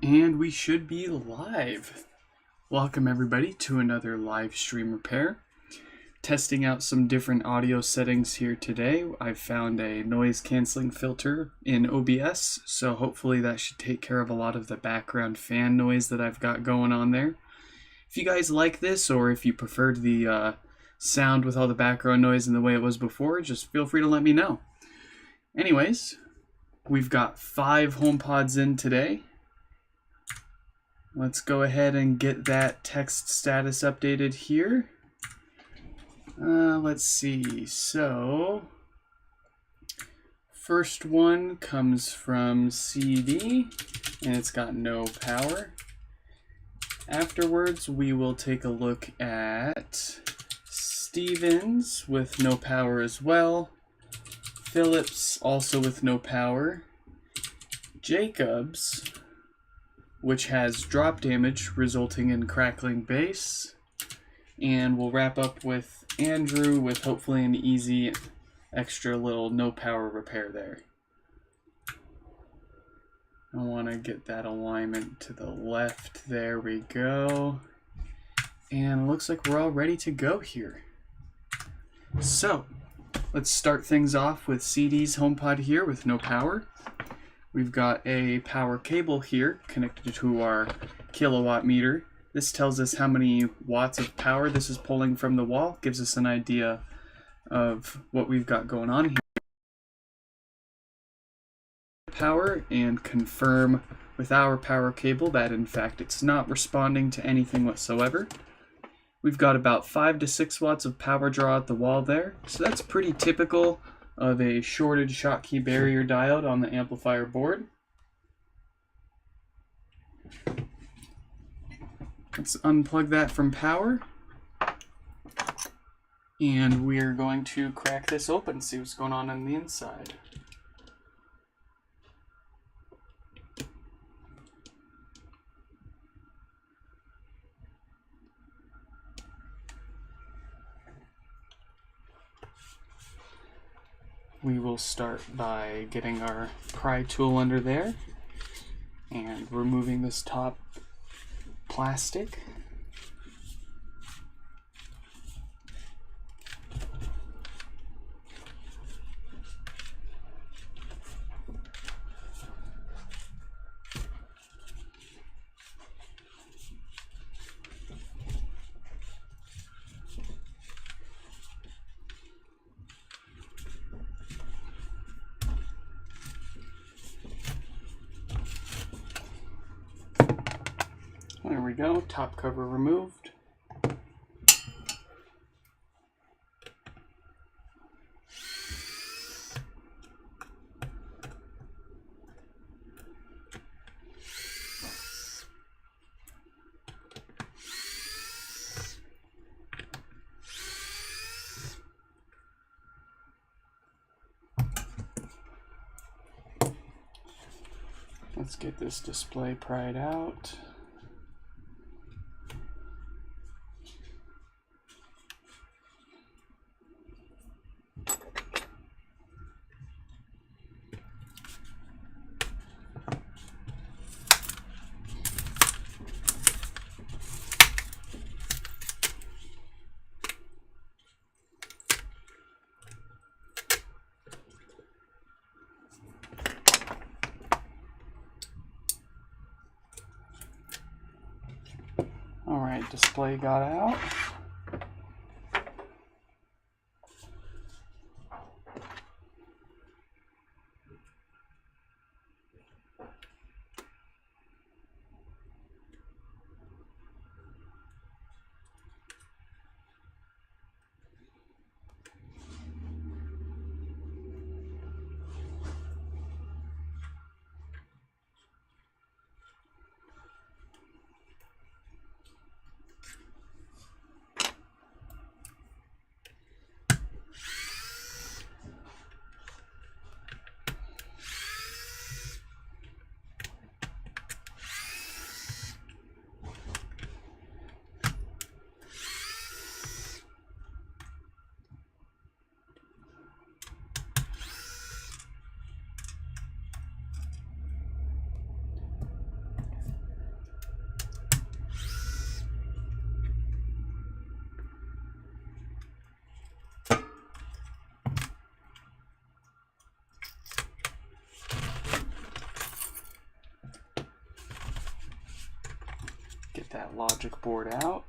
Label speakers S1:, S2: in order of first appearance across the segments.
S1: And we should be live. Welcome everybody to another live stream repair. Testing out some different audio settings here today. I've found a noise canceling filter in OBS, so hopefully that should take care of a lot of the background fan noise that I've got going on there. If you guys like this, or if you preferred the sound with all the background noise and the way it was before, just feel free to let me know. Anyways, we've got 5 HomePods in today. Let's go ahead and get that text status updated here. Let's see. So, first one comes from CD, and it's got no power. Afterwards, we will take a look at Stevens with no power as well. Phillips also with no power. Jacobs, which has drop damage resulting in Crackling Bass. And we'll wrap up with Andrew with hopefully an easy extra little no power repair there. I want to get that alignment to the left. There we go. And it looks like we're all ready to go here. So, let's start things off with CD's HomePod here with no power. We've got a power cable here connected to our kilowatt meter. This tells us how many watts of power this is pulling from the wall, gives us an idea of what we've got going on here. Power, and confirm with our power cable that in fact it's not responding to anything whatsoever. We've got about 5 to 6 watts of power draw at the wall there, so that's pretty typical of a shorted Schottky barrier diode on the amplifier board. Let's unplug that from power, and we're going to crack this open, see what's going on the inside. We will start by getting our pry tool under there and removing this top plastic. There we go, top cover removed. Let's get this display pried out. Alright, display got out. that logic board out.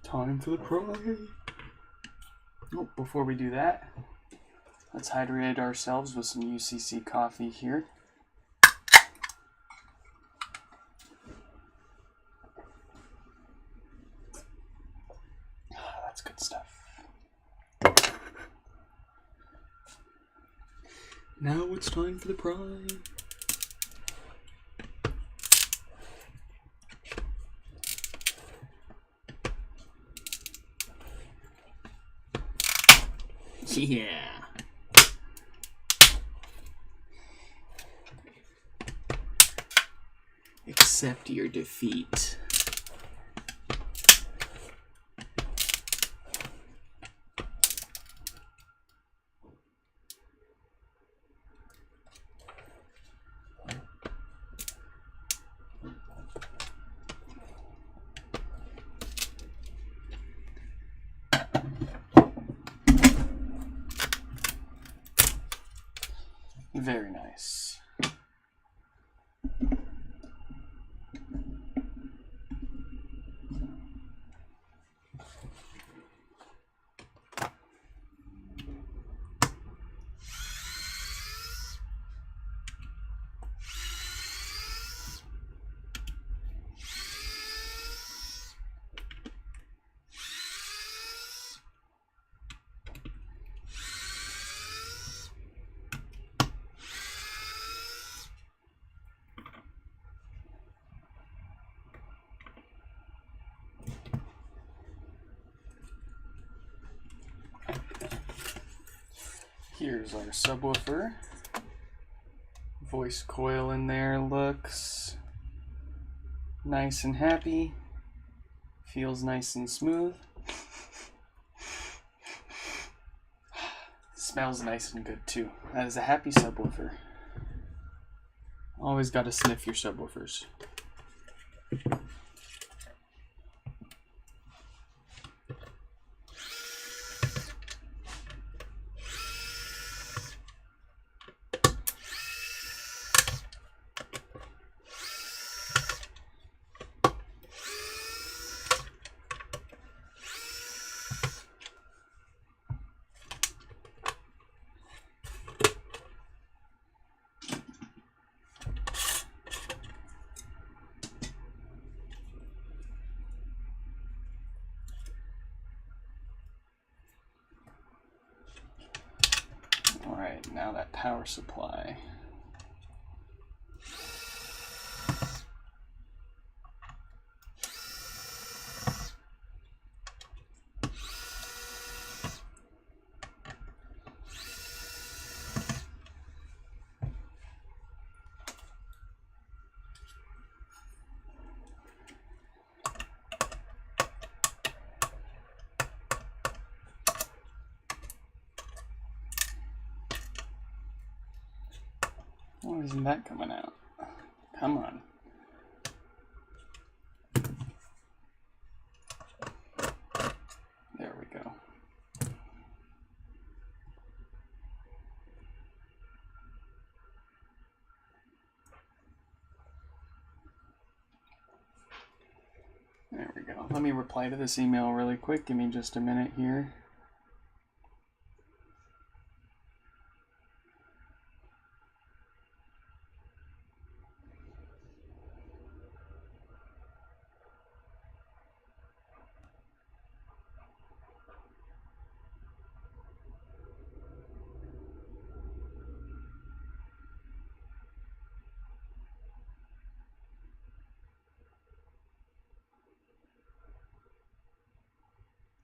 S1: Time for the prize. Oh, before we do that, let's hydrate ourselves with some UCC coffee here. That's good stuff. Now it's time for the prize. Yeah. Accept your defeat. Very nice. Here's our subwoofer. Voice coil in there looks nice and happy. Feels nice and smooth. Smells nice and good too. That is a happy subwoofer. Always gotta sniff your subwoofers. Alright, now that power supply. Why isn't that coming out? Come on. There we go. There we go. Let me reply to this email really quick. Give me just a minute here.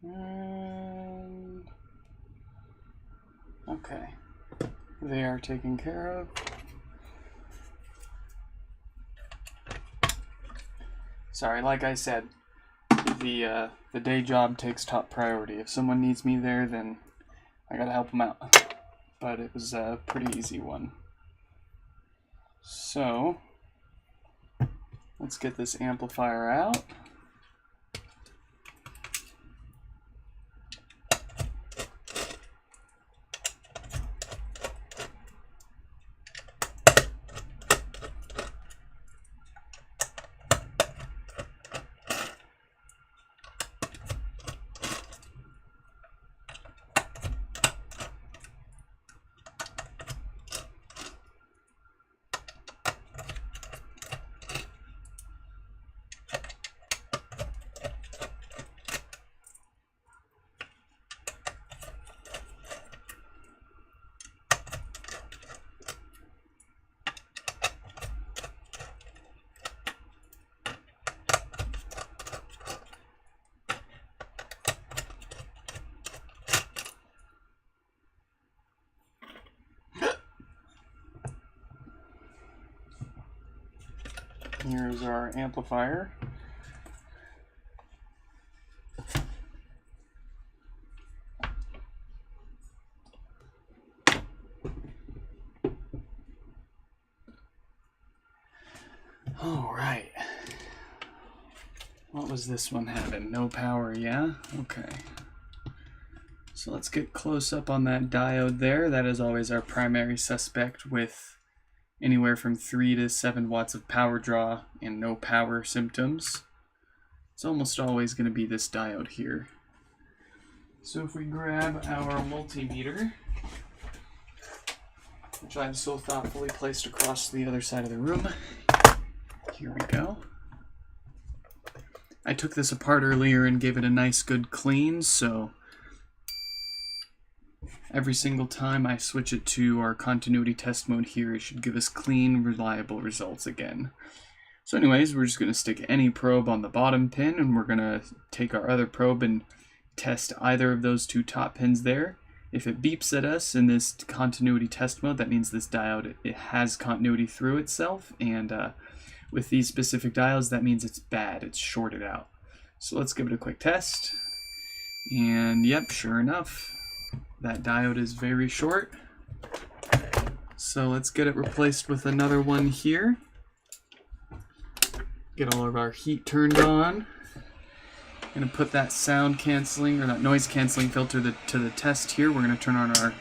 S1: And okay, they are taken care of. Sorry, like I said, the day job takes top priority. If someone needs me there, then I gotta help them out. But it was a pretty easy one. So let's get this amplifier out. Here's our amplifier. All right. What was this one having? No power, yeah? Okay. So let's get close up on that diode there. That is always our primary suspect with anywhere from 3 to 7 watts of power draw and no power symptoms. It's almost always going to be this diode here. So if we grab our multimeter, which I've so thoughtfully placed across the other side of the room, here we go. I took this apart earlier and gave it a nice good clean, so every single time I switch it to our continuity test mode here, it should give us clean, reliable results again. So anyways, we're just going to stick any probe on the bottom pin, and we're going to take our other probe and test either of those two top pins there. If it beeps at us in this continuity test mode, that means this diode, it has continuity through itself, and with these specific diodes, that means it's bad, it's shorted out. So let's give it a quick test, and yep, sure enough, that diode is very short. So let's get it replaced with another one here. Get all of our heat turned on. Gonna put that sound canceling or that noise canceling filter to the test here. We're gonna turn on our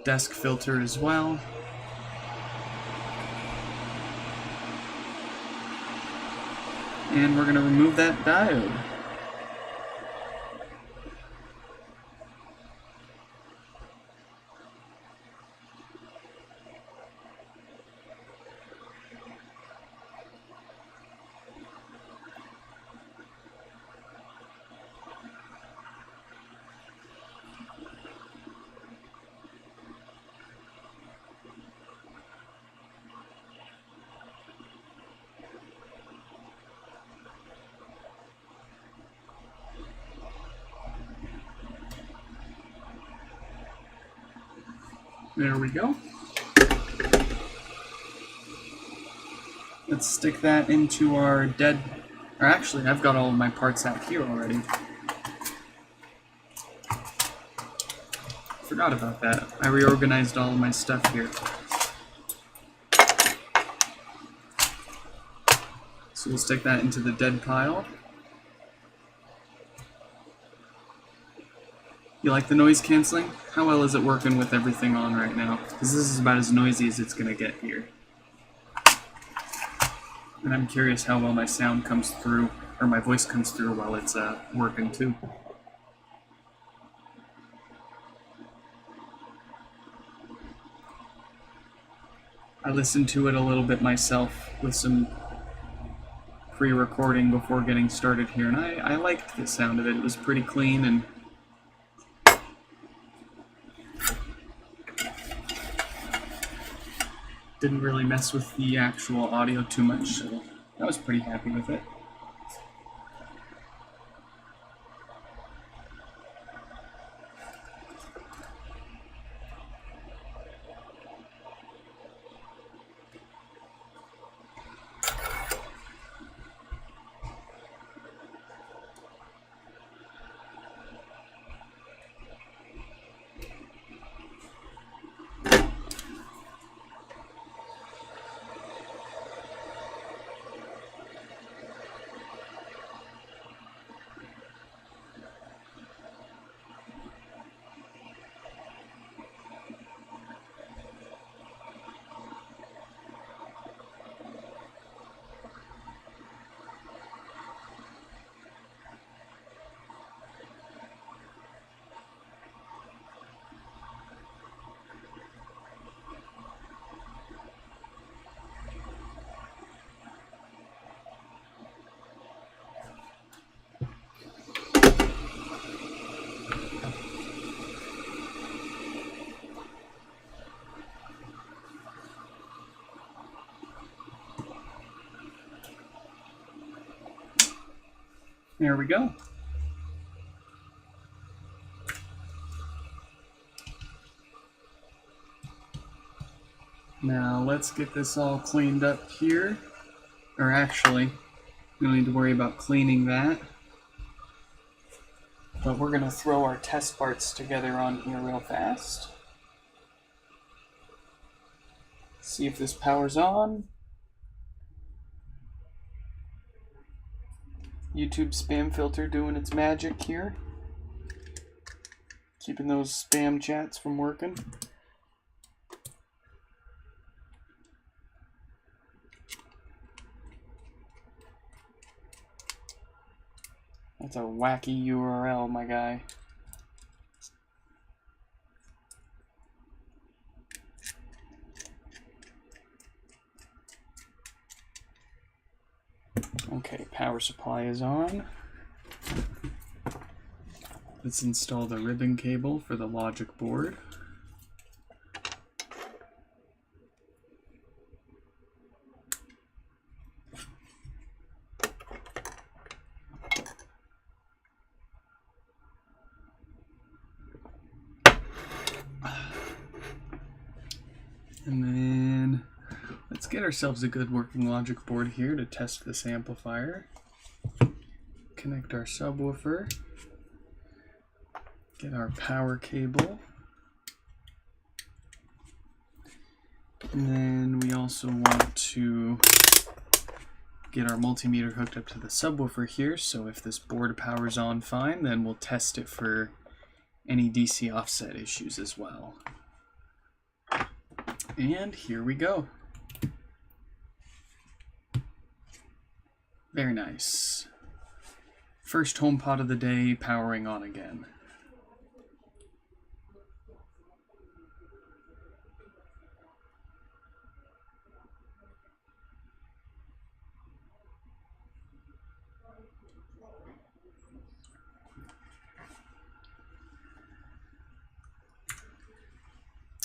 S1: desk filter as well. And we're gonna remove that diode. There we go. Let's stick that into our dead, or actually I've got all of my parts out here already. Forgot about that. I reorganized all of my stuff here. So we'll stick that into the dead pile. You like the noise canceling? How well is it working with everything on right now? Because this is about as noisy as it's going to get here. And I'm curious how well my sound comes through, or my voice comes through while it's working too. I listened to it a little bit myself with some pre-recording before getting started here, and I liked the sound of it. It was pretty clean and didn't really mess with the actual audio too much, so I was pretty happy with it. There we go. Now let's get this all cleaned up here. Or actually, we don't need to worry about cleaning that. But we're going to throw our test parts together on here real fast. See if this powers on. YouTube spam filter doing its magic here. Keeping those spam chats from working. That's a wacky URL, my guy. Okay, power supply is on. Let's install the ribbon cable for the logic board. And then let's get ourselves a good working logic board here to test this amplifier. Connect our subwoofer. Get our power cable. And then we also want to get our multimeter hooked up to the subwoofer here, so if this board powers on fine, then we'll test it for any DC offset issues as well. And here we go. Very nice. First HomePod of the day powering on again.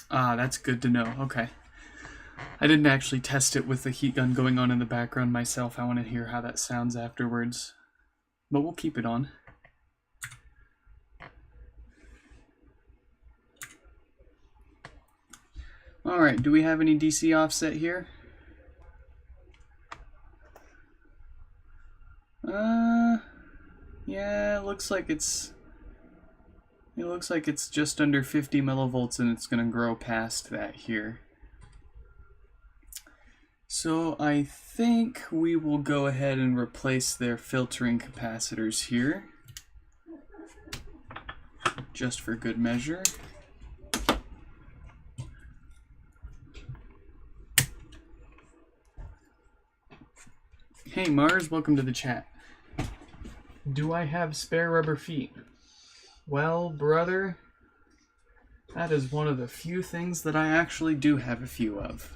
S1: Ah, that's good to know. Okay. I didn't actually test it with the heat gun going on in the background myself. I want to hear how that sounds afterwards. But we'll keep it on. Alright, do we have any DC offset here? Yeah, it looks like it's just under 50 millivolts and it's going to grow past that here. So I think we will go ahead and replace their filtering capacitors here, just for good measure. Hey Mars, welcome to the chat. Do I have spare rubber feet? Well, brother, that is one of the few things that I actually do have a few of.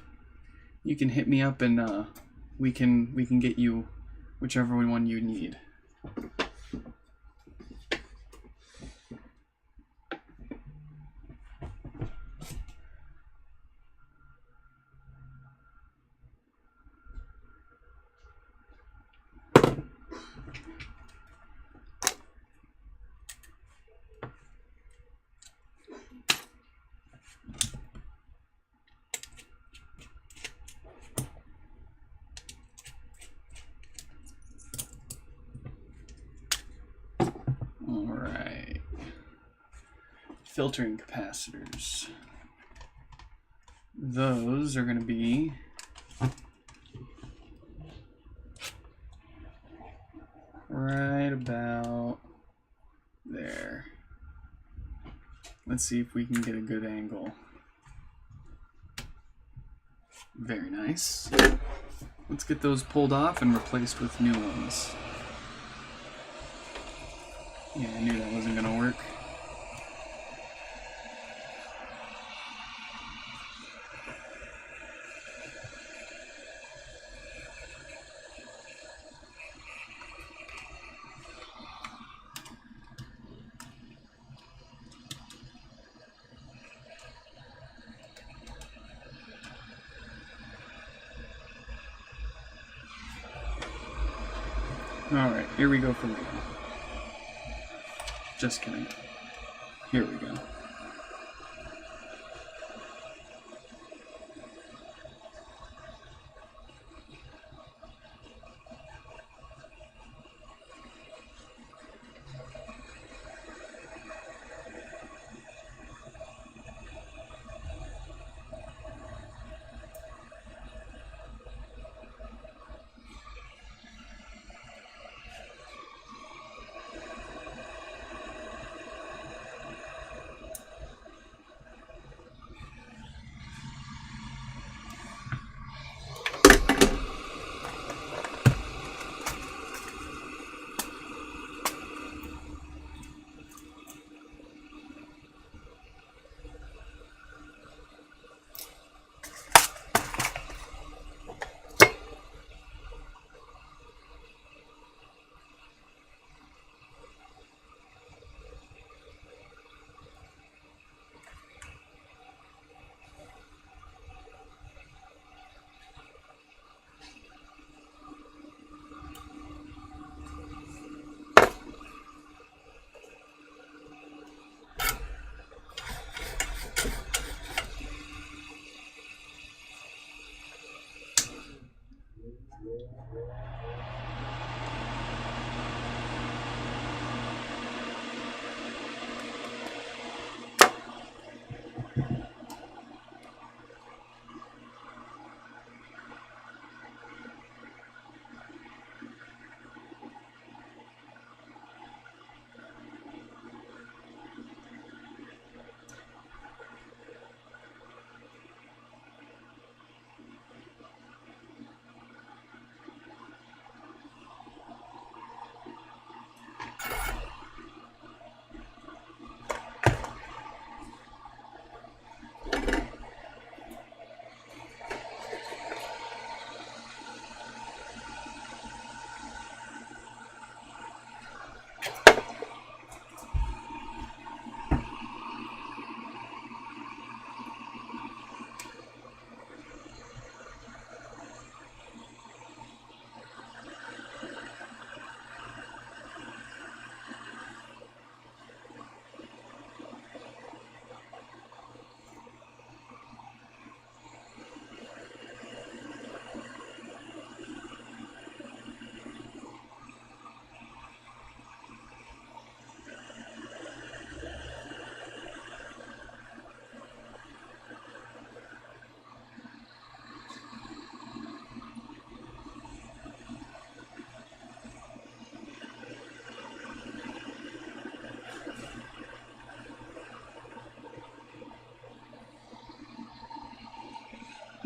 S1: You can hit me up and we can get you whichever one you need. Alright. Filtering capacitors. Those are going to be right about there. Let's see if we can get a good angle. Very nice. Let's get those pulled off and replaced with new ones. Yeah, I knew that wasn't gonna work. Alright, here we go for real. Just kidding. Here we go.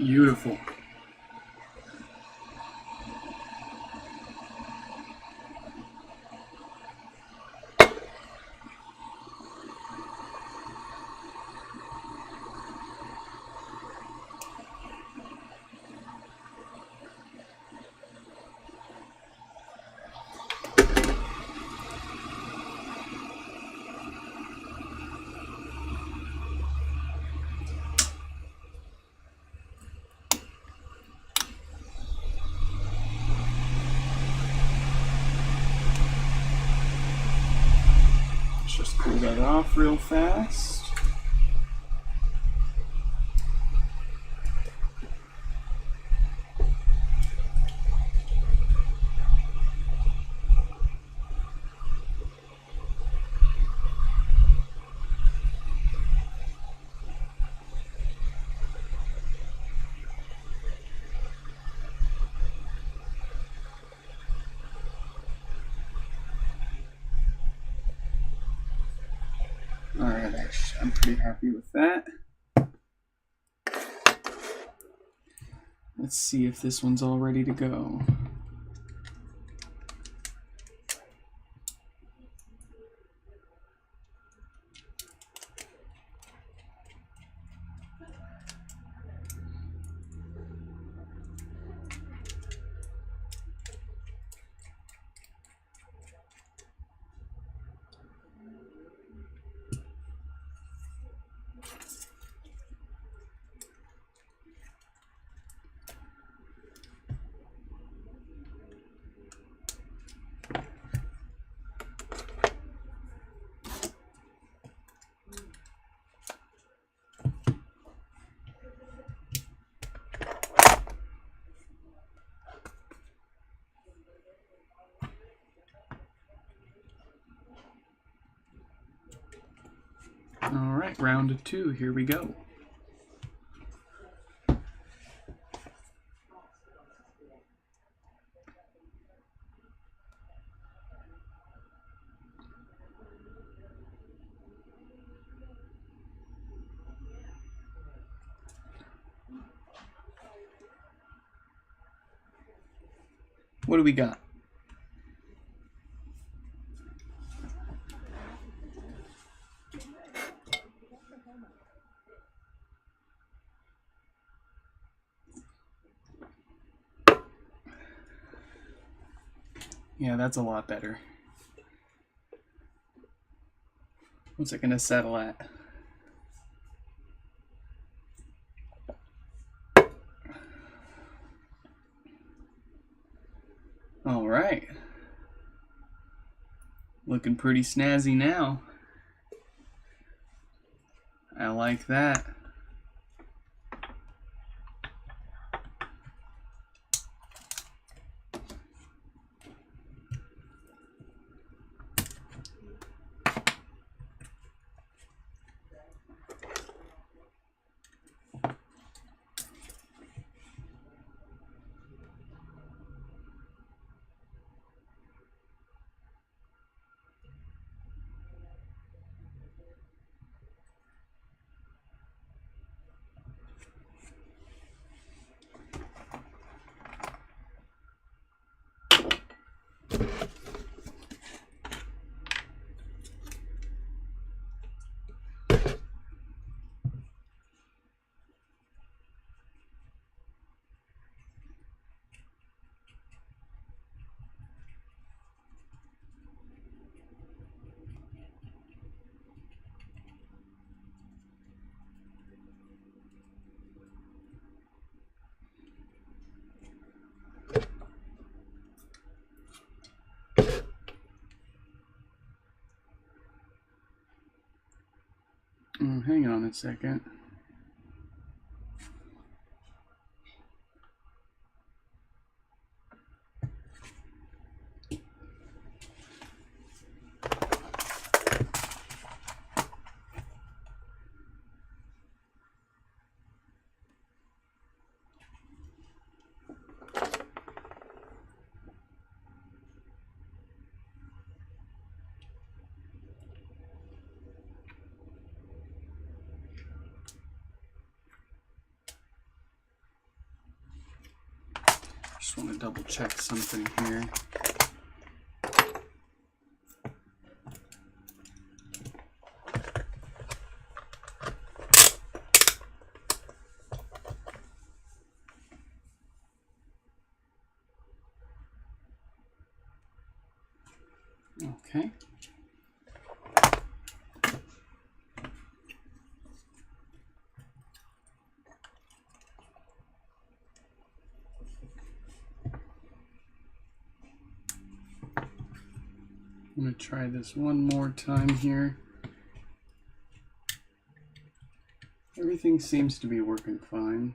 S1: Beautiful. Just cool that off real fast. Alright, I'm pretty happy with that. Let's see if this one's all ready to go. All right, round 2, here we go. What do we got? Yeah, that's a lot better. What's it gonna settle at? All right. Looking pretty snazzy now. I like that. Oh, hang on a second. want to double check something here. Okay. I'm going to try this one more time here. Everything seems to be working fine.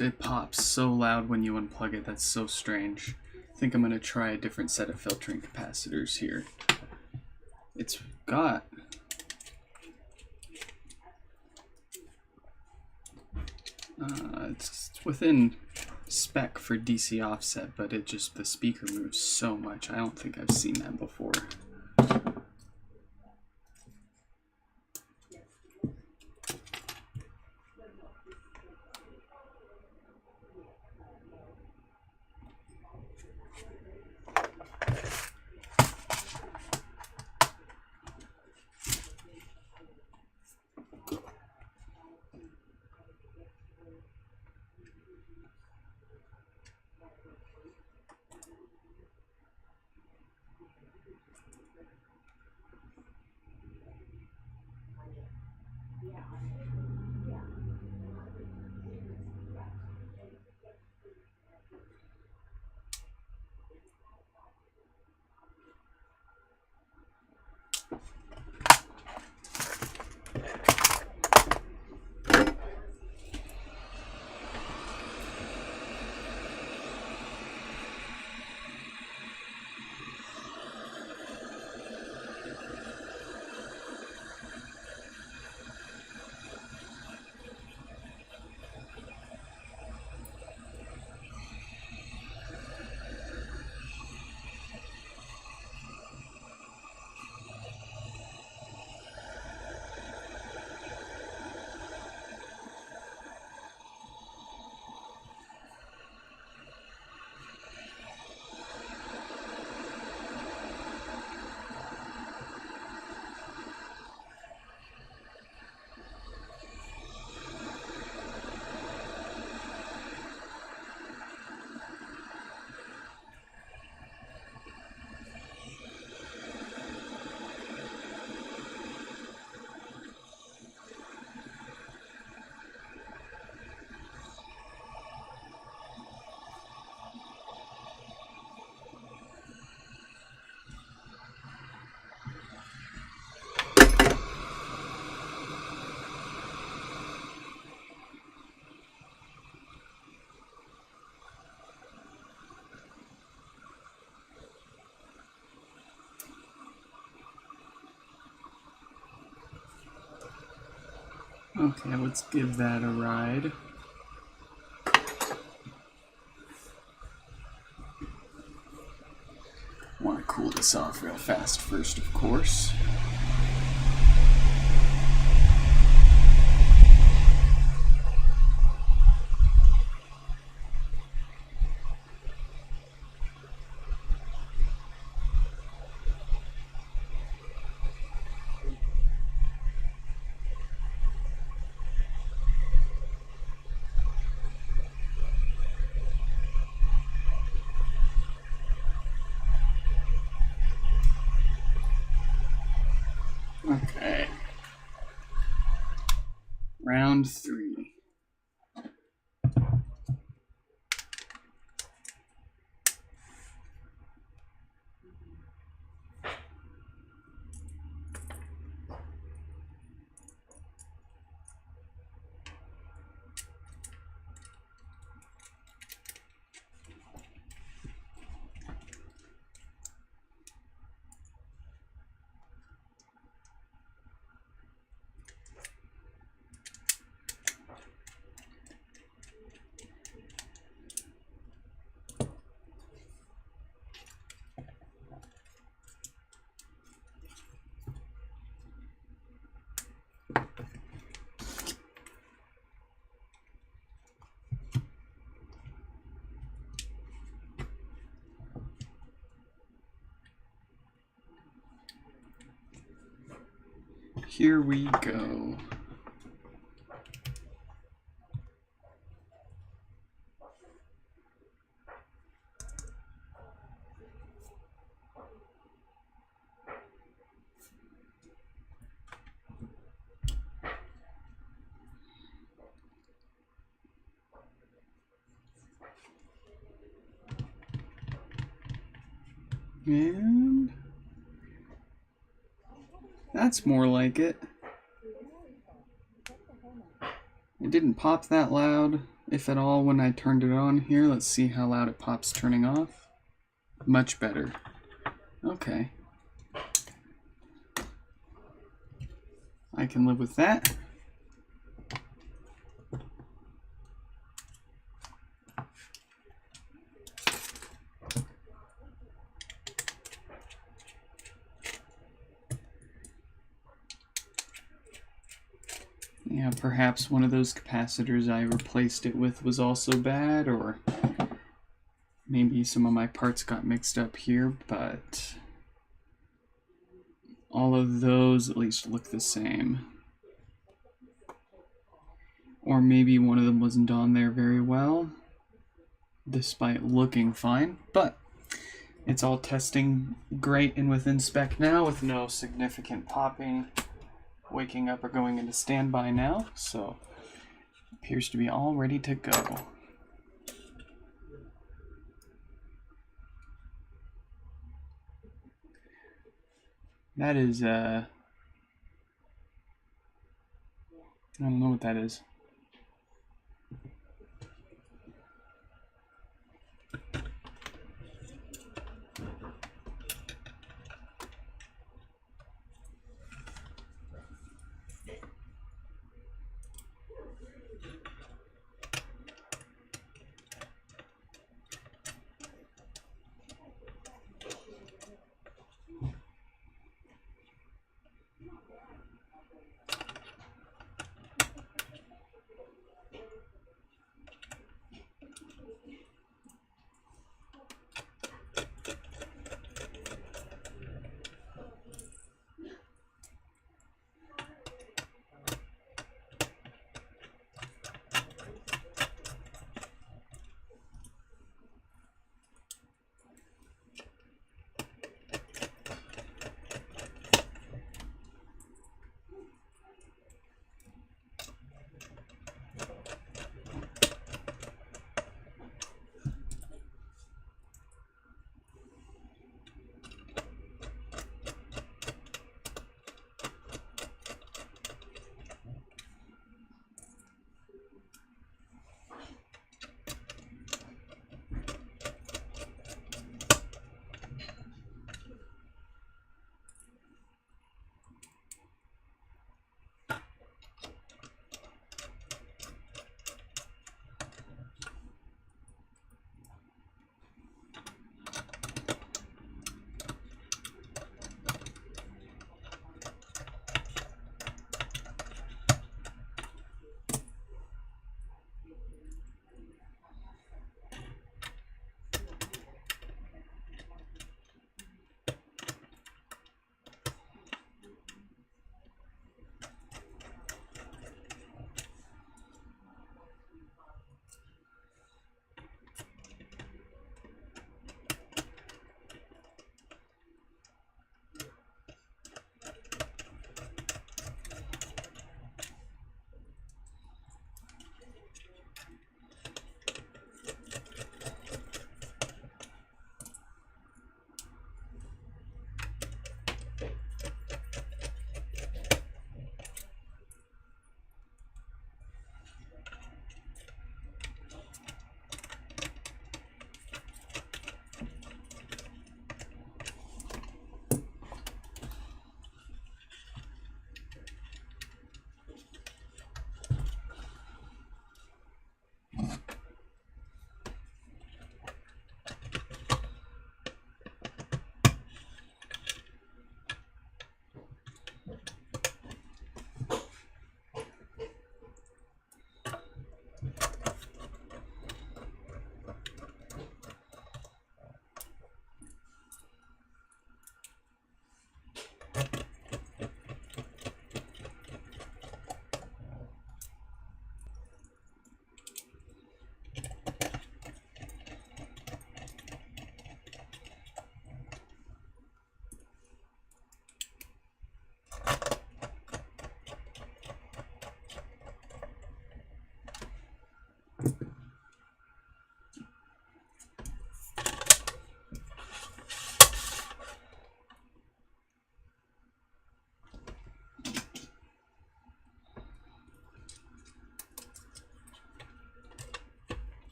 S1: It pops so loud when you unplug it. That's so strange. I think I'm going to try a different set of filtering capacitors here. It's got... it's within spec for DC offset, but the speaker moves so much. I don't think I've seen that before. Okay, let's give that a ride. Want to cool this off real fast first, of course. round 3. Here we go. And that's more like it. It didn't pop that loud, if at all, when I turned it on here. Let's see how loud it pops turning off. Much better. Okay. I can live with that. Yeah, perhaps one of those capacitors I replaced it with was also bad, or maybe some of my parts got mixed up here, but all of those at least look the same. Or maybe one of them wasn't on there very well, despite looking fine, but it's all testing great and within spec now with no significant popping, waking up, or going into standby now, so appears to be all ready to go. That is, I don't know what that is.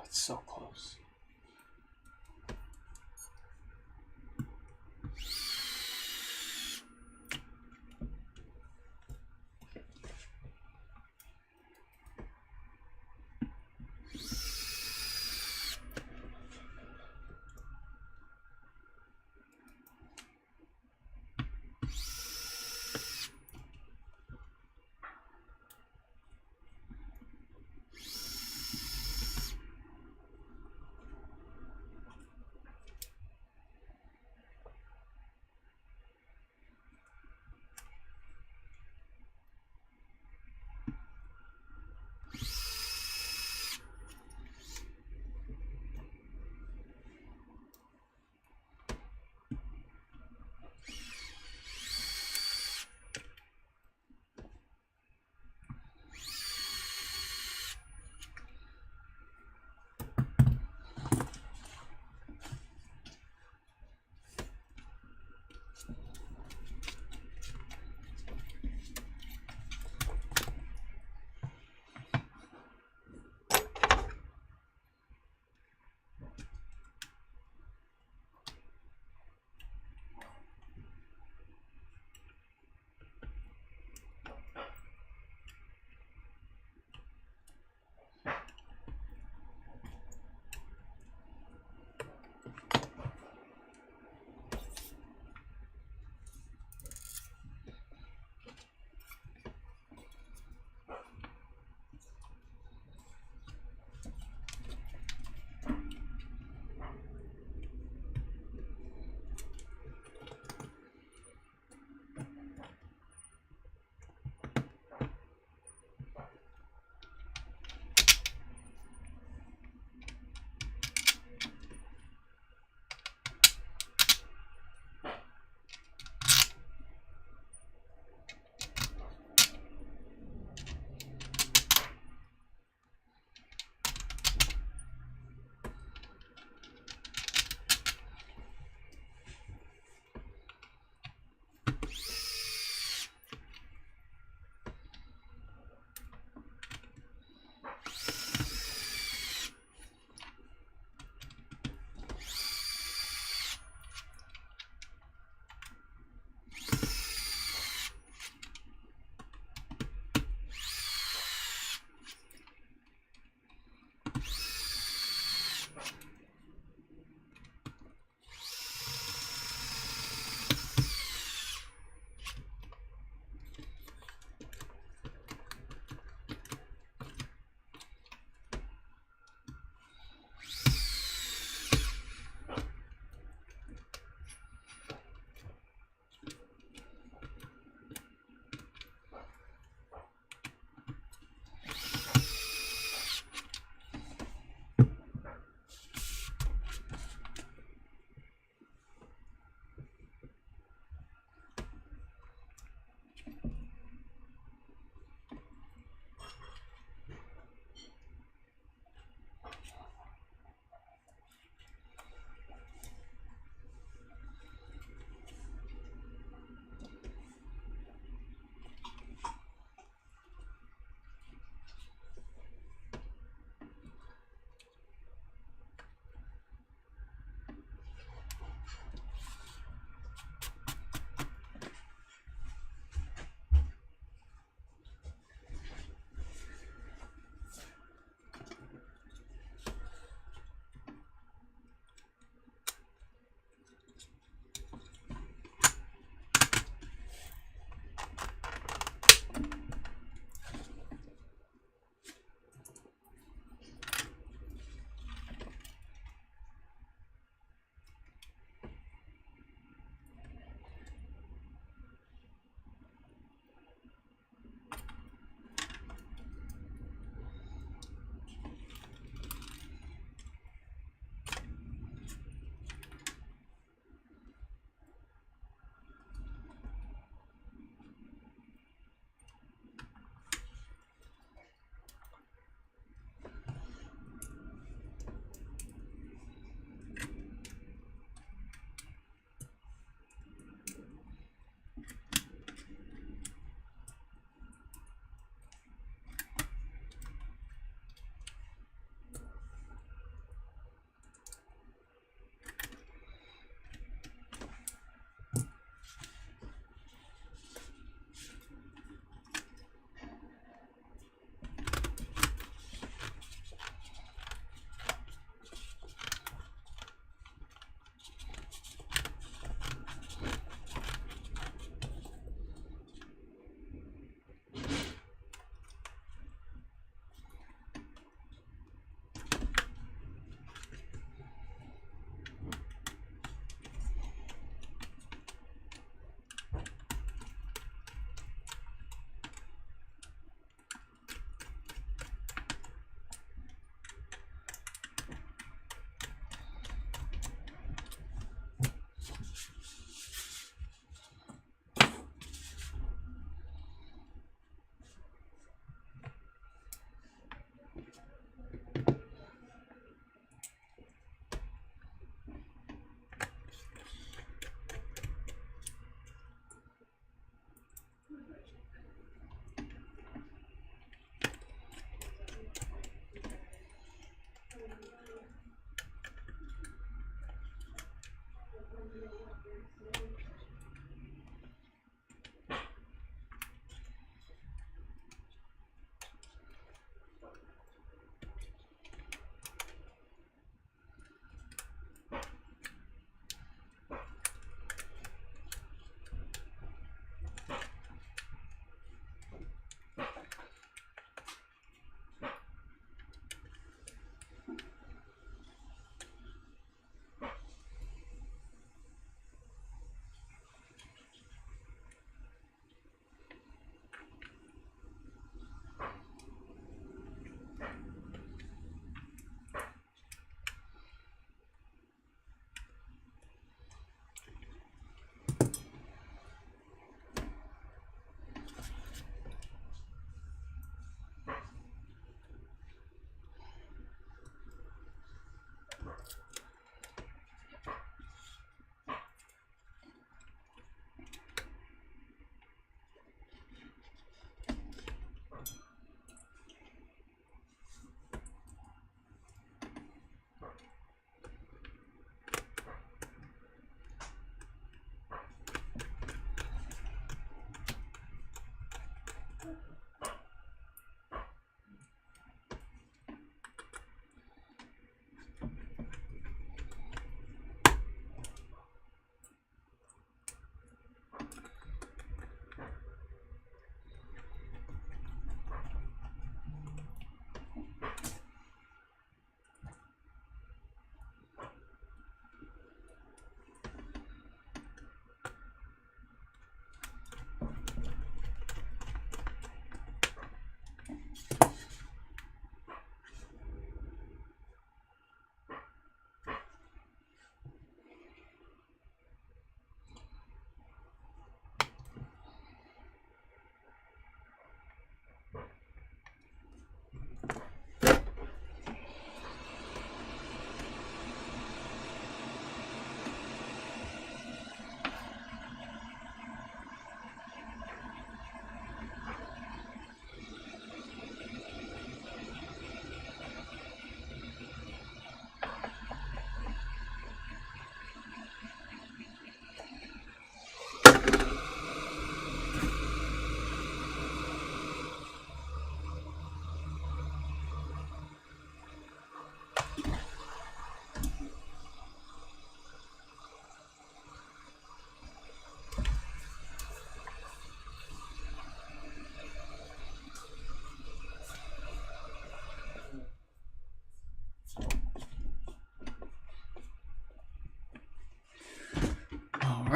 S1: it's so close.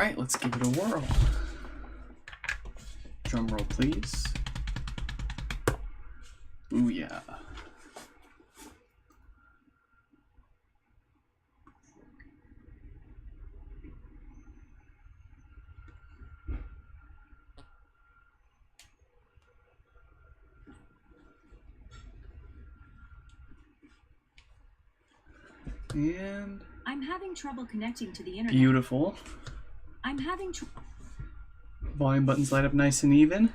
S1: right, let's give it a whirl. Drum roll, please. Ooh, yeah. And
S2: I'm having trouble connecting to the internet.
S1: beautiful.
S2: I'm having
S1: volume buttons light up nice and even.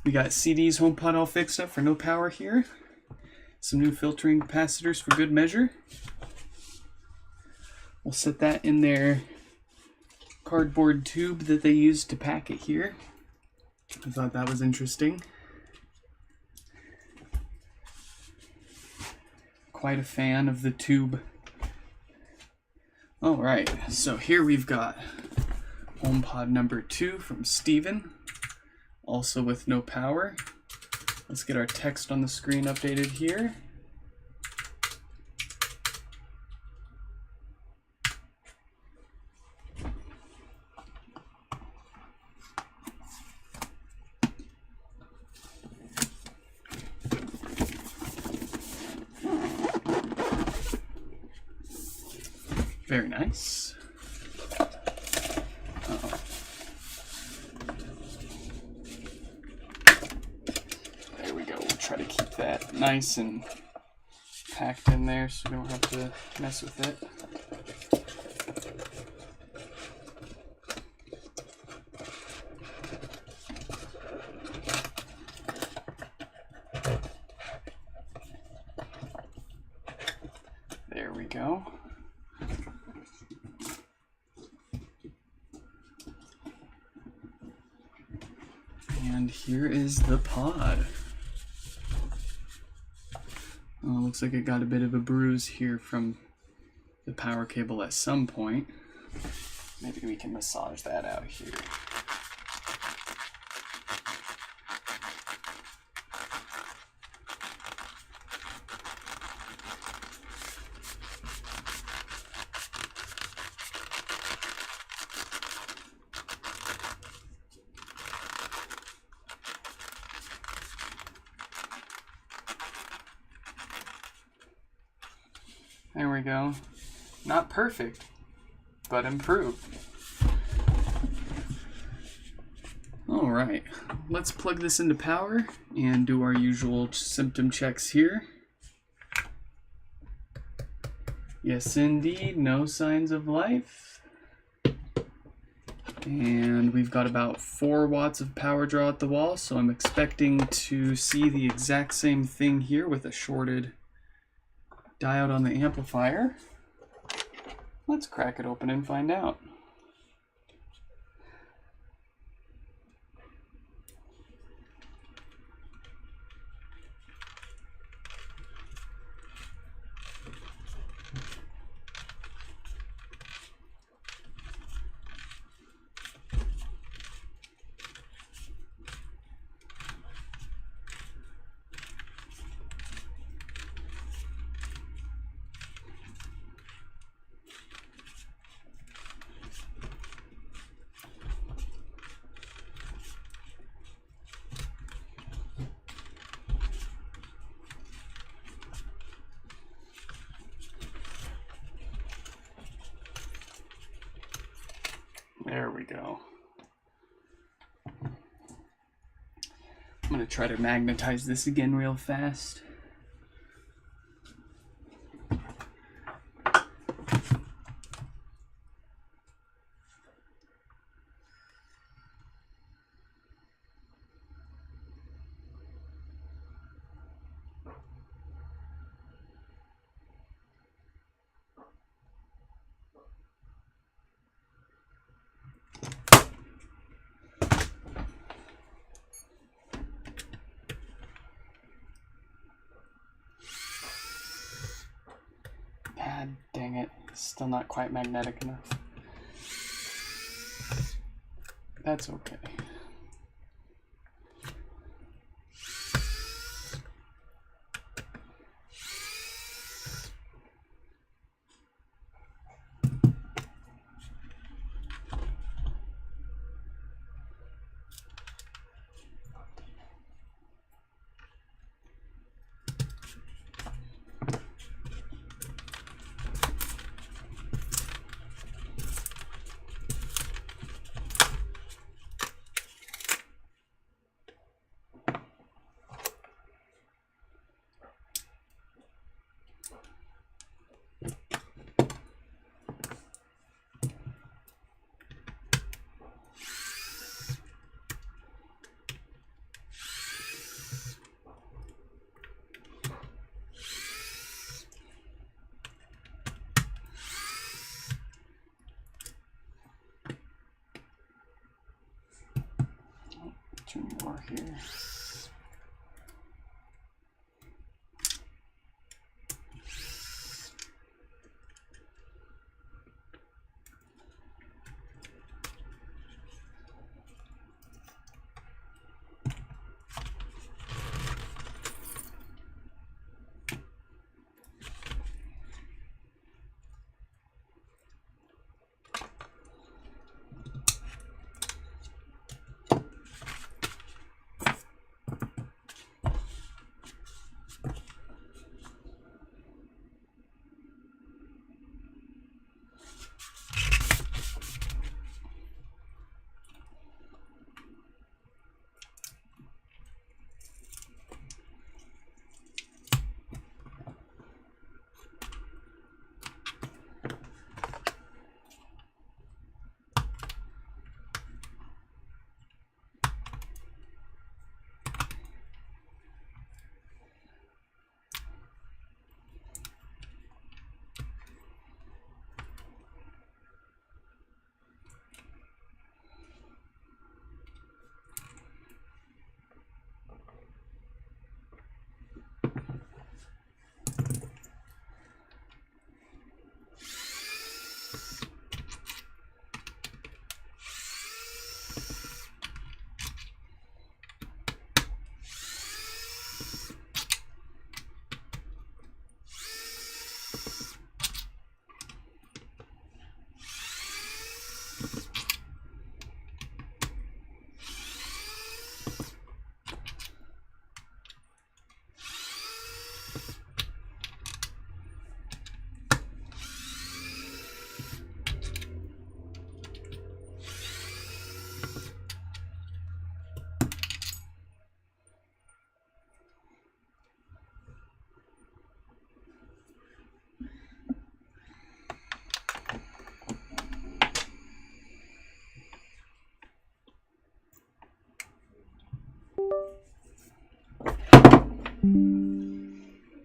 S1: We got CD's HomePod all fixed up for no power here. Some new filtering capacitors for good measure. We'll set that in their cardboard tube that they used to pack it here. I thought that was interesting. Quite a fan of the tube. Alright, so here we've got HomePod number 2 from Steven, also with no power. Let's get our text on the screen updated here. Very nice. There we go. We'll try to keep that nice and packed in there so we don't have to mess with it. There we go. And here is the pod. Looks like it got a bit of a bruise here from the power cable at some point. Maybe we can massage that out here. There we go. Not perfect, but improved. All right, let's plug this into power and do our usual symptom checks here. Yes, indeed, no signs of life. And we've got about 4 watts of power draw at the wall, so I'm expecting to see the exact same thing here with a shorted diode on the amplifier. Let's crack it open and find out. There we go. I'm going to try to magnetize this again real fast. God dang it, still not quite magnetic enough. That's okay. Two more here.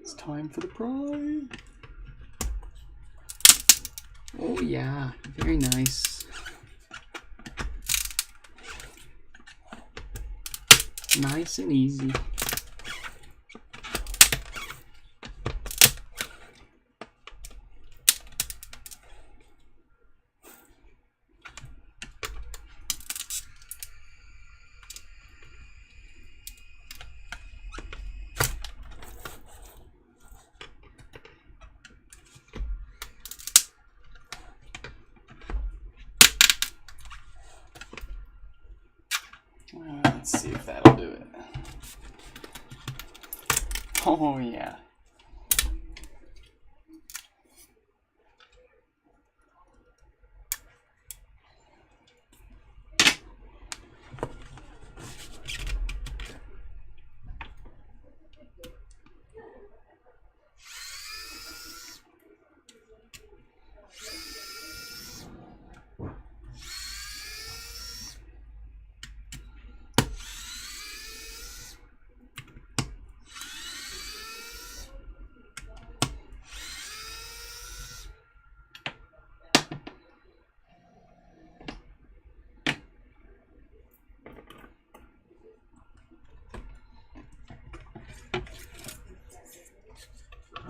S1: It's time for the prize. Oh yeah, very nice. Nice and easy. Let's see if that'll do it. Oh yeah.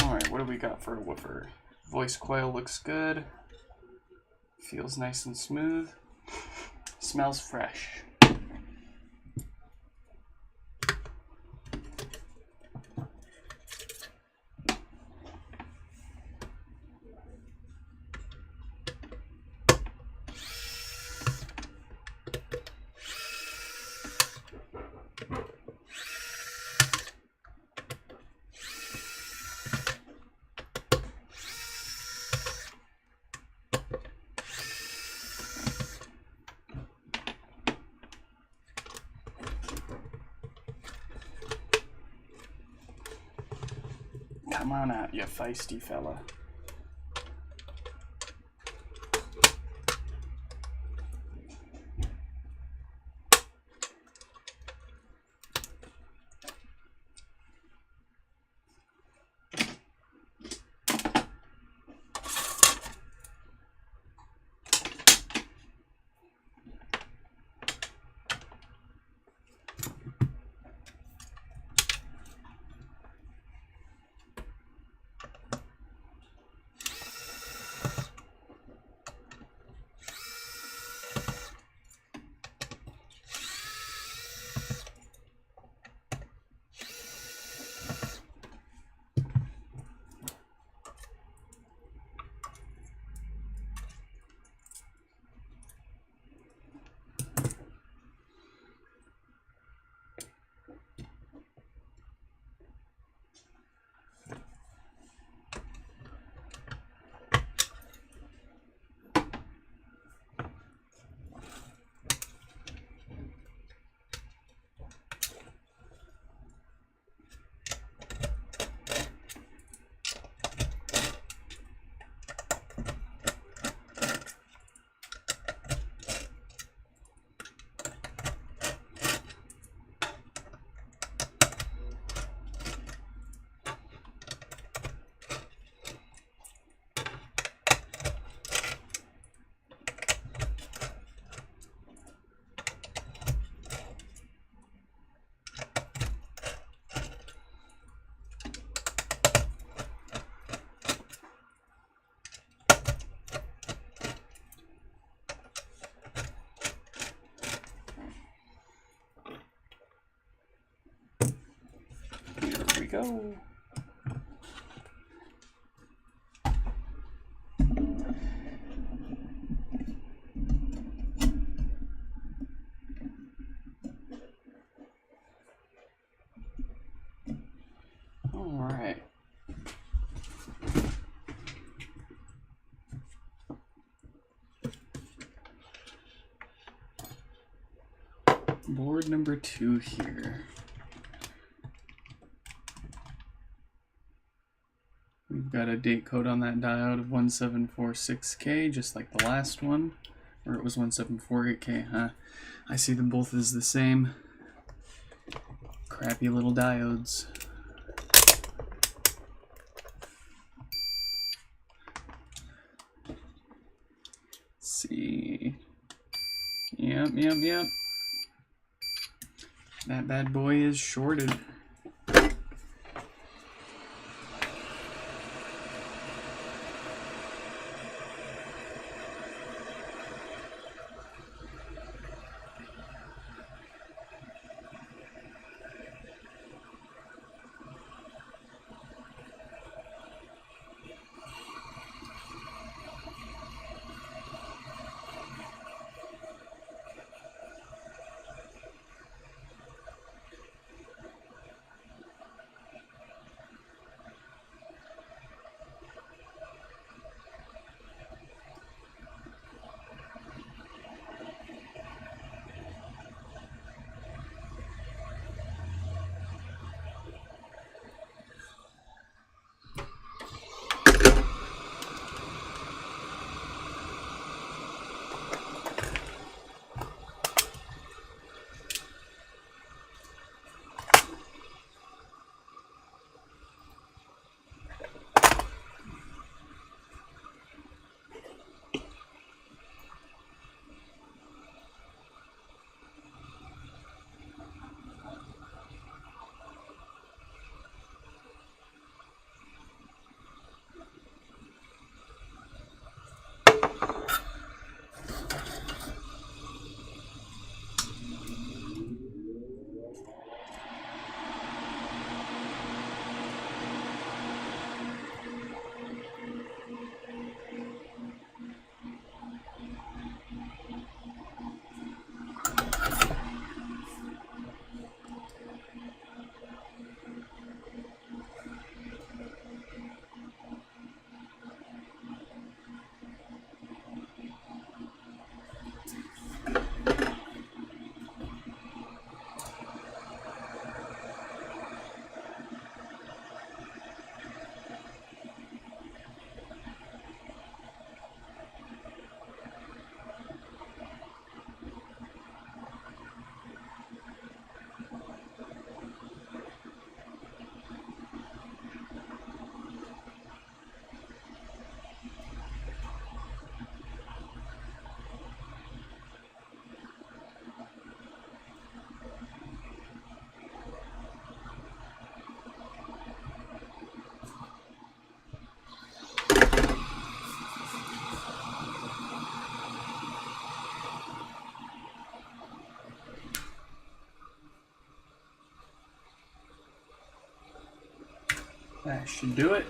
S1: Alright, what do we got for a woofer? Voice coil looks good. Feels nice and smooth. Smells fresh. Come on out, you feisty fella. go. All right. Board number 2 here. We've got a date code on that diode of 1746K, just like the last one. Or it was 1748K, huh? I see them both as the same. Crappy little diodes. Let's see. Yep. That bad boy is shorted. That should do it.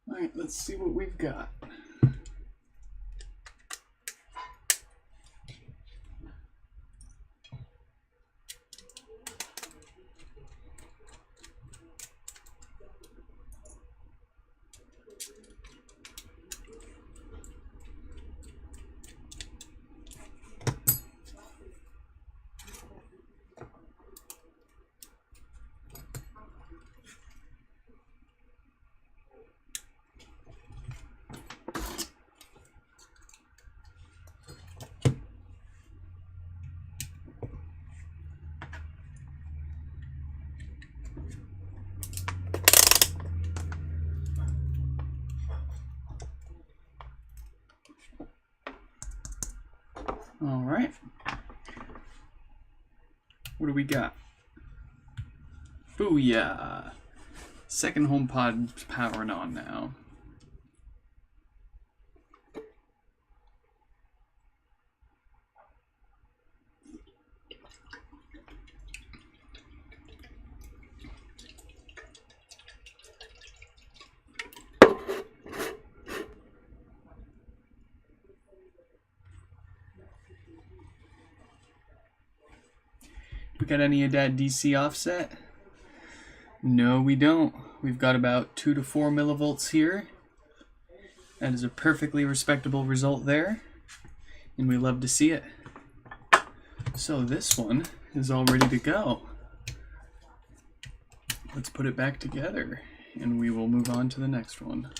S1: All right, let's see what we've got. All right. What do we got? Booyah! Second HomePod powering on now. We got any of that DC offset? No, we don't. We've got about 2 to 4 millivolts here. That is a perfectly respectable result there, and we love to see it. So this one is all ready to go. Let's put it back together, and we will move on to the next one.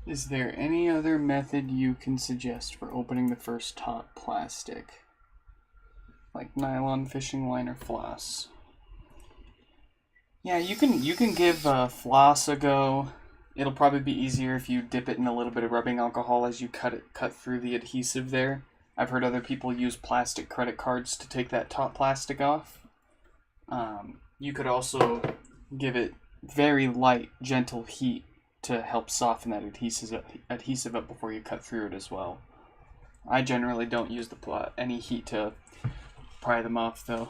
S1: Is there any other method you can suggest for opening the first top plastic? Like nylon fishing line or floss? Yeah, you can give floss a go. It'll probably be easier if you dip it in a little bit of rubbing alcohol as you cut through the adhesive there. I've heard other people use plastic credit cards to take that top plastic off. You could also give it very light, gentle heat to help soften that adhesive up before you cut through it as well. I generally don't use any heat to pry them off though.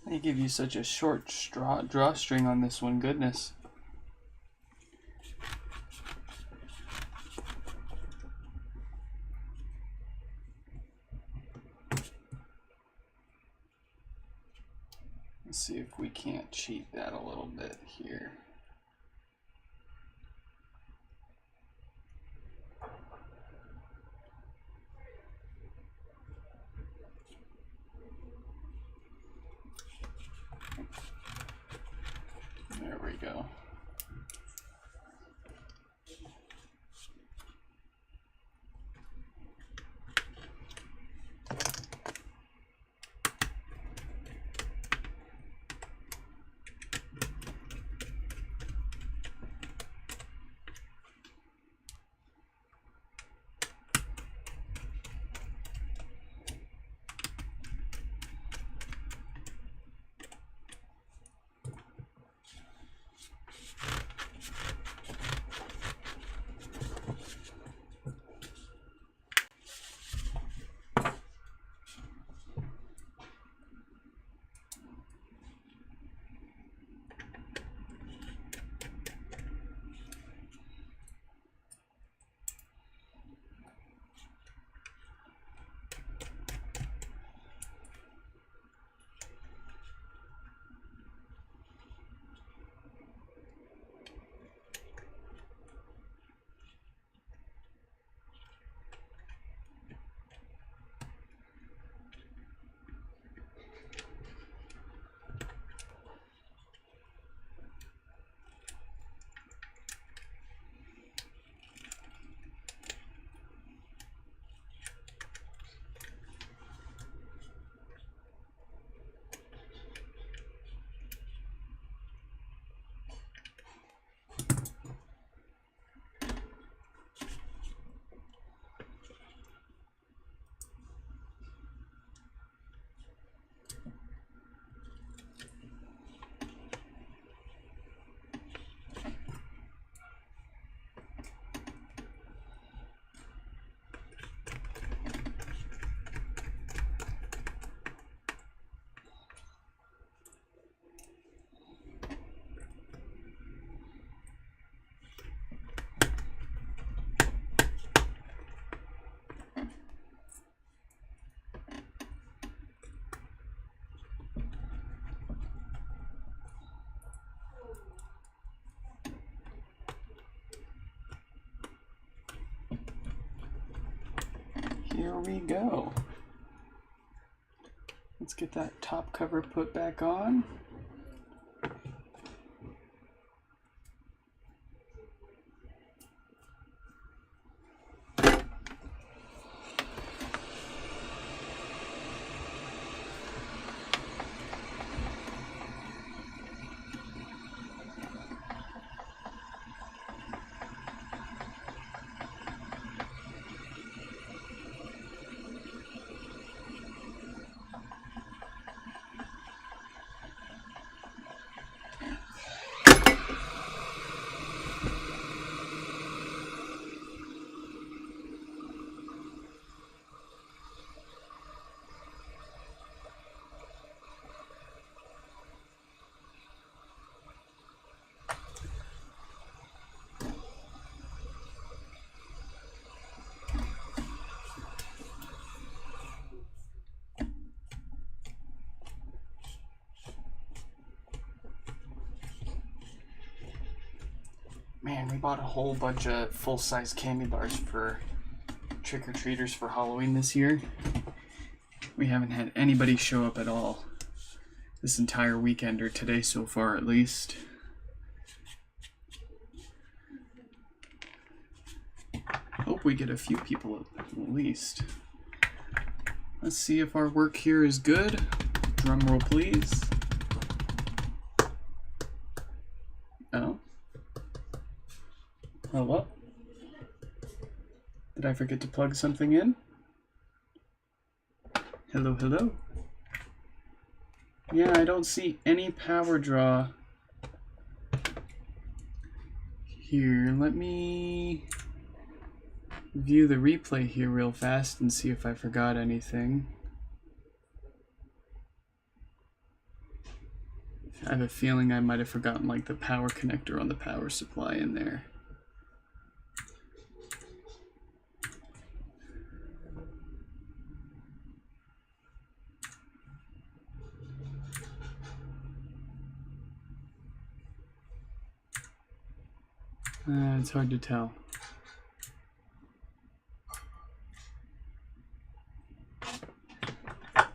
S1: They give you such a short drawstring on this one, goodness. Let's see if we can't cheat that a little bit here. There we go. Here we go. Let's get that top cover put back on. Man, we bought a whole bunch of full-size candy bars for trick-or-treaters for Halloween this year. We haven't had anybody show up at all this entire weekend, or today so far at least. Hope we get a few people at least. Let's see if our work here is good. Drum roll, please. Oh. Hello? Did I forget to plug something in? Hello, hello? Yeah, I don't see any power draw here. Let me view the replay here real fast and see if I forgot anything. I have a feeling I might have forgotten like the power connector on the power supply in there. It's hard to tell.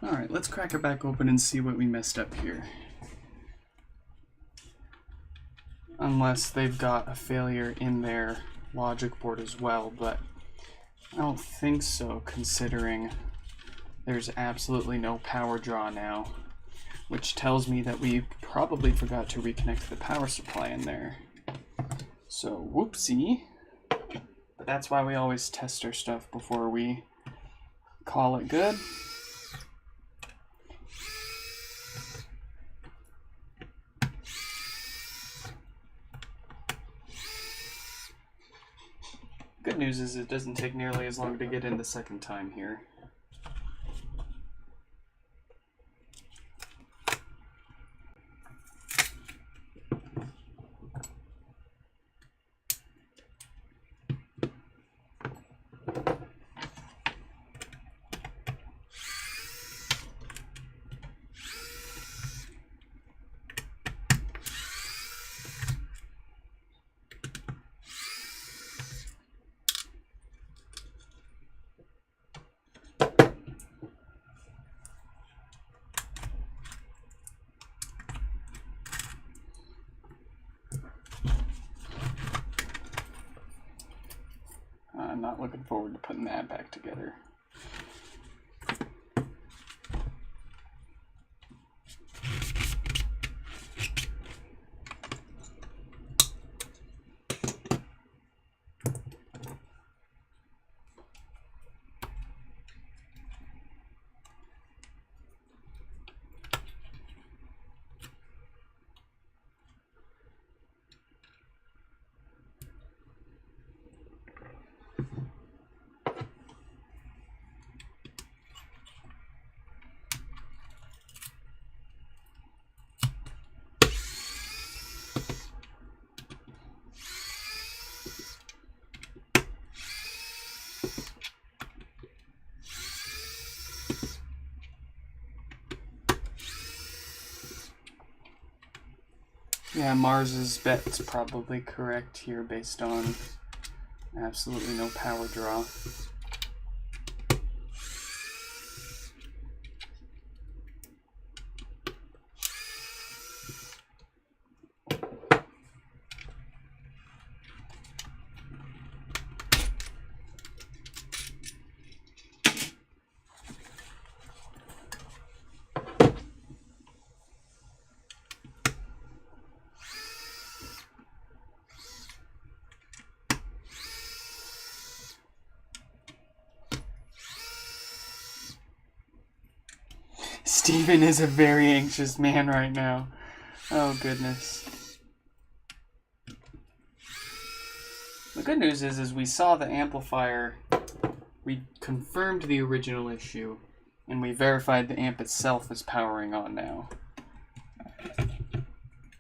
S1: Alright, let's crack it back open and see what we messed up here. Unless they've got a failure in their logic board as well, but I don't think so, considering there's absolutely no power draw now, which tells me that we probably forgot to reconnect the power supply in there. So, whoopsie. But that's why we always test our stuff before we call it good. Good news is it doesn't take nearly as long to get in the second time here. I'm not looking forward to putting that back together. Yeah, Mars's bet's probably correct here based on absolutely no power draw. Steven is a very anxious man right now. Oh, goodness. The good news is we saw the amplifier. We confirmed the original issue, and we verified the amp itself is powering on now.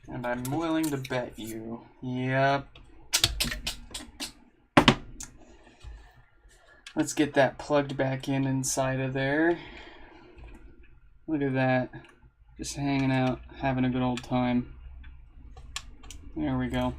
S1: And I'm willing to bet you. Yep. Let's get that plugged back in inside of there. Look at that. Just hanging out, having a good old time. There we go.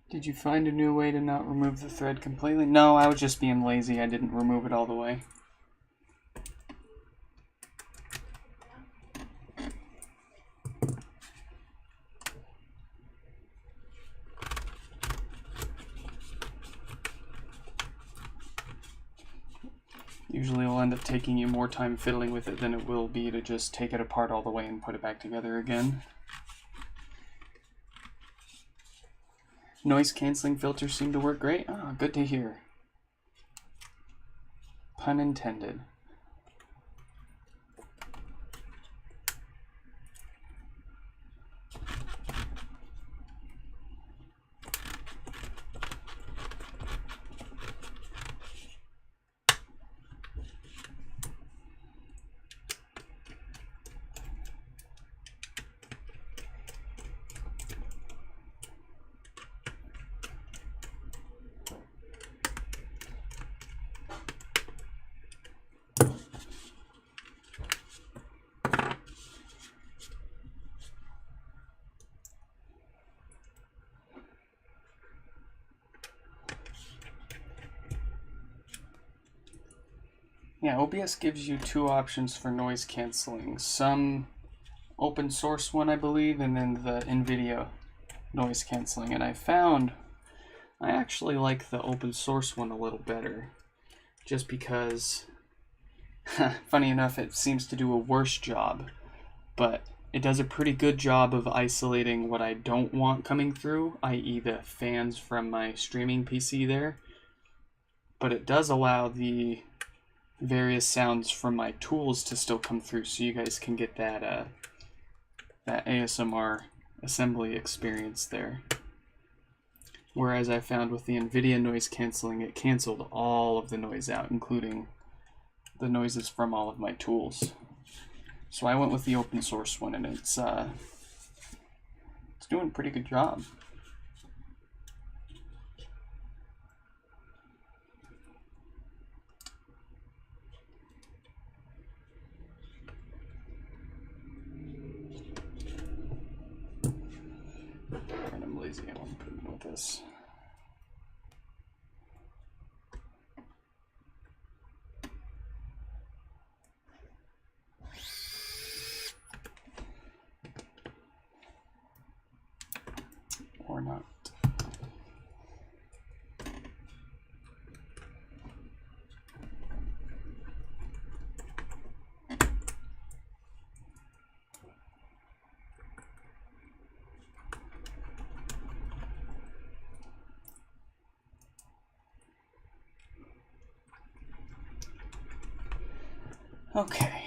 S1: Did you find a new way to not remove the thread completely? No, I was just being lazy. I didn't remove it all the way. Usually it'll end up taking you more time fiddling with it than it will be to just take it apart all the way and put it back together again. Noise canceling filters seem to work great. Ah, good to hear. Pun intended. Yeah, OBS gives you two options for noise canceling. Some open source one, I believe, and then the NVIDIA noise canceling. And I found I actually like the open source one a little better, just because, funny enough, it seems to do a worse job, but it does a pretty good job of isolating what I don't want coming through, i.e. the fans from my streaming PC there. But it does allow the various sounds from my tools to still come through, so you guys can get that that ASMR assembly experience there. Whereas I found with the NVIDIA noise canceling, it canceled all of the noise out, including the noises from all of my tools. So I went with the open source one, and it's doing a pretty good job. And I'm lazy, I won't put it with this. Or not. Okay.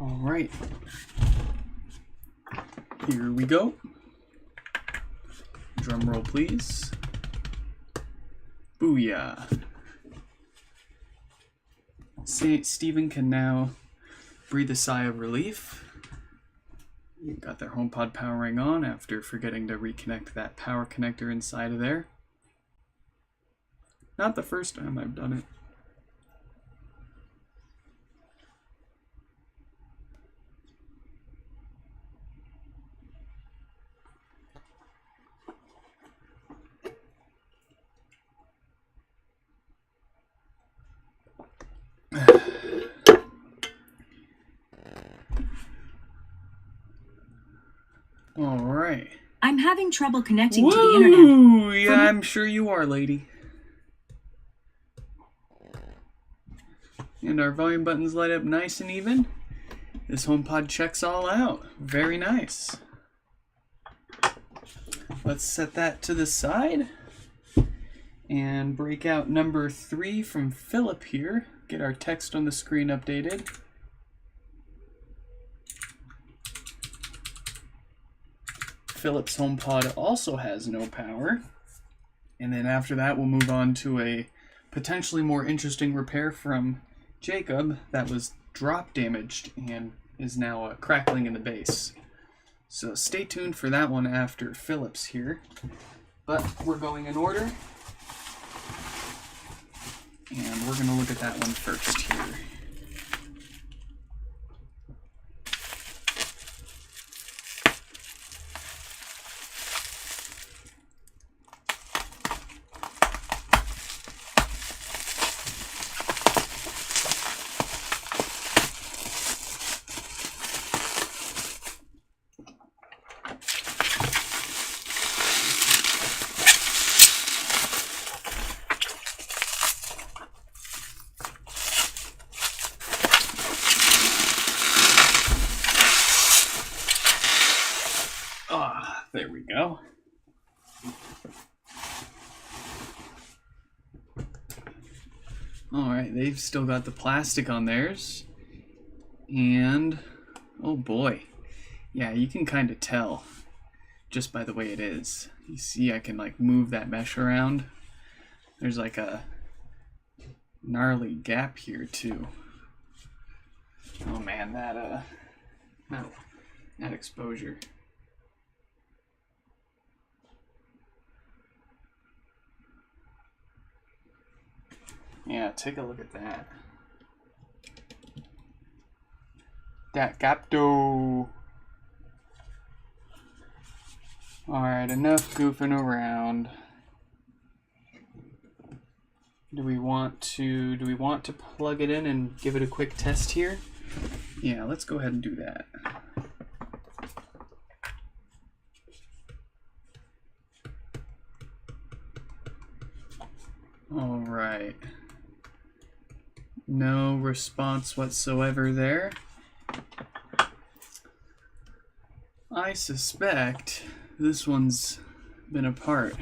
S1: All right, here we go. Drum roll, please. Booyah. Stephen can now breathe a sigh of relief. Got their HomePod powering on after forgetting to reconnect that power connector inside of there. Not the first time I've done it. All right.
S2: I'm having trouble connecting to the internet.
S1: Yeah, I'm sure you are, lady. And our volume buttons light up nice and even. This HomePod checks all out. Very nice. Let's set that to the side and break out number 3 from Philip here. Get our text on the screen updated. Philip's HomePod also has no power. And then after that, we'll move on to a potentially more interesting repair from Jacob that was drop damaged and is now crackling in the base. So stay tuned for that one after Philip's here. But we're going in order. And we're going to look at that one first here. There we go. Alright, they've still got the plastic on theirs. And, oh boy. Yeah, you can kind of tell just by the way it is. You see I can like move that mesh around. There's like a gnarly gap here too. Oh man, that exposure. Yeah, take a look at that. That gapto. Alright, enough goofing around. Do we want to plug it in and give it a quick test here? Yeah, let's go ahead and do that. Alright. No response whatsoever there. I suspect this one's been apart.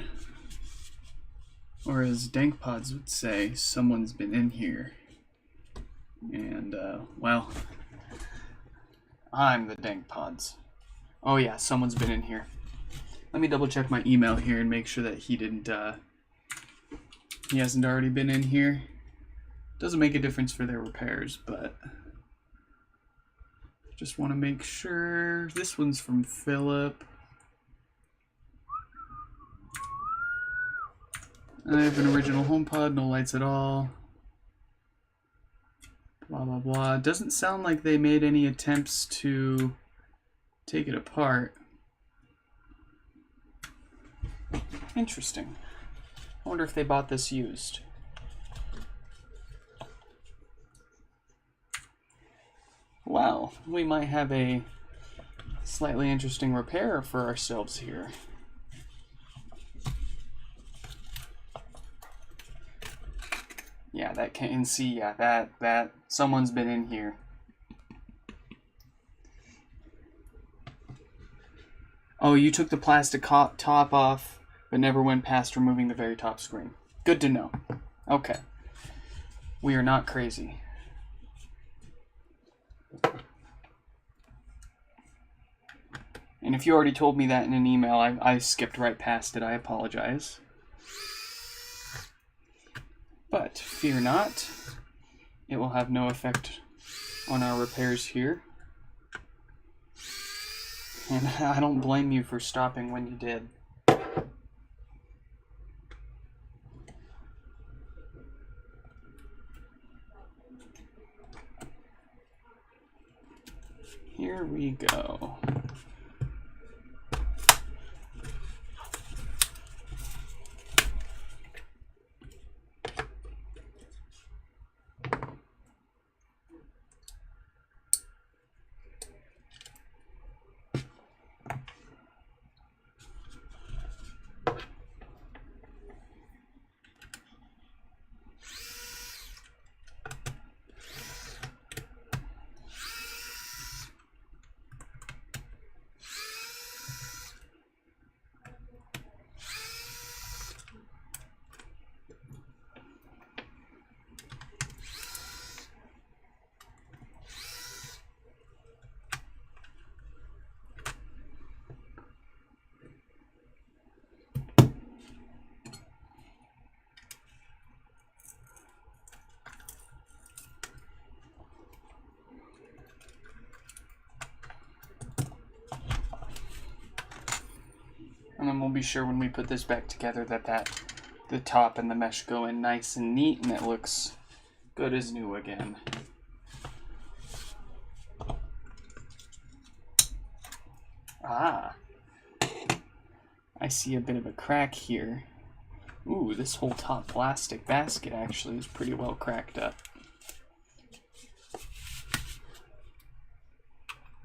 S1: Or as DankPods would say, someone's been in here. And, well, I'm the DankPods. Oh yeah, someone's been in here. Let me double check my email here and make sure that he hasn't already been in here. Doesn't make a difference for their repairs, but just want to make sure. This one's from Philip. I have an original HomePod, no lights at all. Blah, blah, blah. Doesn't sound like they made any attempts to take it apart. Interesting. I wonder if they bought this used. Well, we might have a slightly interesting repair for ourselves here. Yeah, that can see, yeah, that someone's been in here. Oh, you took the plastic top off, but never went past removing the very top screen. Good to know. Okay. We are not crazy. And if you already told me that in an email, I skipped right past it. I apologize. But fear not, it will have no effect on our repairs here. And I don't blame you for stopping when you did. Here we go. And then we'll be sure when we put this back together that the top and the mesh go in nice and neat and it looks good as new again. Ah, I see a bit of a crack here. Ooh, this whole top plastic basket actually is pretty well cracked up.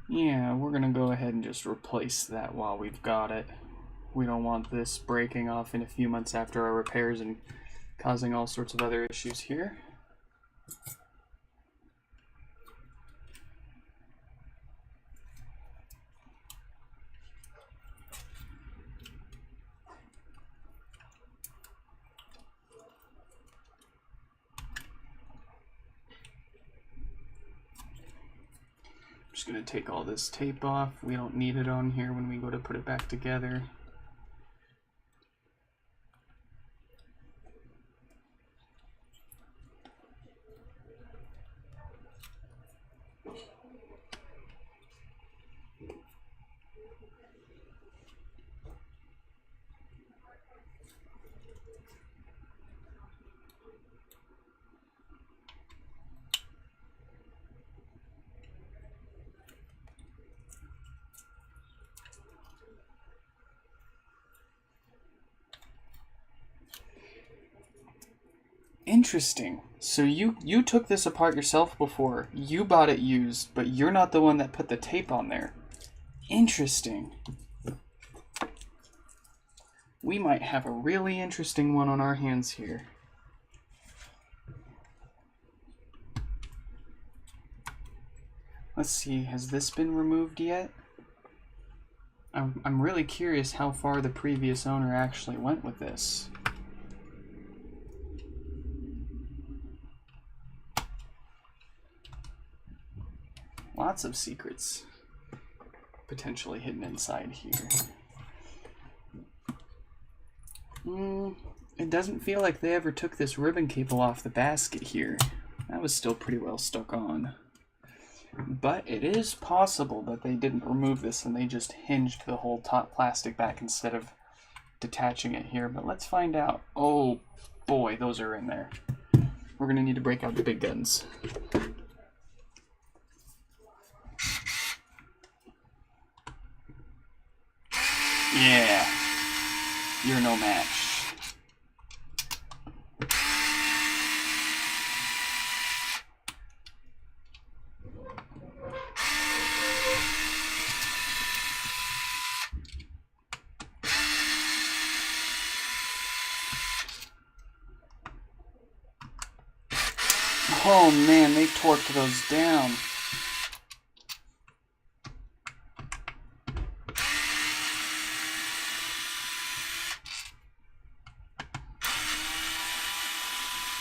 S1: Yeah, we're gonna go ahead and just replace that while we've got it. We don't want this breaking off in a few months after our repairs and causing all sorts of other issues here. I'm just going to take all this tape off. We don't need it on here when we go to put it back together. Interesting. So you took this apart yourself before. You bought it used, but you're not the one that put the tape on there. Interesting. We might have a really interesting one on our hands here. Let's see, has this been removed yet? I'm really curious how far the previous owner actually went with this. Lots of secrets potentially hidden inside here. It doesn't feel like they ever took this ribbon cable off the basket here. That was still pretty well stuck on. But it is possible that they didn't remove this and they just hinged the whole top plastic back instead of detaching it here. But let's find out. Oh boy, those are in there. We're gonna need to break out the big guns. Yeah, you're no match. Oh man, they torqued those down.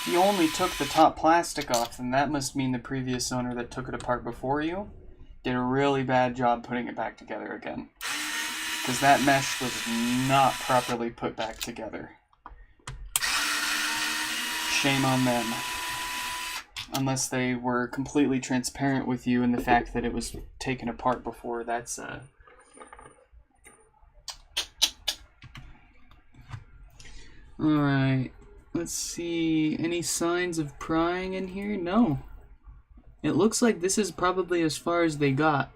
S1: If you only took the top plastic off, then that must mean the previous owner that took it apart before you did a really bad job putting it back together again. Because that mesh was not properly put back together. Shame on them. Unless they were completely transparent with you in the fact that it was taken apart before, that's Alright, let's see. Any signs of prying in here? No. It looks like this is probably as far as they got.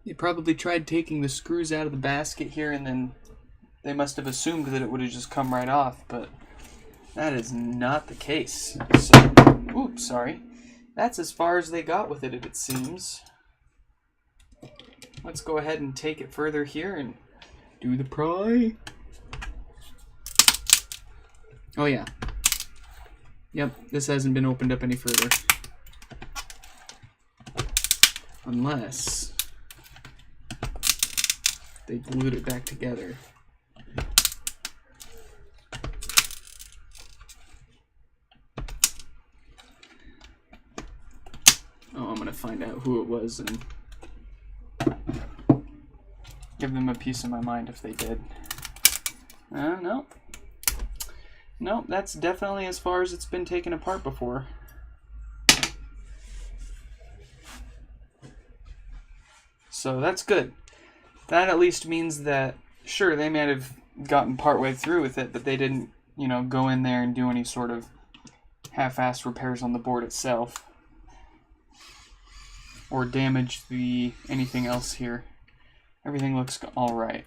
S1: They probably tried taking the screws out of the basket here, and then they must have assumed that it would have just come right off, but that is not the case. So, oops, sorry. That's as far as they got with it seems. Let's go ahead and take it further here and do the pry. Oh yeah. Yep, this hasn't been opened up any further. Unless they glued it back together. Oh, I'm gonna find out who it was and give them a piece of my mind if they did. No. Nope, that's definitely as far as it's been taken apart before. So that's good. That at least means that, sure, they might have gotten partway through with it, but they didn't, go in there and do any sort of half-assed repairs on the board itself. Or damage anything else here. Everything looks alright.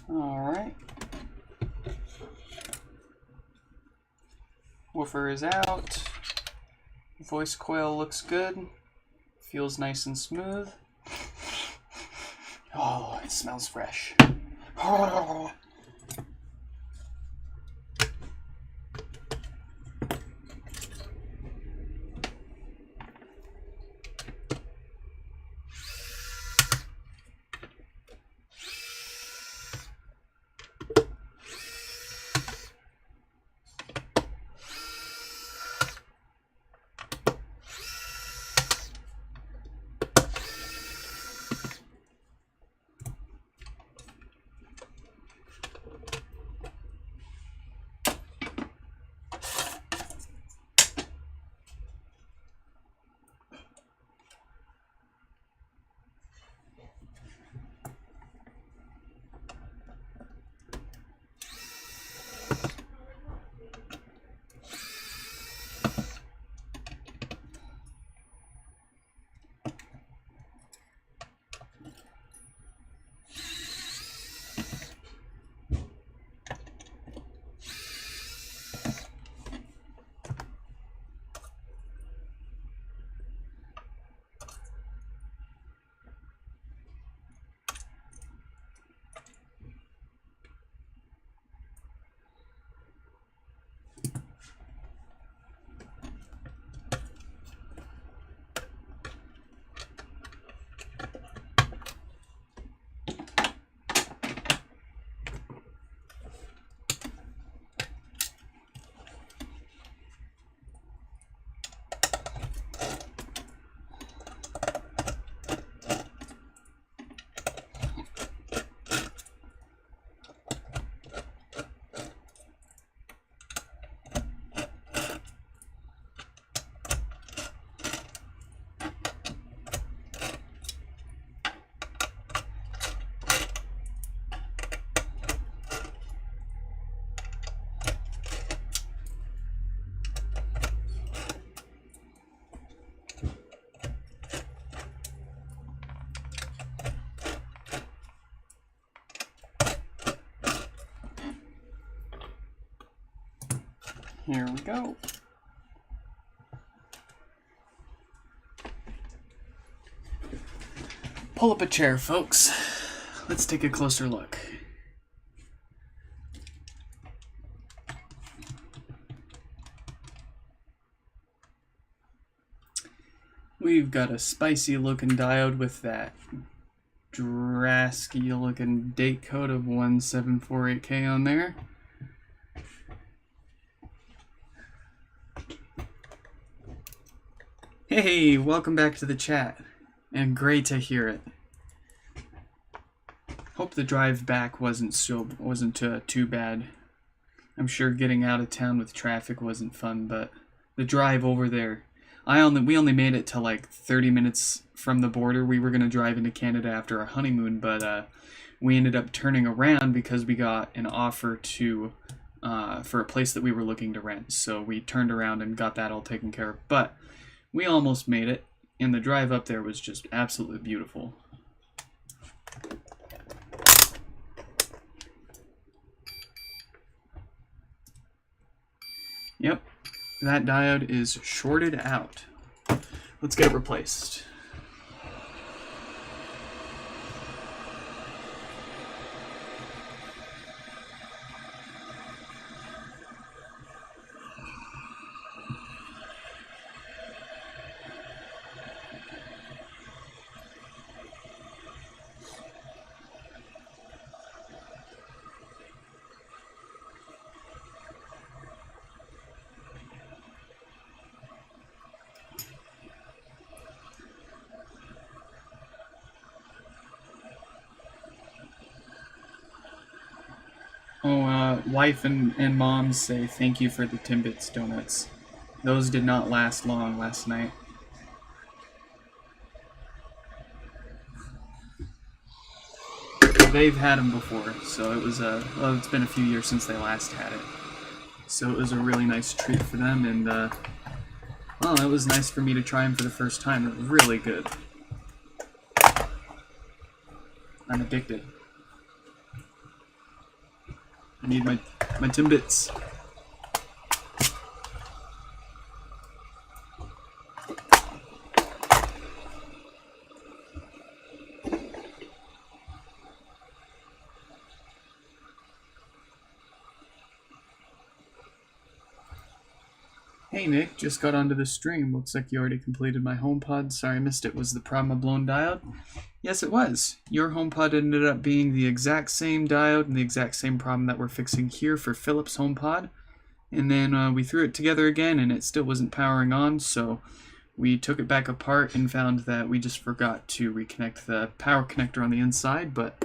S1: Alright. Woofer is out. Voice coil looks good. Feels nice and smooth. Oh, it smells fresh. Oh. Here we go. Pull up a chair, folks. Let's take a closer look. We've got a spicy looking diode with that drasky looking date code of 1748K on there. Hey, welcome back to the chat, and great to hear it. hope the drive back wasn't too bad. I'm sure getting out of town with traffic wasn't fun, but the drive over there, we only made it to like 30 minutes from the border. We were gonna drive into Canada after our honeymoon, but we ended up turning around because we got an offer for a place that we were looking to rent. So we turned around and got that all taken care of. But we almost made it, and the drive up there was just absolutely beautiful. Yep, that diode is shorted out. Let's get it replaced. Wife and mom say thank you for the Timbits donuts. Those did not last long last night. They've had them before, so it was it's been a few years since they last had it. So it was a really nice treat for them, and it was nice for me to try them for the first time. They're really good. I'm addicted. I need my Timbits. Hey Nick, just got onto the stream. Looks like you already completed my HomePod. Sorry I missed it. Was the problem a blown diode? Yes, it was. Your HomePod ended up being the exact same diode and the exact same problem that we're fixing here for Philips HomePod. And then we threw it together again and it still wasn't powering on, so we took it back apart and found that we just forgot to reconnect the power connector on the inside. But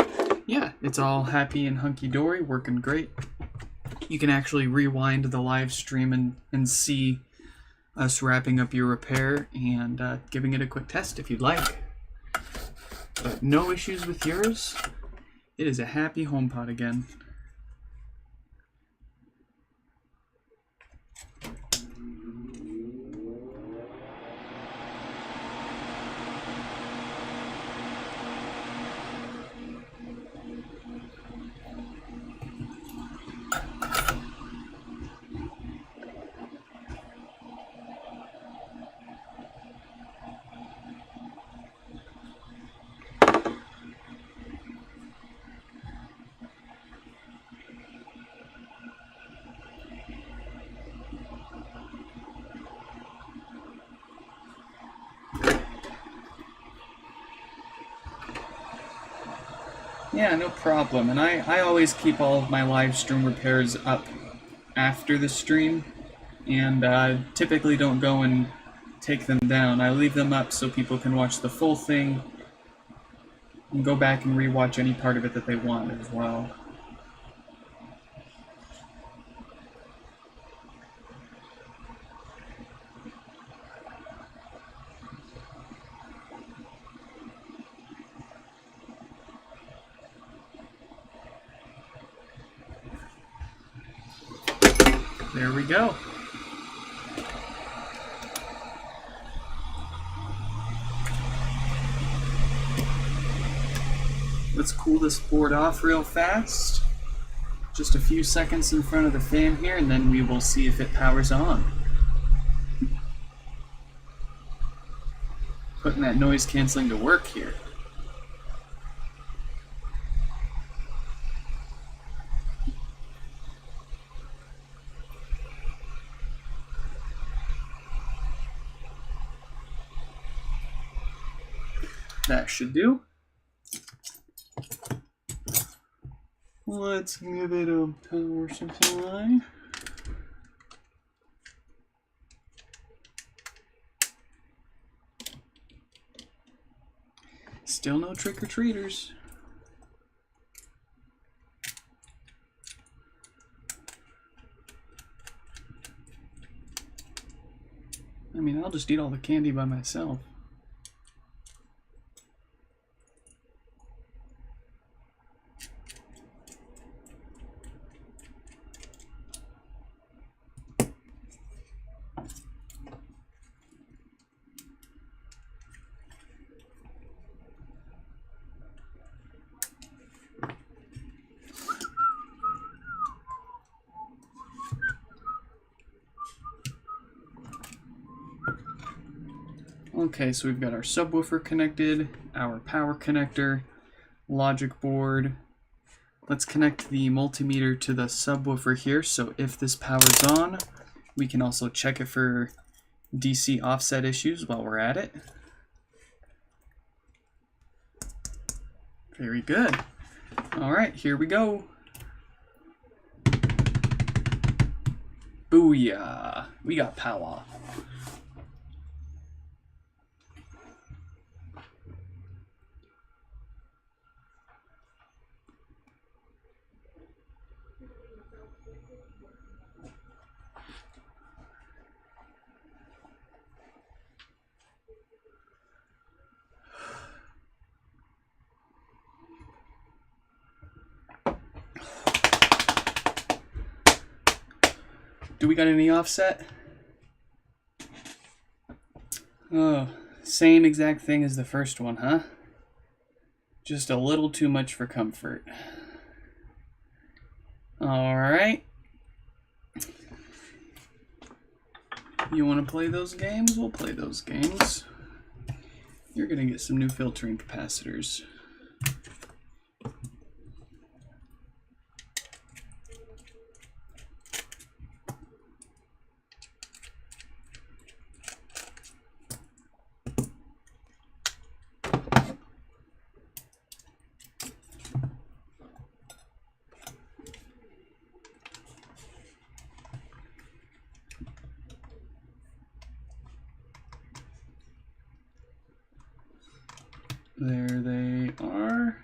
S1: yeah, it's all happy and hunky-dory, working great. You can actually rewind the live stream and see us wrapping up your repair and giving it a quick test if you'd like. But no issues with yours. It is a happy HomePod again. Yeah, no problem. And I always keep all of my live stream repairs up after the stream, and typically don't go and take them down. I leave them up so people can watch the full thing and go back and rewatch any part of it that they want as well. There we go. Let's cool this board off real fast. Just a few seconds in front of the fan here, and then we will see if it powers on. Putting that noise canceling to work here. That should do. Let's give it a power supply. Still no trick-or-treaters. I mean, I'll just eat all the candy by myself. Okay, so we've got our subwoofer connected, our power connector, logic board. Let's connect the multimeter to the subwoofer here, so if this power's on, we can also check it for DC offset issues while we're at it. Very good. All right, here we go. Booyah! We got power. Do we got any offset? Oh, same exact thing as the first one, huh? Just a little too much for comfort. All right. You want to play those games? We'll play those games. You're going to get some new filtering capacitors. There they are.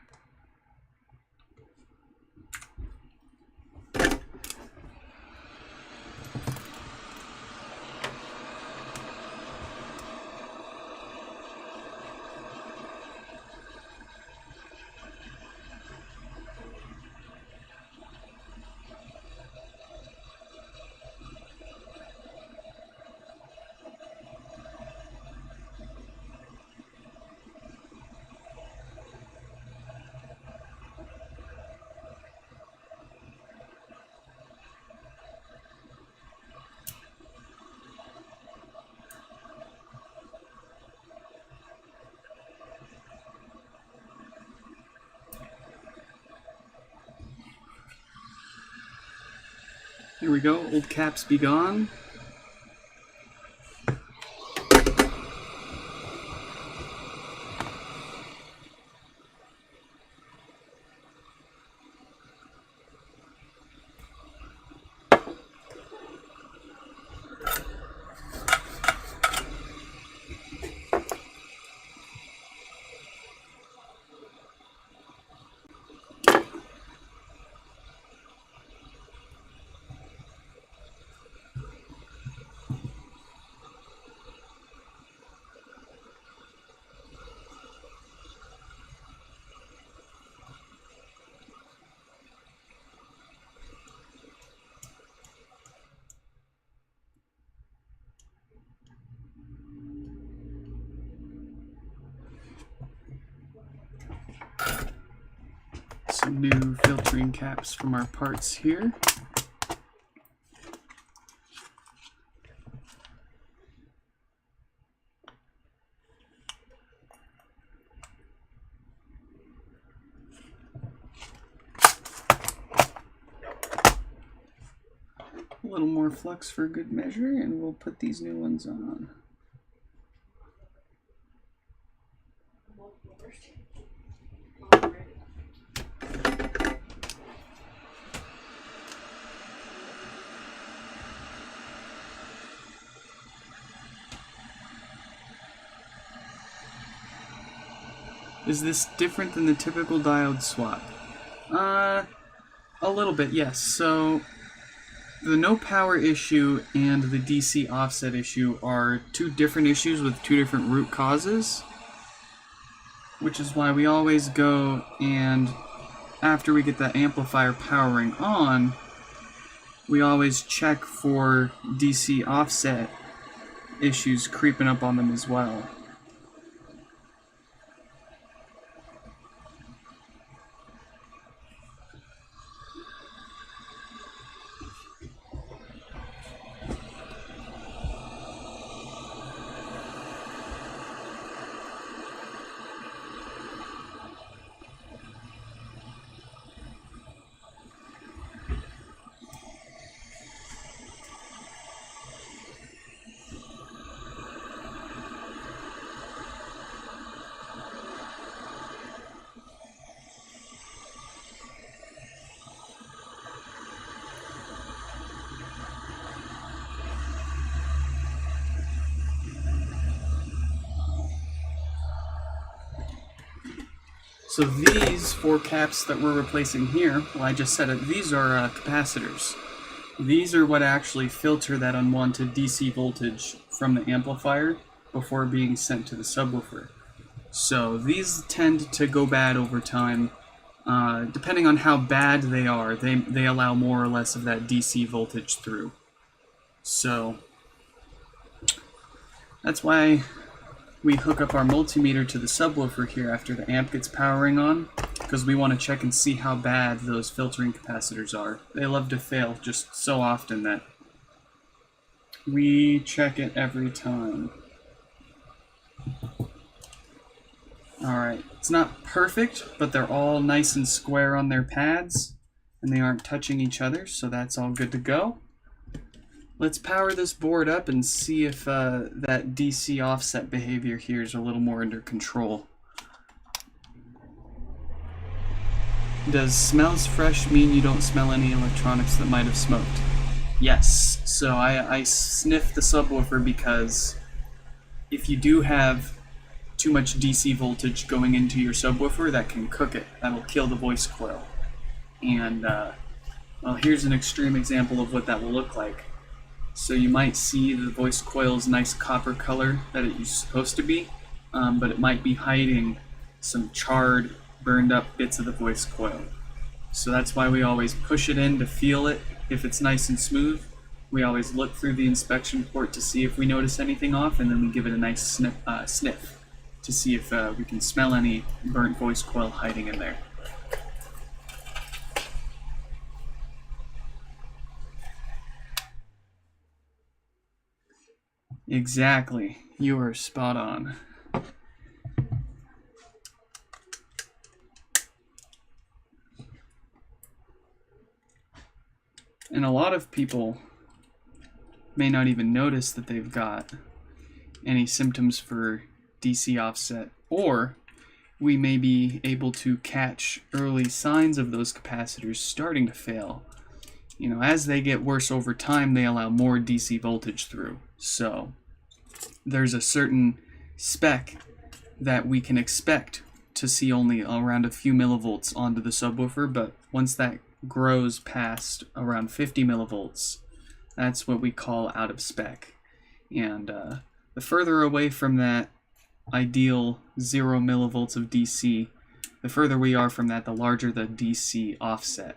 S1: Here we go, old caps be gone. Some new filtering caps from our parts here. A little more flux for good measure, and we'll put these new ones on. Is this different than the typical diode swap? A little bit, yes. So the no power issue and the DC offset issue are two different issues with two different root causes, which is why we always go and after we get the amplifier powering on, we always check for DC offset issues creeping up on them as well. So these four caps that we're replacing here, well, I just said it, these are capacitors. These are what actually filter that unwanted DC voltage from the amplifier before being sent to the subwoofer. So these tend to go bad over time. Depending on how bad they are, they allow more or less of that DC voltage through. So that's why we hook up our multimeter to the subwoofer here after the amp gets powering on, because we want to check and see how bad those filtering capacitors are. They love to fail just so often that we check it every time. Alright, it's not perfect, but they're all nice and square on their pads, and they aren't touching each other, so that's all good to go. Let's power this board up and see if that DC offset behavior here is a little more under control. Does smells fresh mean you don't smell any electronics that might have smoked? Yes. So I sniff the subwoofer because if you do have too much DC voltage going into your subwoofer, that can cook it. That'll kill the voice coil. And well, here's an extreme example of what that will look like. So you might see the voice coil's nice copper color that it is supposed to be, but it might be hiding some charred, burned up bits of the voice coil. So that's why we always push it in to feel it. If it's nice and smooth, we always look through the inspection port to see if we notice anything off, and then we give it a nice sniff to see if we can smell any burnt voice coil hiding in there. Exactly. You are spot on. And a lot of people may not even notice that they've got any symptoms for DC offset, or we may be able to catch early signs of those capacitors starting to fail. You know, as they get worse over time, they allow more DC voltage through. So there's a certain spec that we can expect to see only around a few millivolts onto the subwoofer, but once that grows past around 50 millivolts, that's what we call out of spec. And the further away from that ideal 0 millivolts of DC, the further we are from that, the larger the DC offset.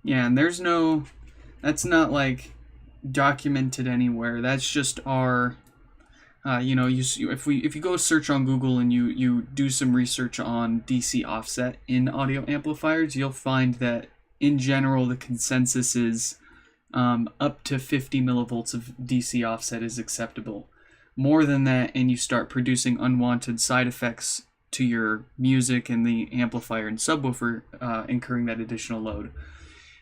S1: Yeah, and there's no, that's not like documented anywhere. That's just our, you know, if you go search on Google and you do some research on DC offset in audio amplifiers, you'll find that in general the consensus is up to 50 millivolts of DC offset is acceptable. More than that, and you start producing unwanted side effects to your music and the amplifier and subwoofer, incurring that additional load.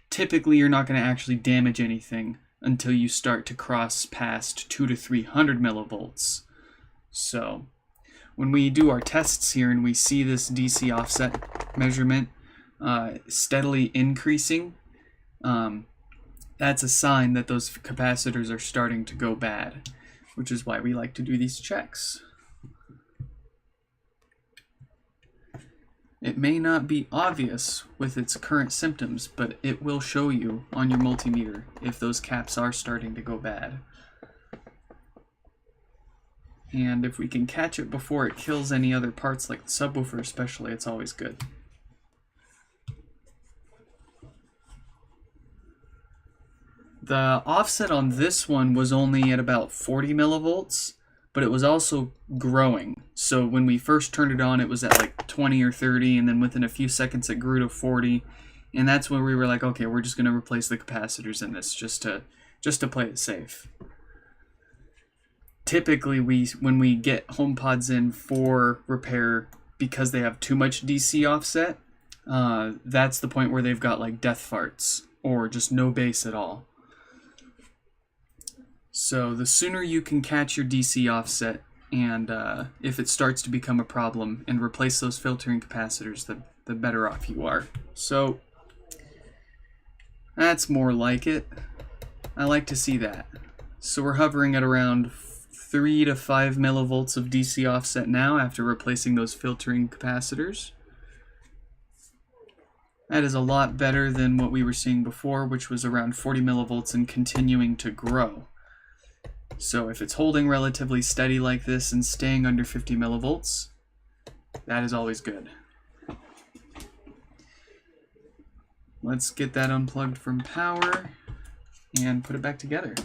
S1: Typically, you're not going to actually damage anything until you start to cross past 200 to 300 millivolts. So when we do our tests here and we see this DC offset measurement steadily increasing, that's a sign that those capacitors are starting to go bad, which is why we like to do these checks. It may not be obvious with its current symptoms, but it will show you on your multimeter if those caps are starting to go bad. And if we can catch it before it kills any other parts, like the subwoofer especially, it's always good. The offset on this one was only at about 40 millivolts, but it was also growing. So when we first turned it on, it was at like 20 or 30, and then within a few seconds it grew to 40. And that's when we were like, okay, we're just going to replace the capacitors in this just to play it safe. Typically, when we get HomePods in for repair, because they have too much DC offset, that's the point where they've got like death farts or just no bass at all. So the sooner you can catch your DC offset, and if it starts to become a problem, and replace those filtering capacitors, the better off you are. So that's more like it. I like to see that. So we're hovering at around 3 to 5 millivolts of DC offset now after replacing those filtering capacitors. That is a lot better than what we were seeing before, which was around 40 millivolts and continuing to grow. So if it's holding relatively steady like this and staying under 50 millivolts, that is always good. Let's get that unplugged from power and put it back together.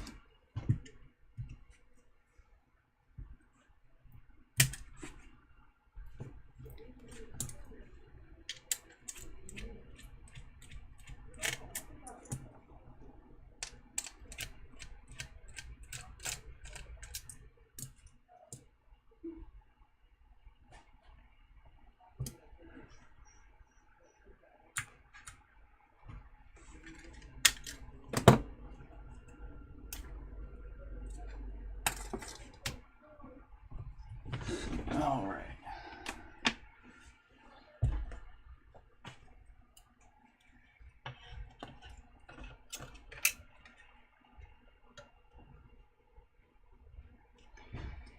S1: All right.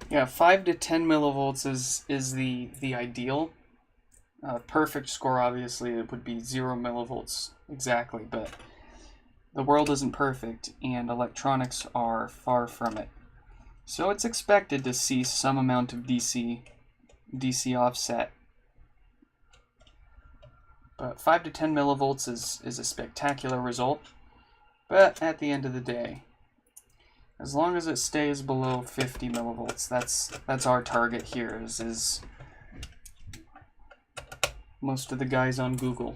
S1: Yeah, 5 to 10 millivolts is the ideal. Perfect score, obviously, it would be 0 millivolts exactly, but the world isn't perfect, and electronics are far from it. So it's expected to see some amount of DC offset. But 5 to 10 millivolts is a spectacular result. But at the end of the day, as long as it stays below 50 millivolts, that's our target here, is most of the guys on Google.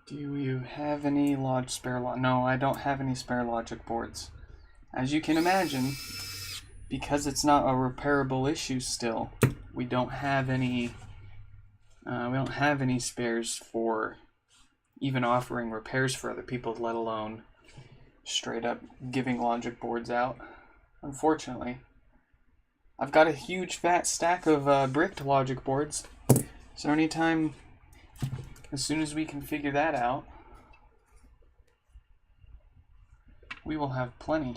S1: Do you have any spare logic? No, I don't have any spare logic boards. As you can imagine, because it's not a repairable issue still, we don't have any spares for even offering repairs for other people, let alone straight up giving logic boards out. Unfortunately, I've got a huge fat stack of bricked logic boards, so anytime, as soon as we can figure that out, we will have plenty.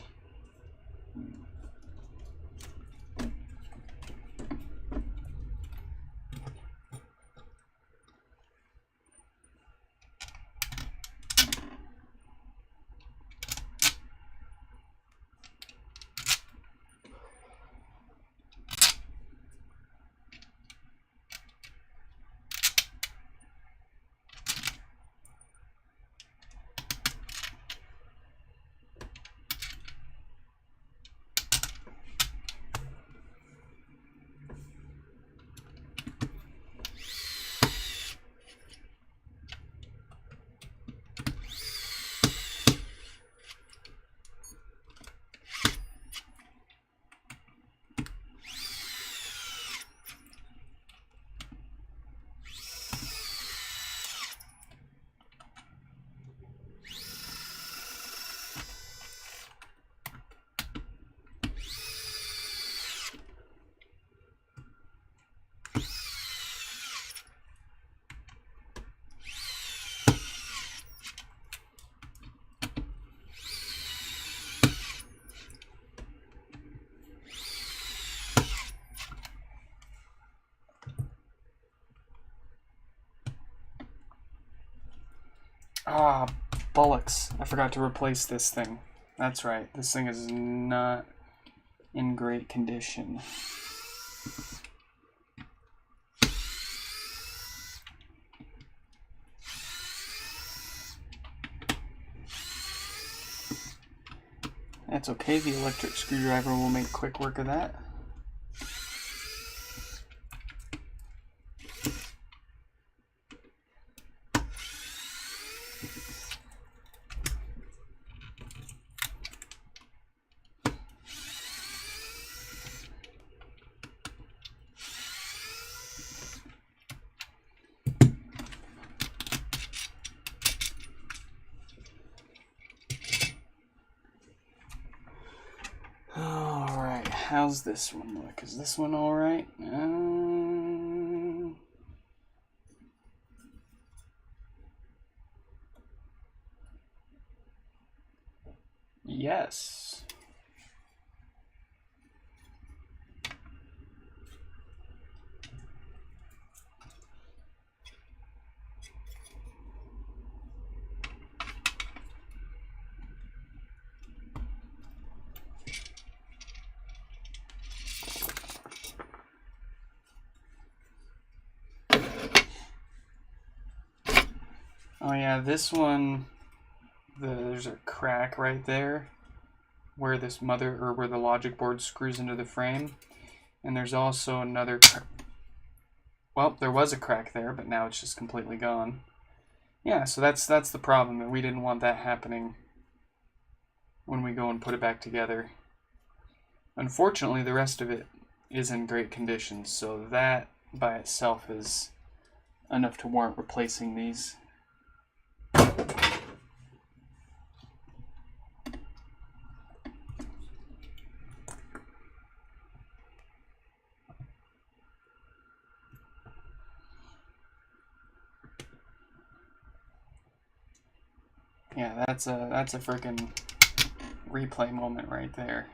S1: Ah, bollocks. I forgot to replace this thing. That's right, this thing is not in great condition. That's okay, the electric screwdriver will make quick work of that. Alright, how's this one look? Is this one alright? Yes. Oh yeah, this one, there's a crack right there where this where the logic board screws into the frame, and there's also another. Well, there was a crack there, but now it's just completely gone. Yeah, so that's the problem, and we didn't want that happening when we go and put it back together. Unfortunately, the rest of it is in great condition, so that by itself is enough to warrant replacing these. Yeah, that's a freaking replay moment right there.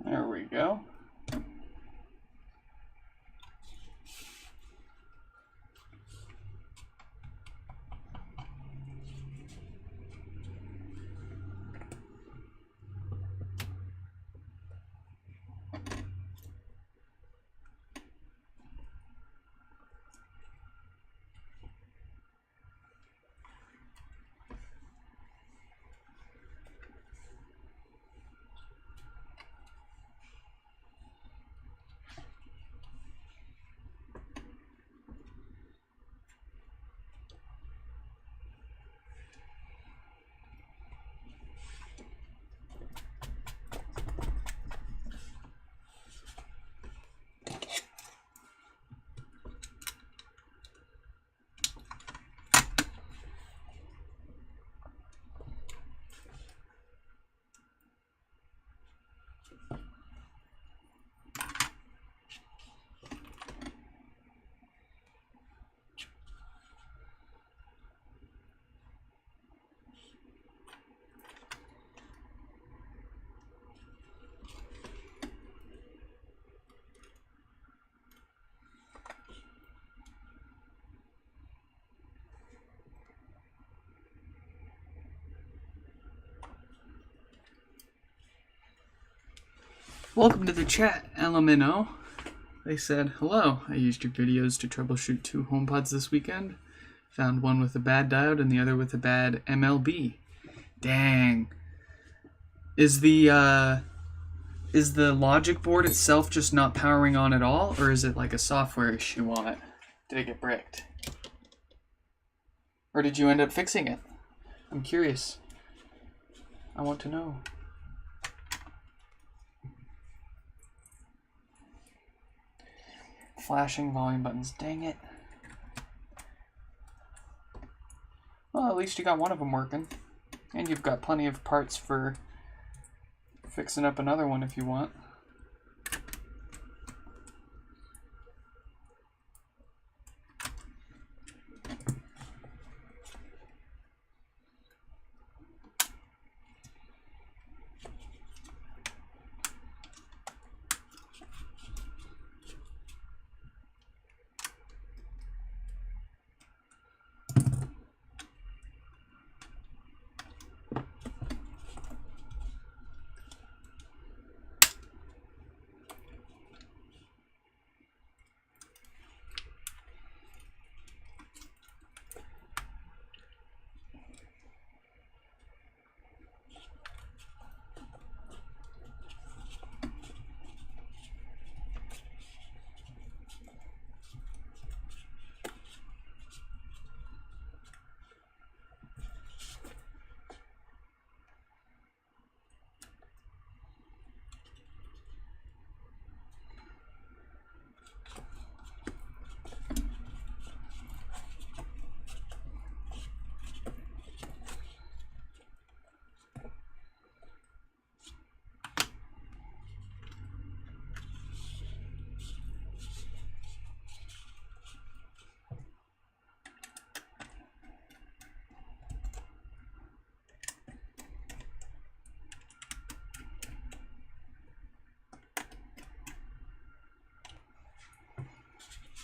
S1: There we go. Welcome to the chat, LMNO. They said, hello, I used your videos to troubleshoot 2 HomePods this weekend. Found one with a bad diode and the other with a bad MLB. Dang. Is the logic board itself just not powering on at all, or is it like a software issue on it? Did it get bricked? Or did you end up fixing it? I'm curious. I want to know. Flashing volume buttons, dang it. Well, at least you got one of them working. And you've got plenty of parts for fixing up another one if you want.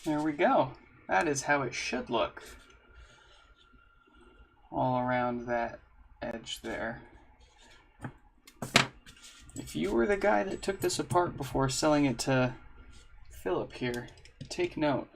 S1: There we go. That is how it should look. all around that edge there. If you were the guy that took this apart before selling it to Philip here, take note.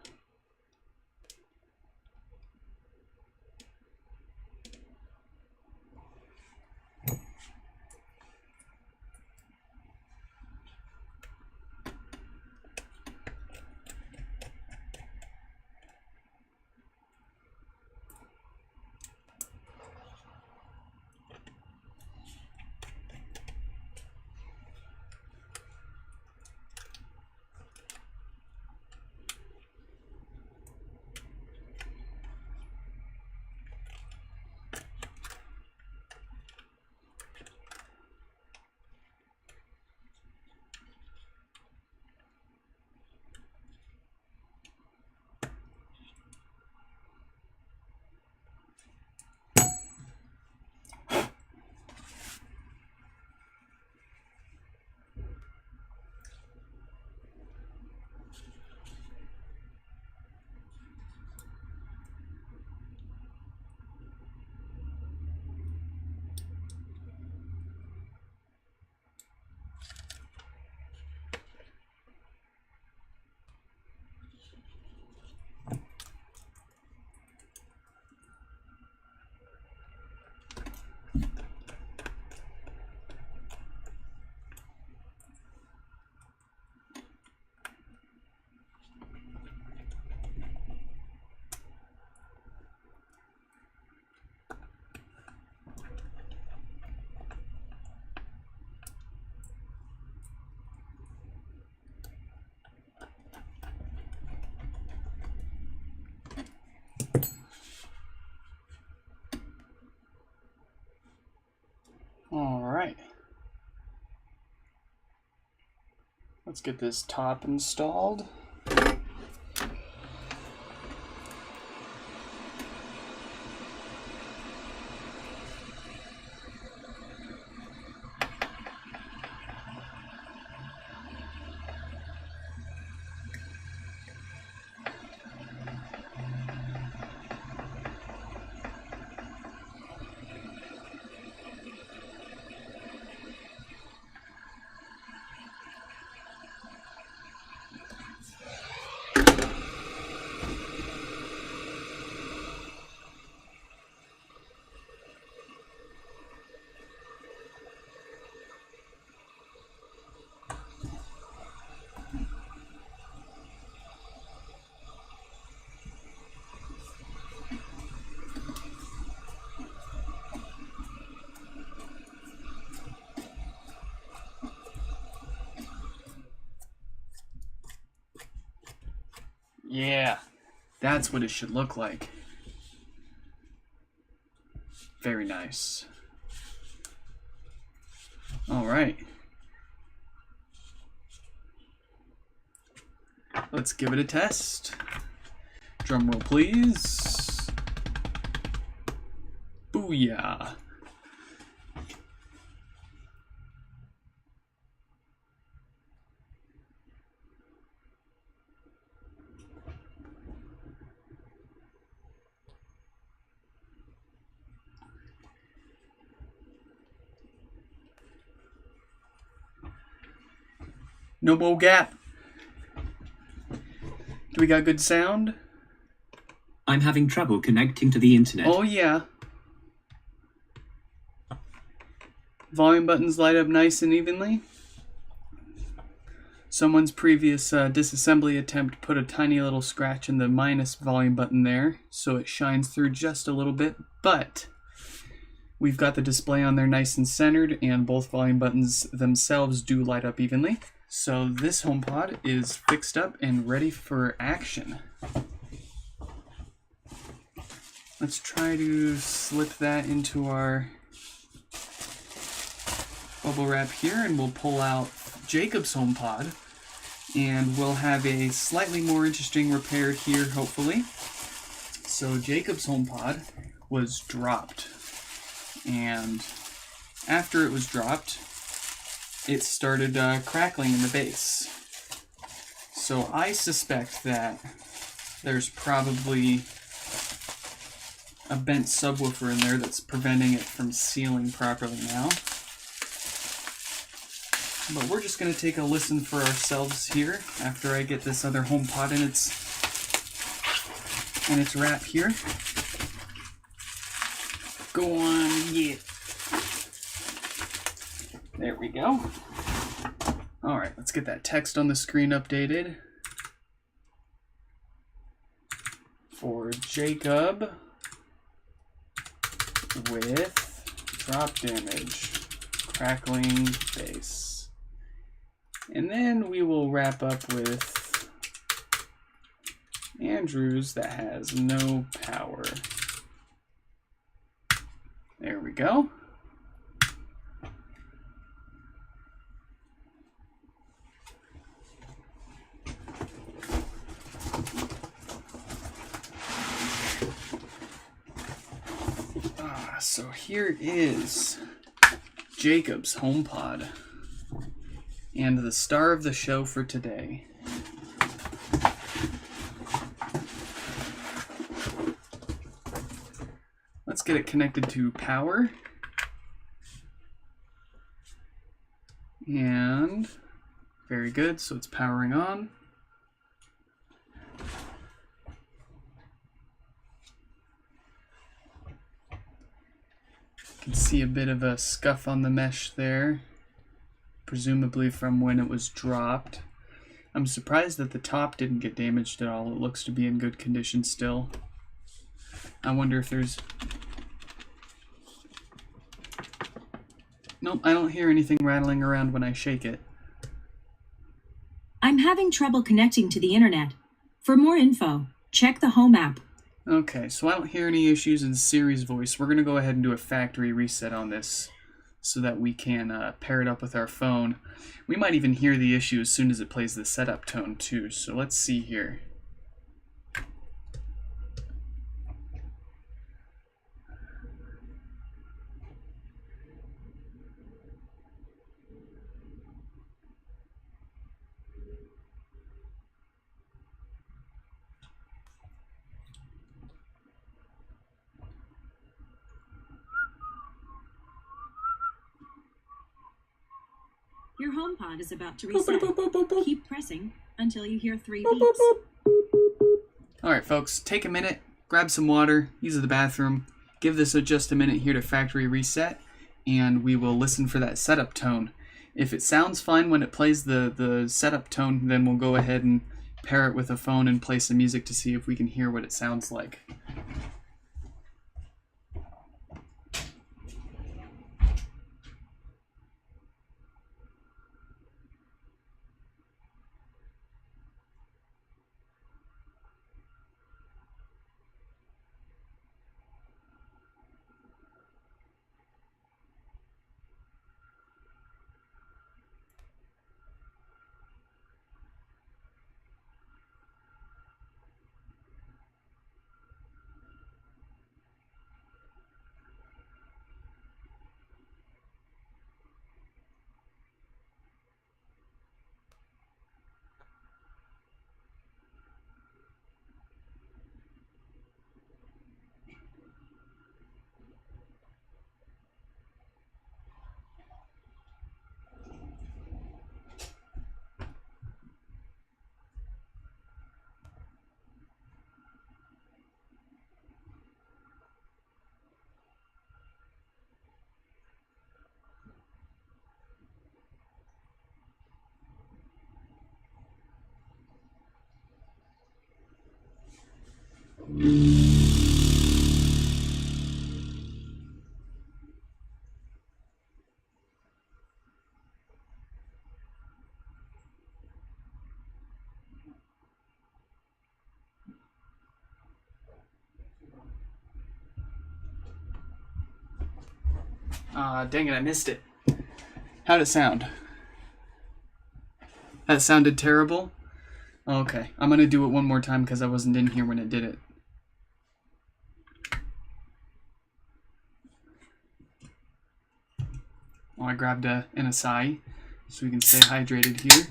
S1: All right. Let's get this top installed. Yeah, that's what it should look like. Very nice. All right. Let's give it a test. Drum roll, please. Booyah. No more gap. Do we got good sound?
S3: I'm having trouble connecting to the internet.
S1: Oh yeah. Volume buttons light up nice and evenly. Someone's previous disassembly attempt put a tiny little scratch in the minus volume button there, so it shines through just a little bit, but we've got the display on there nice and centered, and both volume buttons themselves do light up evenly. So this HomePod is fixed up and ready for action. Let's try to slip that into our bubble wrap here, and we'll pull out Jacob's HomePod, and we'll have a slightly more interesting repair here, hopefully. So Jacob's HomePod was dropped, and after it was dropped, it started crackling in the base. So I suspect that there's probably a bent subwoofer in there that's preventing it from sealing properly now. But we're just going to take a listen for ourselves here after I get this other HomePod in its wrap here. Go on, yeah. There we go. Alright, let's get that text on the screen updated. For Jacob with drop damage, Crackling Bass. And then we will wrap up with Andrews that has no power. There we go. So here is Jacob's HomePod and the star of the show for today. Let's get it connected to power. And very good, so it's powering on. You can see a bit of a scuff on the mesh there, presumably from when it was dropped. I'm surprised that the top didn't get damaged at all. It looks to be in good condition still. I wonder if there's... Nope, I don't hear anything rattling around when I shake it.
S2: I'm having trouble connecting to the internet. For more info, check the Home app.
S1: Okay, so I don't hear any issues in Siri's voice. We're going to go ahead and do a factory reset on this so that we can pair it up with our phone. We might even hear the issue as soon as it plays the setup tone too, so let's see here.
S2: Your HomePod is about to reset. Keep pressing until you hear 3 beeps.
S1: Alright folks, take a minute, grab some water, use the bathroom, give this just a minute here to factory reset, and we will listen for that setup tone. If it sounds fine when it plays the setup tone, then we'll go ahead and pair it with a phone and play some music to see if we can hear what it sounds like. Dang it, I missed it. How'd it sound? That sounded terrible? Okay, I'm gonna do it one more time because I wasn't in here when it did it. Oh, I grabbed an acai so we can stay hydrated here.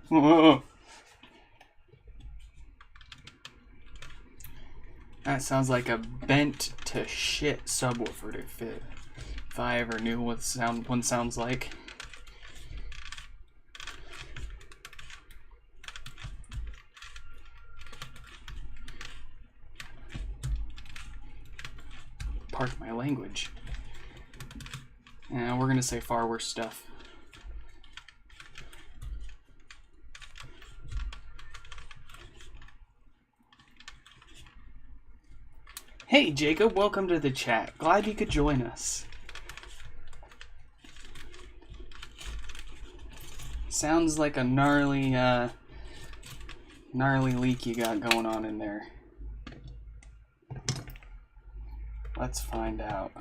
S1: Whoa. That sounds like a bent to shit subwoofer to fit. If I ever knew what one sounds like. Pardon my language. And we're gonna say far worse stuff. Hey Jacob, welcome to the chat. Glad you could join us. Sounds like a gnarly leak you got going on in there. Let's find out.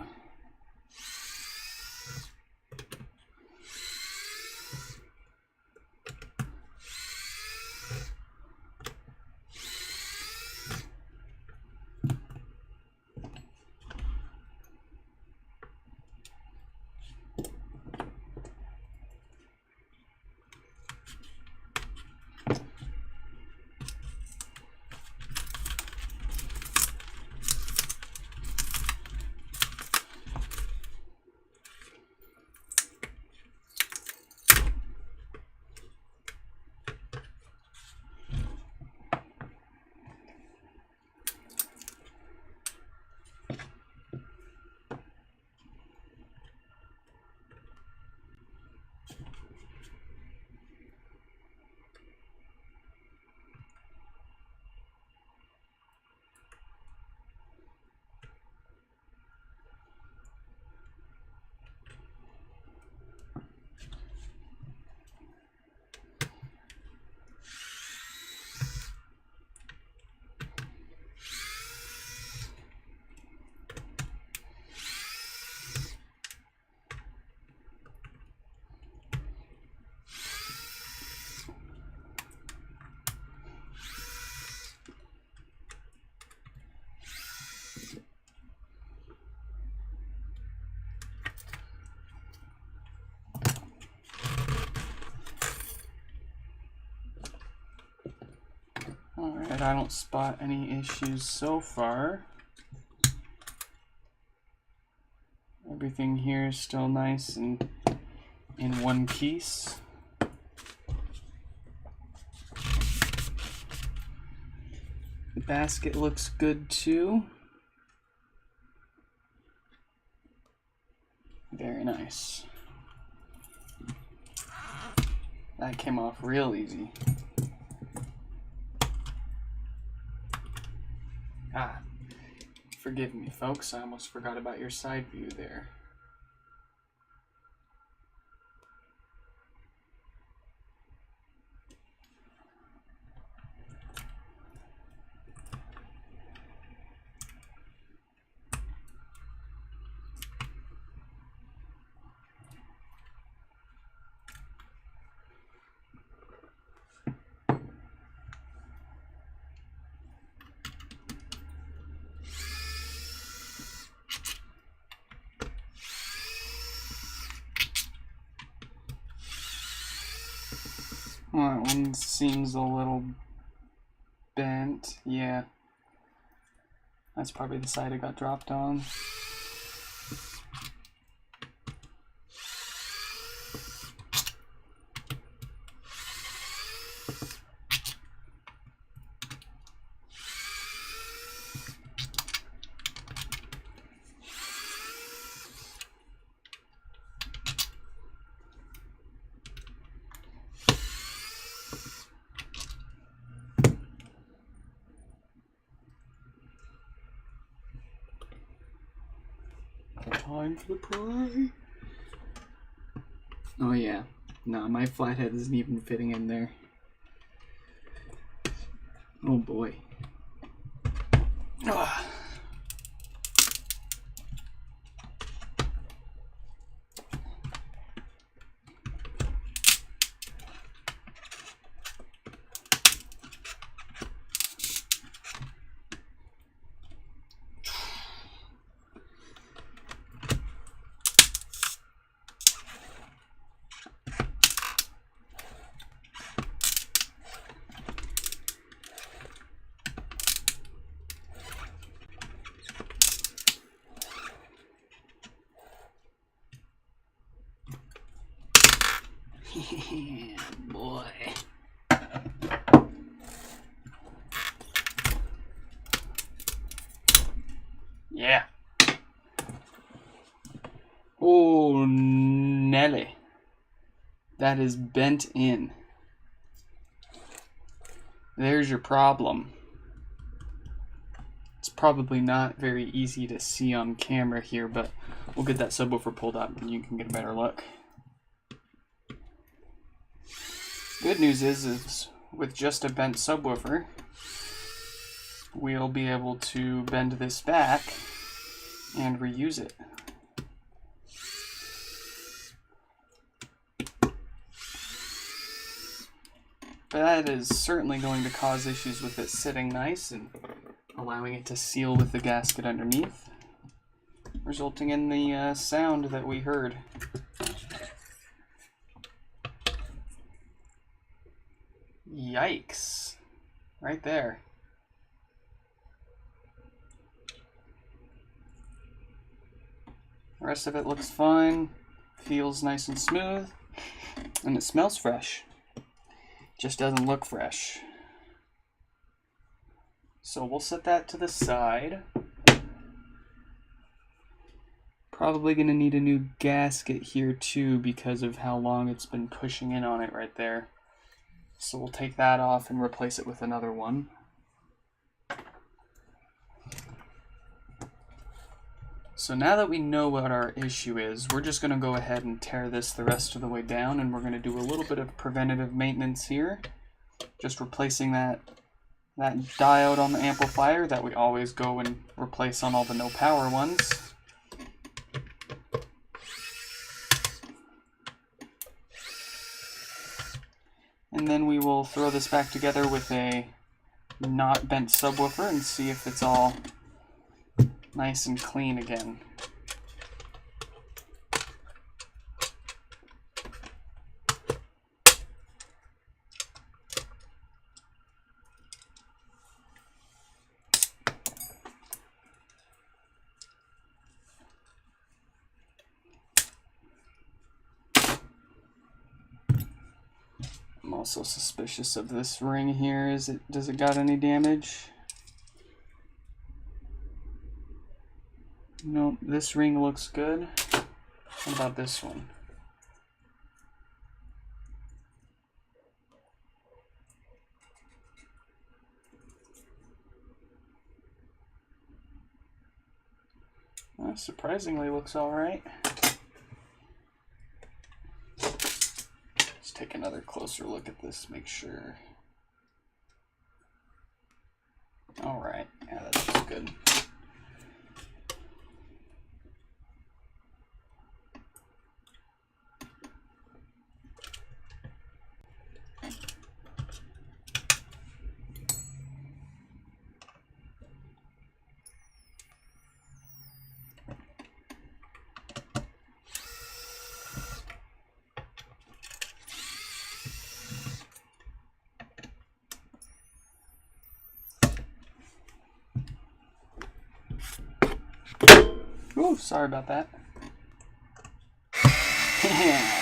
S1: Alright, I don't spot any issues so far. Everything here is still nice and in one piece. The basket looks good too. Very nice. That came off real easy. Ah, forgive me, folks. I almost forgot about your side view there. Well, that one seems a little bent. Yeah. That's probably the side it got dropped on. Time for the pry. Oh yeah. No, my flathead isn't even fitting in there. Oh boy. Ugh.
S3: Boy.
S1: Yeah. Oh, Nelly. That is bent in. There's your problem. It's probably not very easy to see on camera here, but we'll get that subwoofer pulled up and you can get a better look. Good news is with just a bent subwoofer, we'll be able to bend this back and reuse it. But that is certainly going to cause issues with it sitting nice and allowing it to seal with the gasket underneath, resulting in the sound that we heard. Yikes. Right there. The rest of it looks fine, feels nice and smooth, and it smells fresh. Just doesn't look fresh. So we'll set that to the side. Probably going to need a new gasket here too because of how long it's been pushing in on it right there. So we'll take that off and replace it with another one. So now that we know what our issue is, we're just going to go ahead and tear this the rest of the way down, and we're going to do a little bit of preventative maintenance here. Just replacing that diode on the amplifier that we always go and replace on all the no power ones. And then we will throw this back together with a not bent subwoofer and see if it's all nice and clean again. I'm also suspicious of this ring here. Does it got any damage? Nope, this ring looks good. What about this one? Well, surprisingly looks alright. Let's take another closer look at this, make sure. Alright, yeah, that looks good. Ooh, sorry about that. Yeah.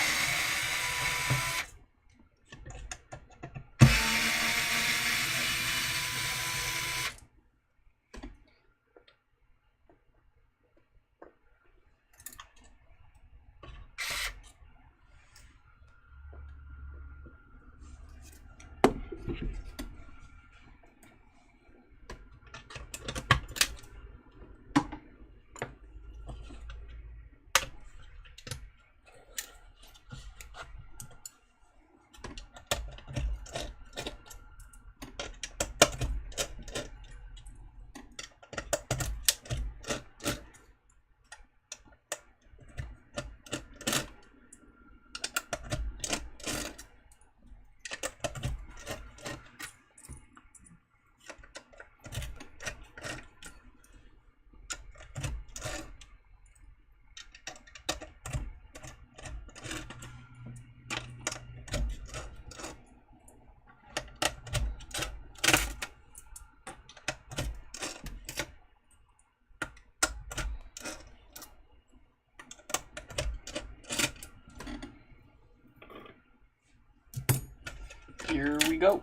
S1: here we go.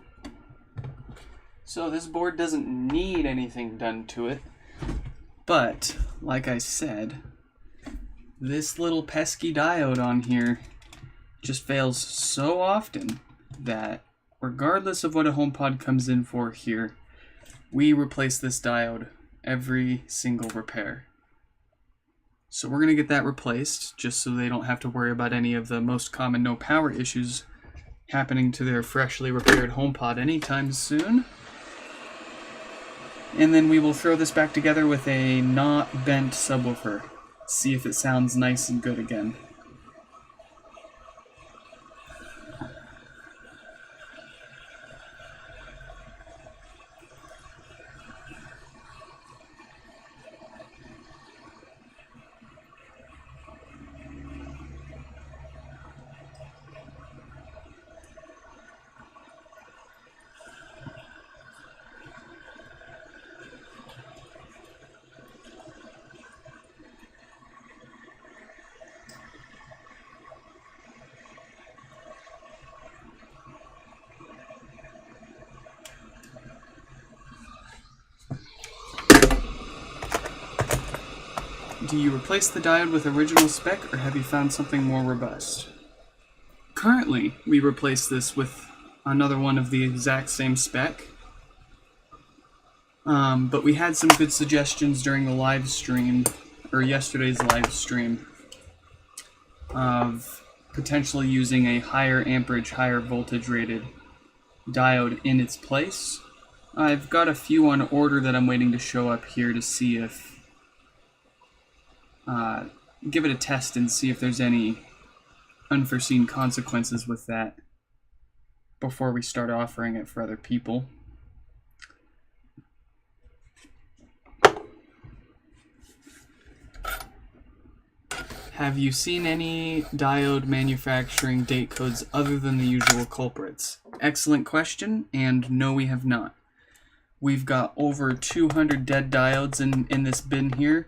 S1: So this board doesn't need anything done to it, but like I said, this little pesky diode on here just fails so often that regardless of what a HomePod comes in for here, we replace this diode every single repair. So we're going to get that replaced just so they don't have to worry about any of the most common no power issues happening to their freshly repaired HomePod anytime soon. And then we will throw this back together with a not bent subwoofer. See if it sounds nice and good again. Do you replace the diode with original spec, or have you found something more robust? Currently, we replace this with another one of the exact same spec. But we had some good suggestions during the live stream, or yesterday's live stream, of potentially using a higher amperage, higher voltage rated diode in its place. I've got a few on order that I'm waiting to show up here to see if give it a test and see if there's any unforeseen consequences with that before we start offering it for other people. Have you seen any diode manufacturing date codes other than the usual culprits? Excellent question, and no, we have not. We've got over 200 dead diodes in this bin here.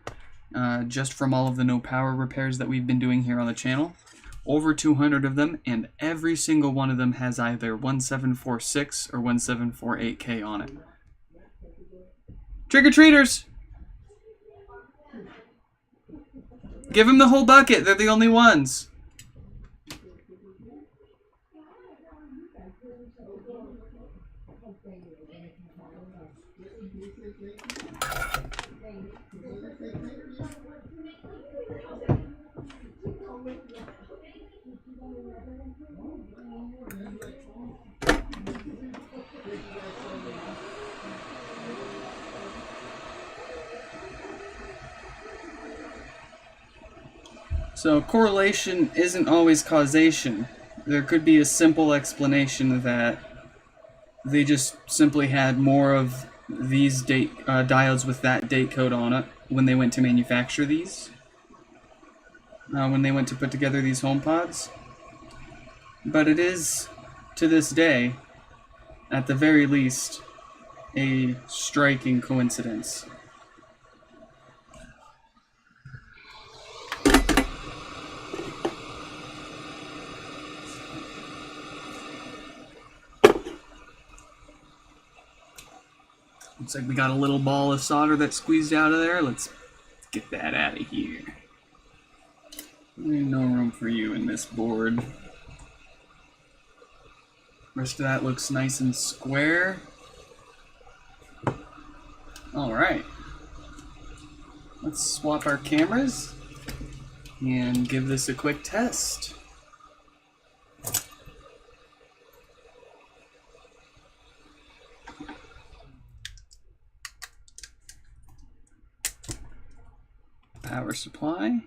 S1: Just from all of the no power repairs that we've been doing here on the channel. Over 200 of them, and every single one of them has either 1746 or 1748K on it. Trick-or-treaters! Give them the whole bucket, they're the only ones. So correlation isn't always causation. There could be a simple explanation that they just simply had more of these diodes with that date code on it when they went to manufacture these. When they went to put together these HomePods. But it is, to this day, at the very least, a striking coincidence. Looks like we got a little ball of solder that squeezed out of there. Let's get that out of here. There's no room for you in this board. Rest of that looks nice and square. Alright. Let's swap our cameras and give this a quick test. Power supply.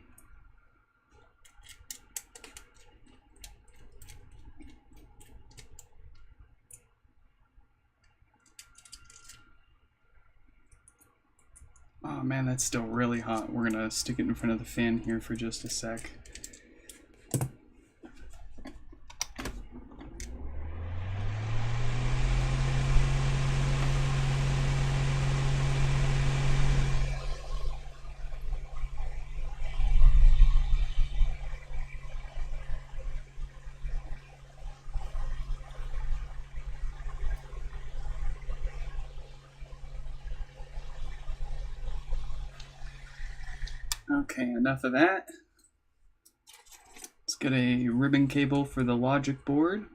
S1: Oh man, that's still really hot. We're gonna stick it in front of the fan here for just a sec. Okay, enough of that. Let's get a ribbon cable for the logic board.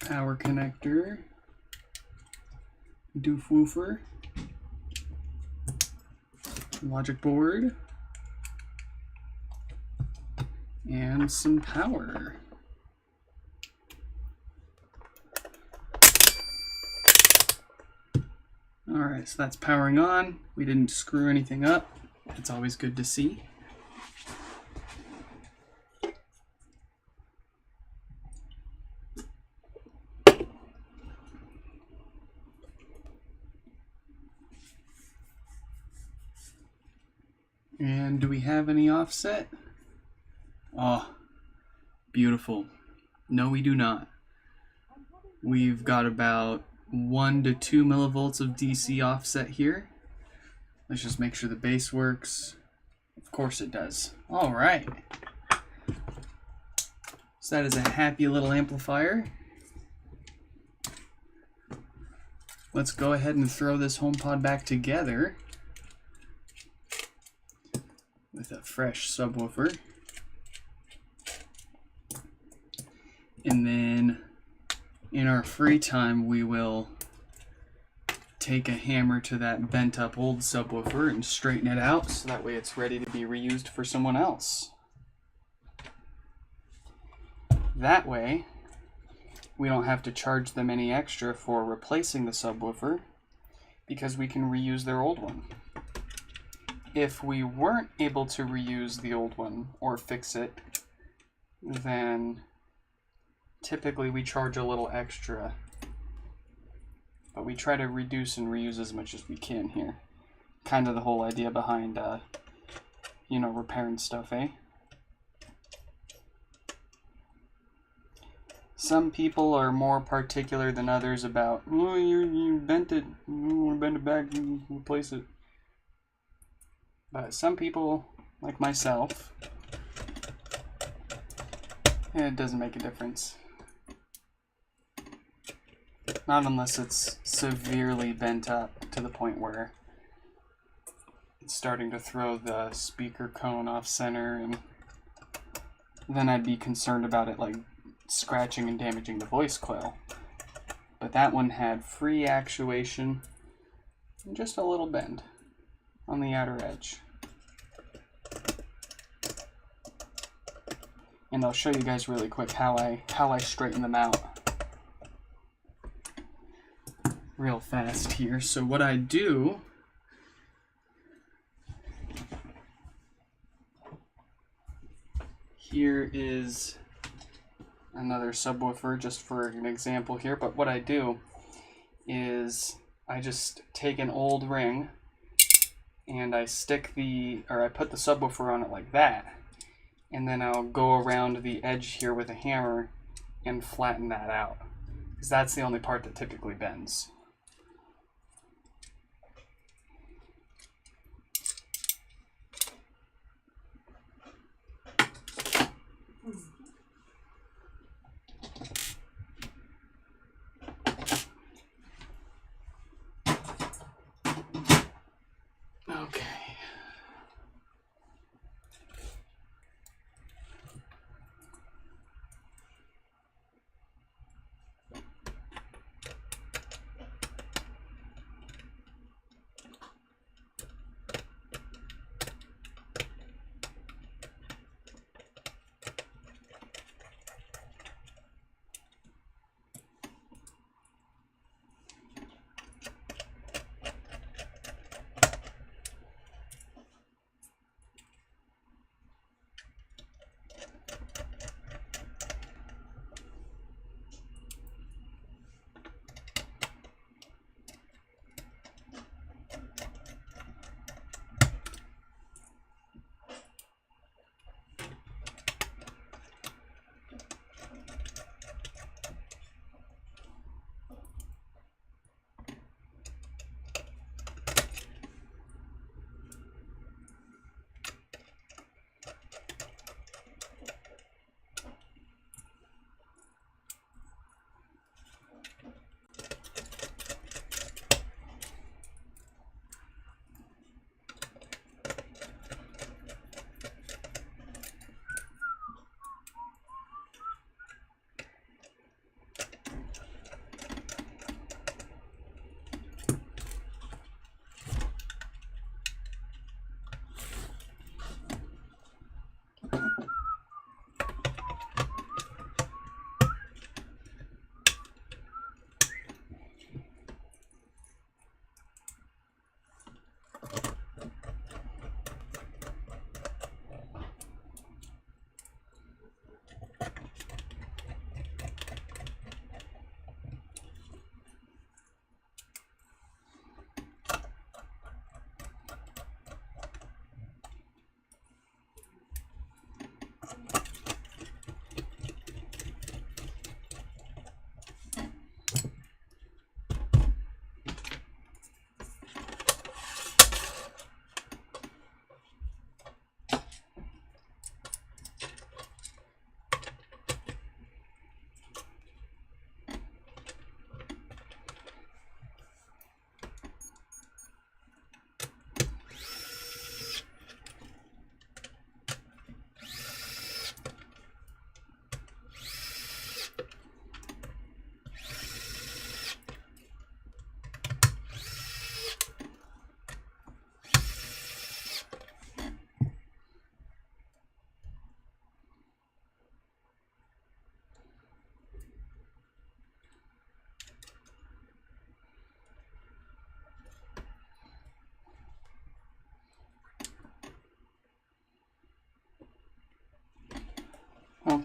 S1: Power connector. Doof woofer. Logic board. And some power. Alright, so that's powering on. We didn't screw anything up. It's always good to see. And do we have any offset? Oh, beautiful. No, we do not. We've got about 1 to 2 millivolts of DC offset here. Let's just make sure the base works. Of course it does. All right. So that is a happy little amplifier. Let's go ahead and throw this HomePod back together with a fresh subwoofer. And then in our free time, we will take a hammer to that bent up old subwoofer and straighten it out so that way it's ready to be reused for someone else. That way, we don't have to charge them any extra for replacing the subwoofer because we can reuse their old one. If we weren't able to reuse the old one or fix it, then typically we charge a little extra, but we try to reduce and reuse as much as we can here. Kind of the whole idea behind, repairing stuff, eh? Some people are more particular than others about, oh, you bent it, you want to bend it back and replace it. But some people, like myself, it doesn't make a difference. Not unless it's severely bent up to the point where it's starting to throw the speaker cone off center, and then I'd be concerned about it like scratching and damaging the voice coil. But that one had free actuation and just a little bend on the outer edge. And I'll show you guys really quick how I straighten them out real fast here. So what I do here is another subwoofer just for an example here, but what I do is I just take an old ring and I put the subwoofer on it like that, and then I'll go around the edge here with a hammer and flatten that out, because that's the only part that typically bends. Okay.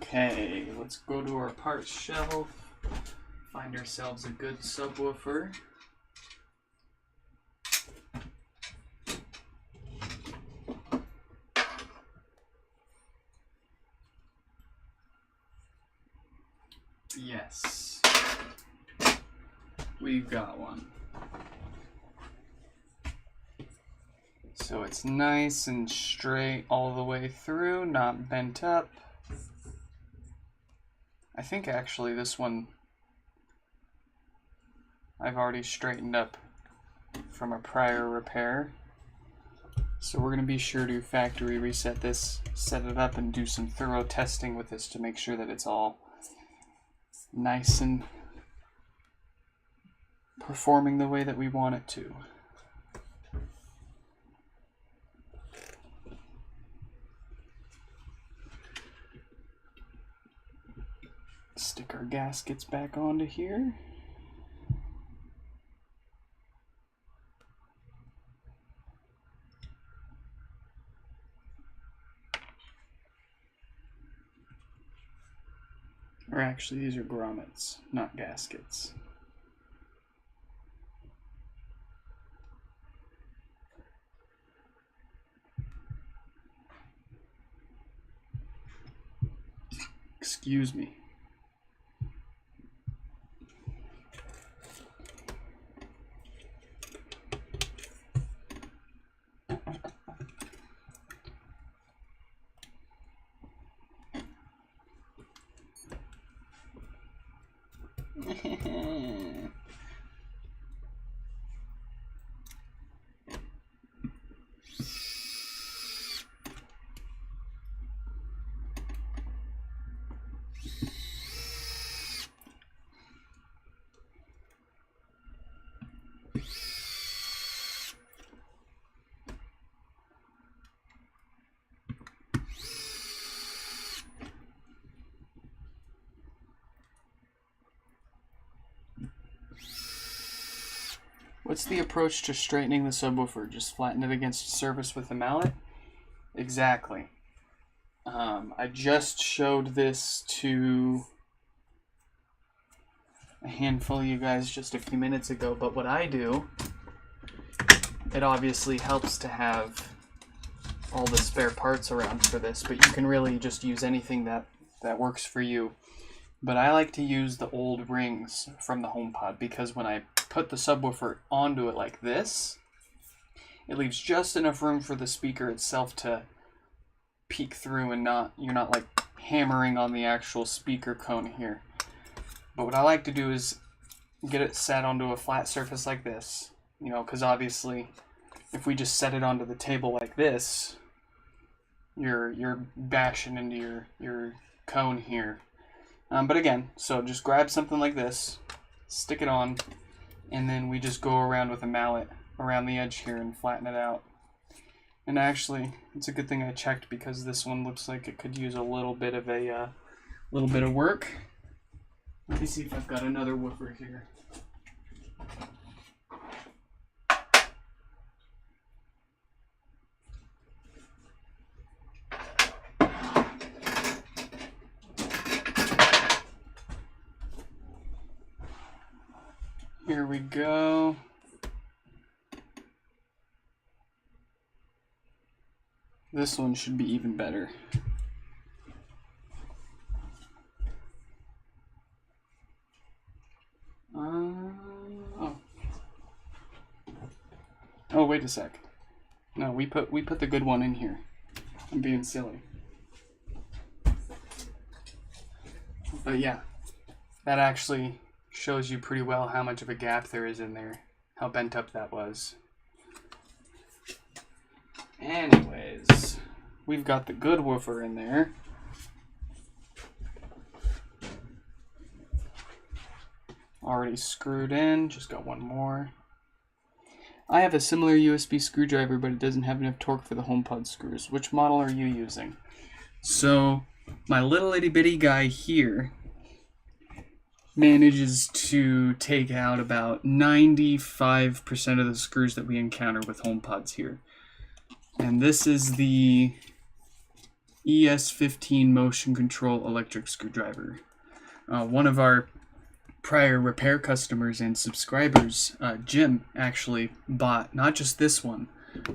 S1: Okay, let's go to our parts shelf, find ourselves a good subwoofer. Yes, we've got one. So it's nice and straight all the way through, not bent up. I think actually this one I've already straightened up from a prior repair. So we're going to be sure to factory reset this, set it up, and do some thorough testing with this to make sure that it's all nice and performing the way that we want it to. Stick our gaskets back onto here. Or actually, these are grommets, not gaskets. Excuse me. What's the approach to straightening the subwoofer? Just flatten it against the surface with the mallet? Exactly. I just showed this to a handful of you guys just a few minutes ago, but what I do, it obviously helps to have all the spare parts around for this, but you can really just use anything that works for you. But I like to use the old rings from the HomePod because when I put the subwoofer onto it like this, it leaves just enough room for the speaker itself to peek through and you're not like hammering on the actual speaker cone here. But what I like to do is get it set onto a flat surface like this, you know, because obviously if we just set it onto the table like this, you're bashing into your cone here. But again, so just grab something like this, stick it on, and then we just go around with a mallet around the edge here and flatten it out. And actually, it's a good thing I checked because this one looks like it could use a little bit of work. Let me see if I've got another woofer here. Here we go. This one should be even better. Oh, wait a sec. No, we put the good one in here. I'm being silly. But yeah, that actually shows you pretty well how much of a gap there is in there, how bent up that was. Anyways, we've got the good woofer in there. Already screwed in, just got one more. I have a similar USB screwdriver, but it doesn't have enough torque for the HomePod screws. Which model are you using? So, my little itty bitty guy here manages to take out about 95% of the screws that we encounter with HomePods here. And this is the ES15 motion control electric screwdriver. One of our prior repair customers and subscribers, Jim, actually bought not just this one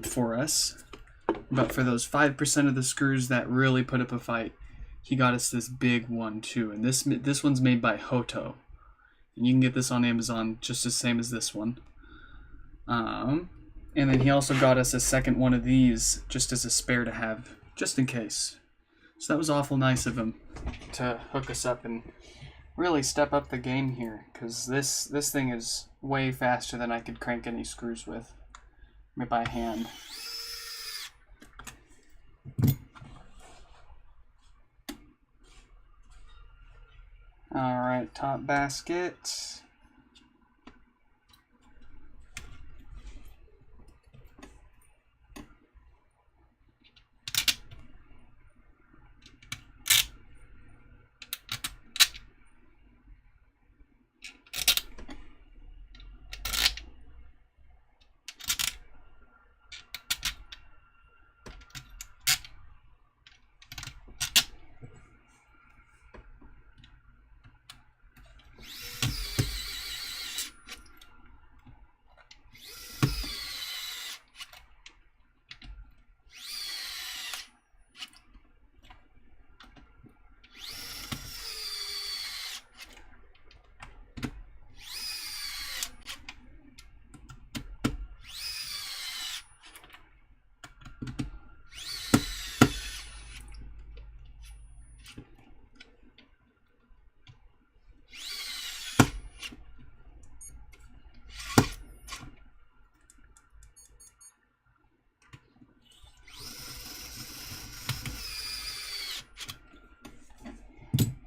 S1: for us, but for those 5% of the screws that really put up a fight, he got us this big one too. And this one's made by Hoto. And you can get this on Amazon just the same as this one. And then he also got us a second one of these just as a spare to have, just in case. So that was awful nice of him to hook us up and really step up the game here, because this thing is way faster than I could crank any screws with by hand. Alright, top basket.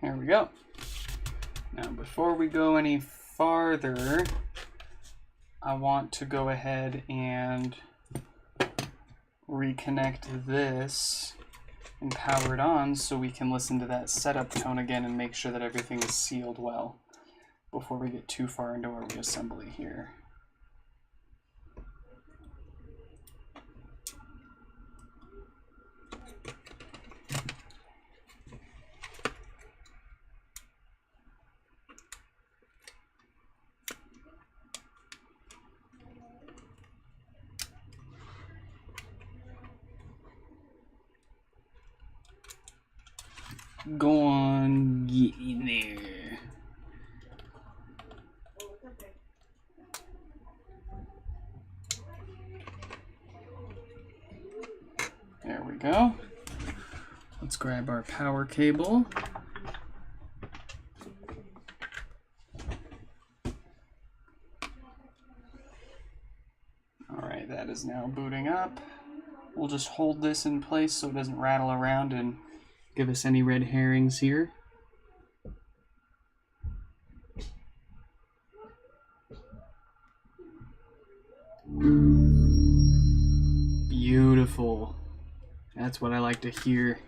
S1: There we go. Now, before we go any farther, I want to go ahead and reconnect this and power it on so we can listen to that setup tone again and make sure that everything is sealed well before we get too far into our reassembly here. Go on, get in there. There we go. Let's grab our power cable. Alright, that is now booting up. We'll just hold this in place so it doesn't rattle around and give us any red herrings here. Beautiful. That's what I like to hear.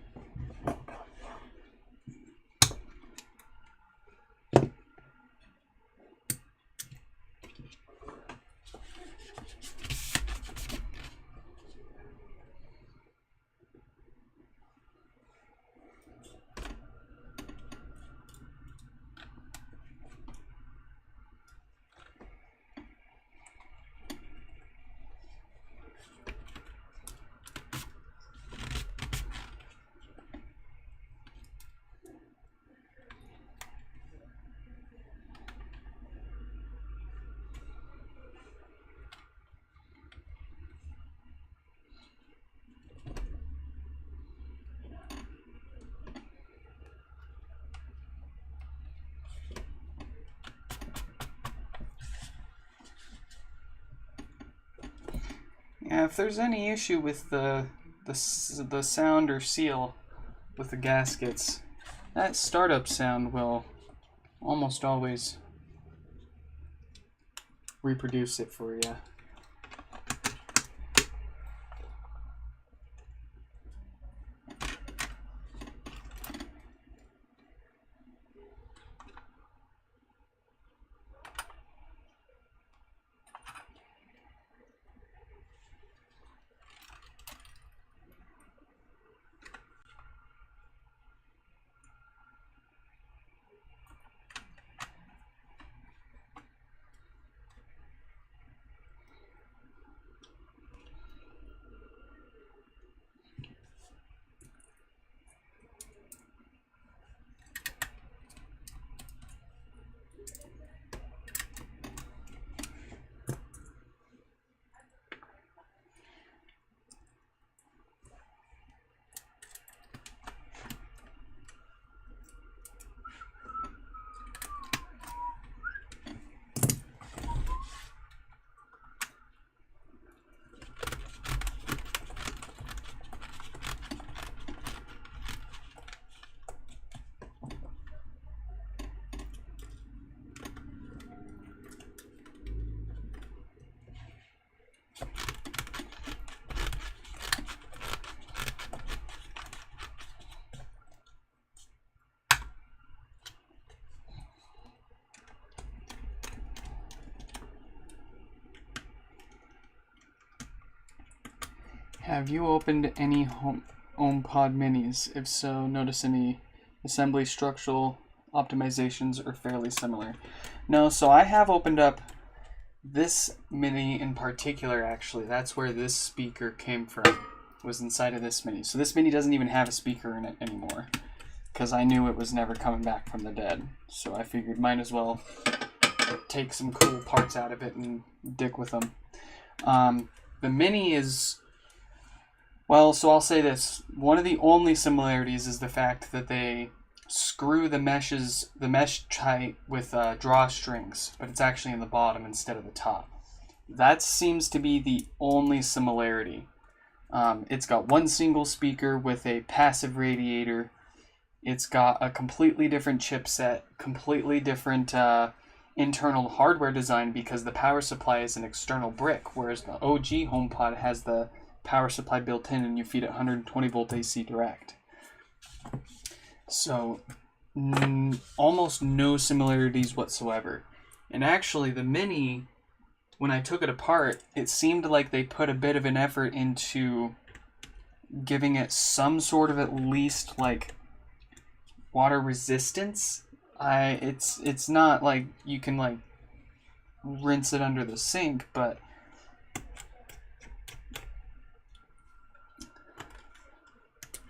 S1: Yeah, if there's any issue with the sound or seal with the gaskets, that startup sound will almost always reproduce it for you. Have you opened any HomePod minis? If so, notice any assembly structural optimizations or fairly similar? No, so I have opened up this mini in particular, actually. That's where this speaker came from, was inside of this mini. So this mini doesn't even have a speaker in it anymore, because I knew it was never coming back from the dead. So I figured might as well take some cool parts out of it and dick with them. The mini is, well, so I'll say this. One of the only similarities is the fact that they screw the mesh tight with drawstrings, but it's actually in the bottom instead of the top. That seems to be the only similarity. It's got one single speaker with a passive radiator. It's got a completely different chipset, completely different internal hardware design, because the power supply is an external brick, whereas the OG HomePod has the power supply built in and you feed it 120 volt AC direct. So almost no similarities whatsoever. And actually the Mini, when I took it apart, it seemed like they put a bit of an effort into giving it some sort of at least like water resistance. It's not like you can like rinse it under the sink, but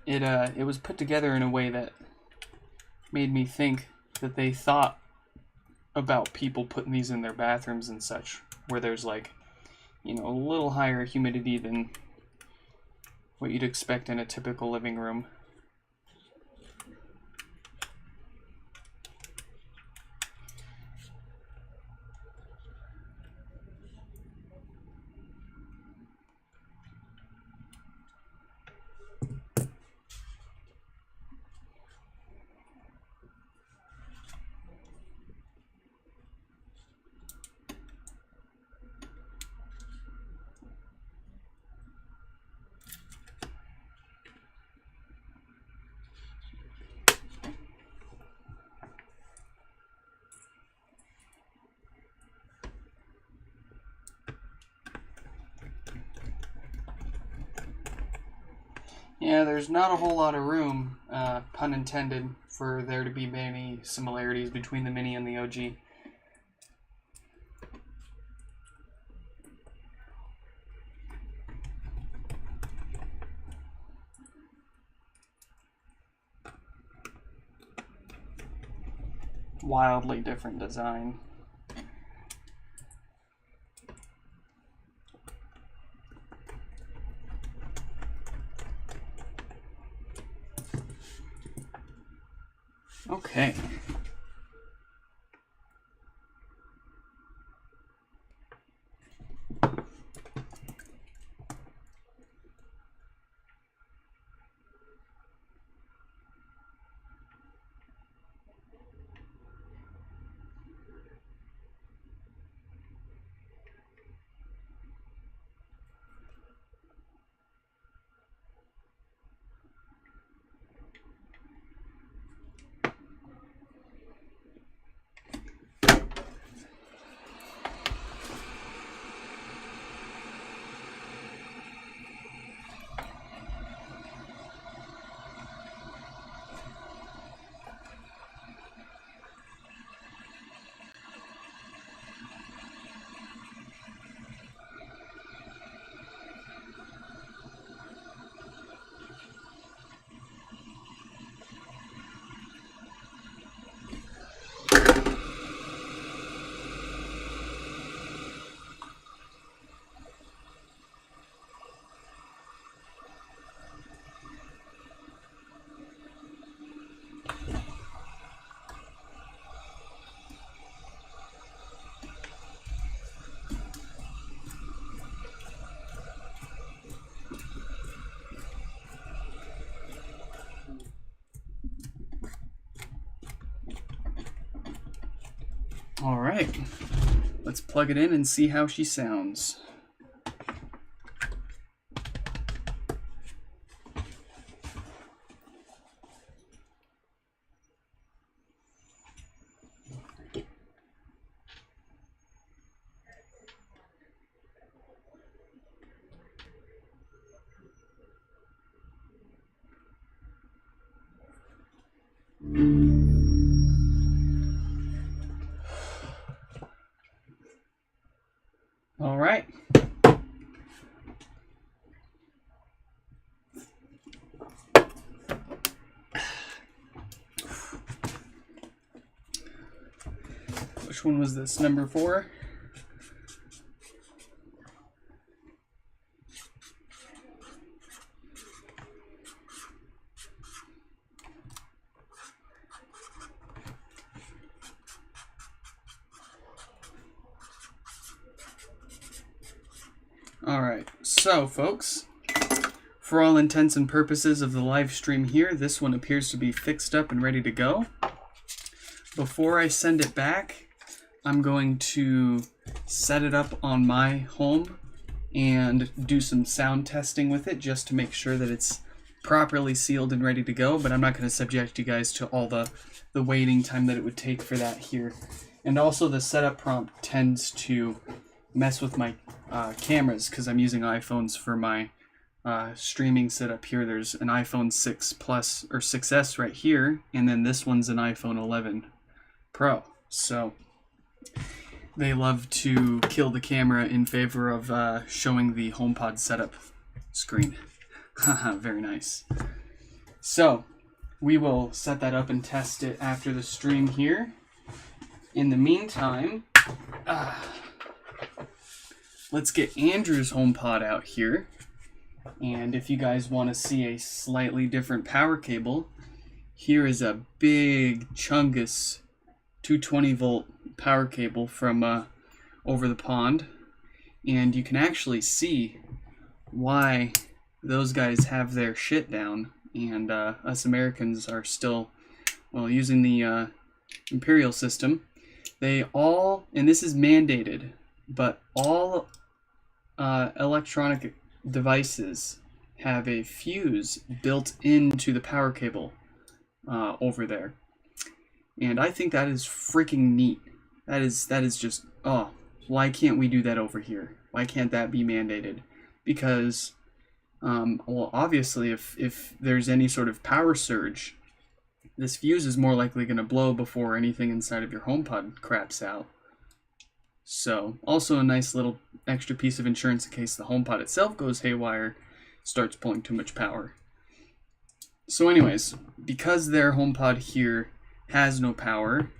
S1: it was put together in a way that made me think that they thought about people putting these in their bathrooms and such, where there's like, you know, a little higher humidity than what you'd expect in a typical living room. Yeah, there's not a whole lot of room, pun intended, for there to be many similarities between the Mini and the OG. Wildly different design. Okay. All right, let's plug it in and see how she sounds. Which one was this? Number 4? Alright, so folks, for all intents and purposes of the live stream here, this one appears to be fixed up and ready to go. Before I send it back, I'm going to set it up on my home and do some sound testing with it just to make sure that it's properly sealed and ready to go, but I'm not going to subject you guys to all the waiting time that it would take for that here. And also the setup prompt tends to mess with my cameras because I'm using iPhones for my streaming setup here. There's an iPhone 6 Plus or 6S right here, and then this one's an iPhone 11 Pro. So they love to kill the camera in favor of showing the HomePod setup screen. Haha, very nice. So we will set that up and test it after the stream here. In the meantime, let's get Andrew's HomePod out here. And if you guys want to see a slightly different power cable, here is a big Chungus 220 volt power cable from over the pond. And you can actually see why those guys have their shit down. And us Americans are still, well, using the imperial system. They all, and this is mandated, but all electronic devices have a fuse built into the power cable over there, and I think that is freaking neat. That is just, oh, why can't we do that over here? Why can't that be mandated? Because well, obviously if there's any sort of power surge, this fuse is more likely going to blow before anything inside of your HomePod craps out. So, also a nice little extra piece of insurance in case the HomePod itself goes haywire, starts pulling too much power. So anyways, because their HomePod here has no power,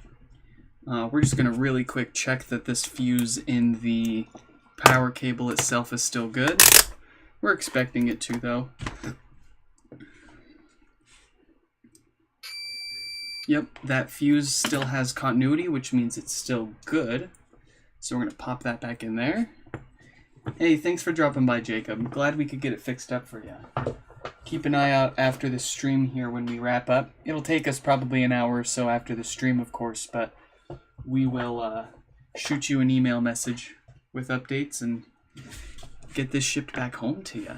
S1: we're just going to really quick check that this fuse in the power cable itself is still good. We're expecting it to, though. Yep, that fuse still has continuity, which means it's still good. So we're going to pop that back in there. Hey, thanks for dropping by, Jacob. I'm glad we could get it fixed up for you. Keep an eye out after the stream here when we wrap up. It'll take us probably an hour or so after the stream, of course, but we will shoot you an email message with updates and get this shipped back home to you.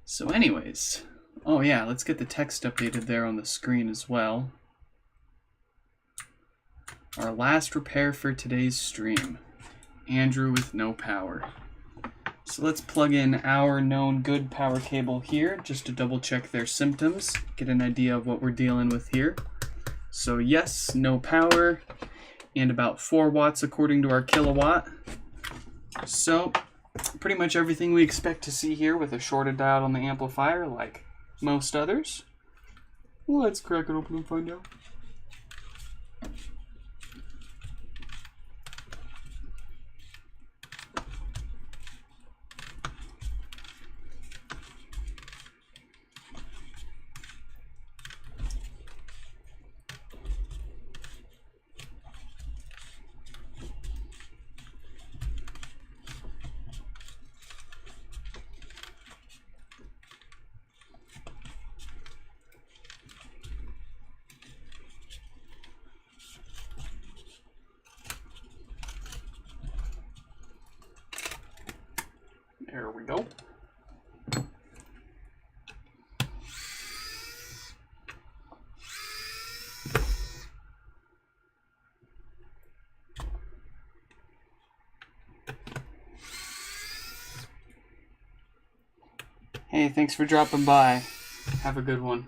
S1: So anyways, oh yeah, let's get the text updated there on the screen as well. Our last repair for today's stream. Andrew with no power. So let's plug in our known good power cable here just to double check their symptoms, get an idea of what we're dealing with here. So yes, no power, and about 4 watts according to our kilowatt. So pretty much everything we expect to see here with a shorted diode on the amplifier like most others. Let's crack it open and find out. There we go. Hey, thanks for dropping by. Have a good one.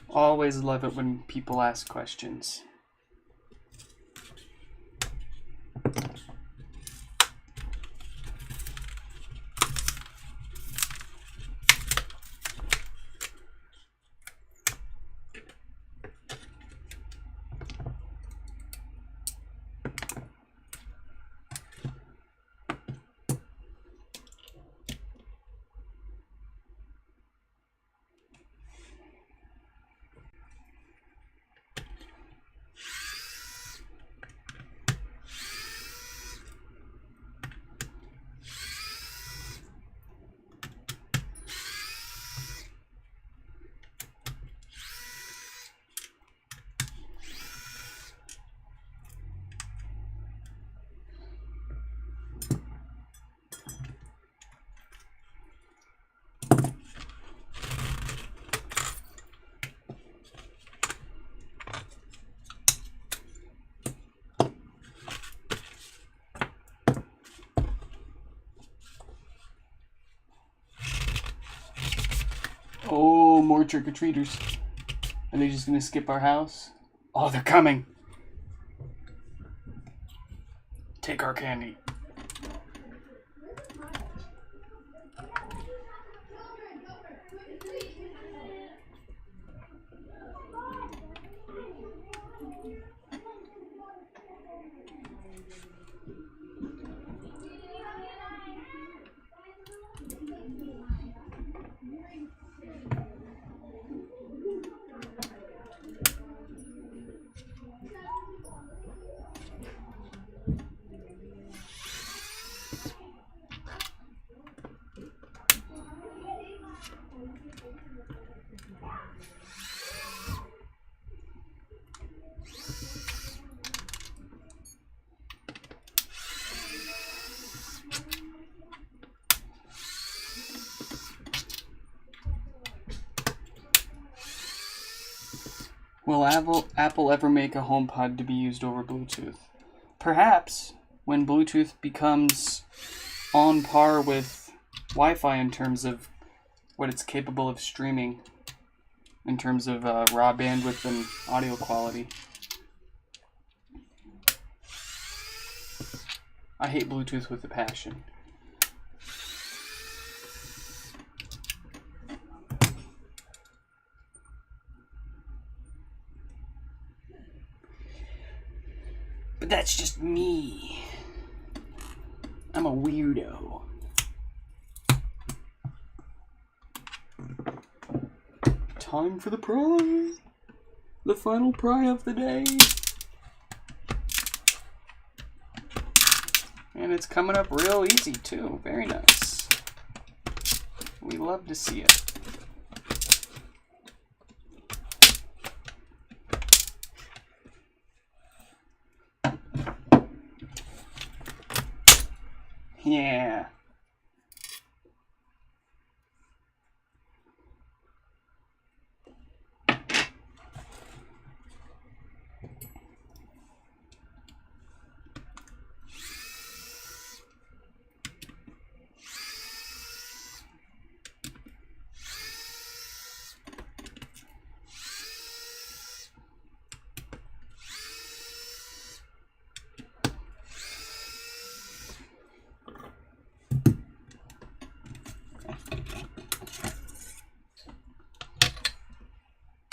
S1: Always love it when people ask questions. more trick-or-treaters. Are they just gonna skip our house? Oh, they're coming! Take our candy. Will Apple ever make a HomePod to be used over Bluetooth? Perhaps, when Bluetooth becomes on par with Wi-Fi in terms of what it's capable of streaming, in terms of raw bandwidth and audio quality. I hate Bluetooth with a passion. But that's just me. I'm a weirdo. Time for the pry. The final pry of the day. And it's coming up real easy too. Very nice. We love to see it. Yeah.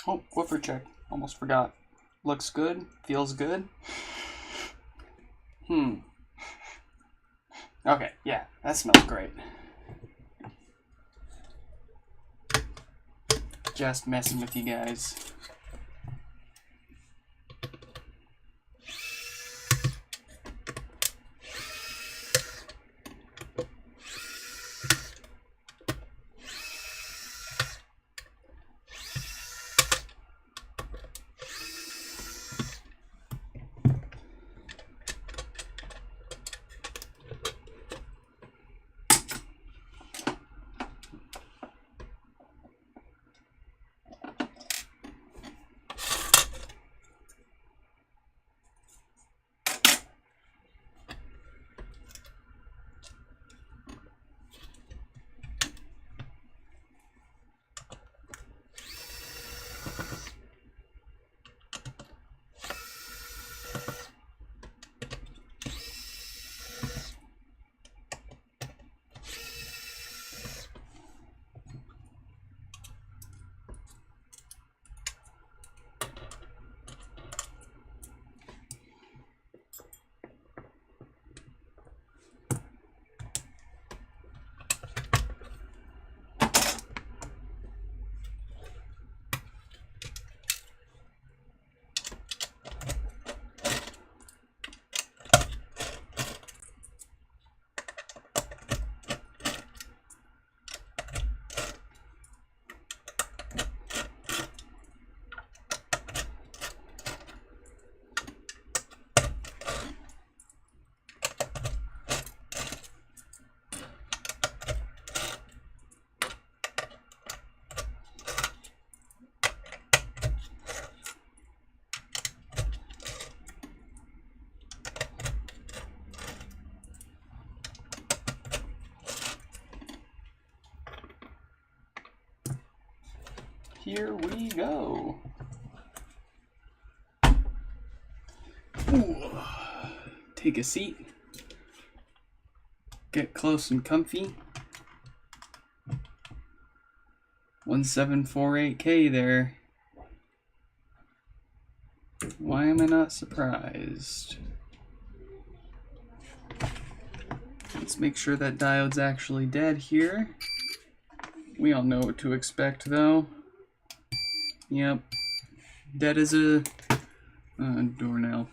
S1: Oh, woofer check. Almost forgot. Looks good. Feels good. Okay, yeah, that smells great. Just messing with you guys. here we go. Ooh. Take a seat. Get close and comfy. 1748K there. Why am I not surprised? Let's make sure that diode's actually dead here. We all know what to expect though. Yep. Dead as a doornail.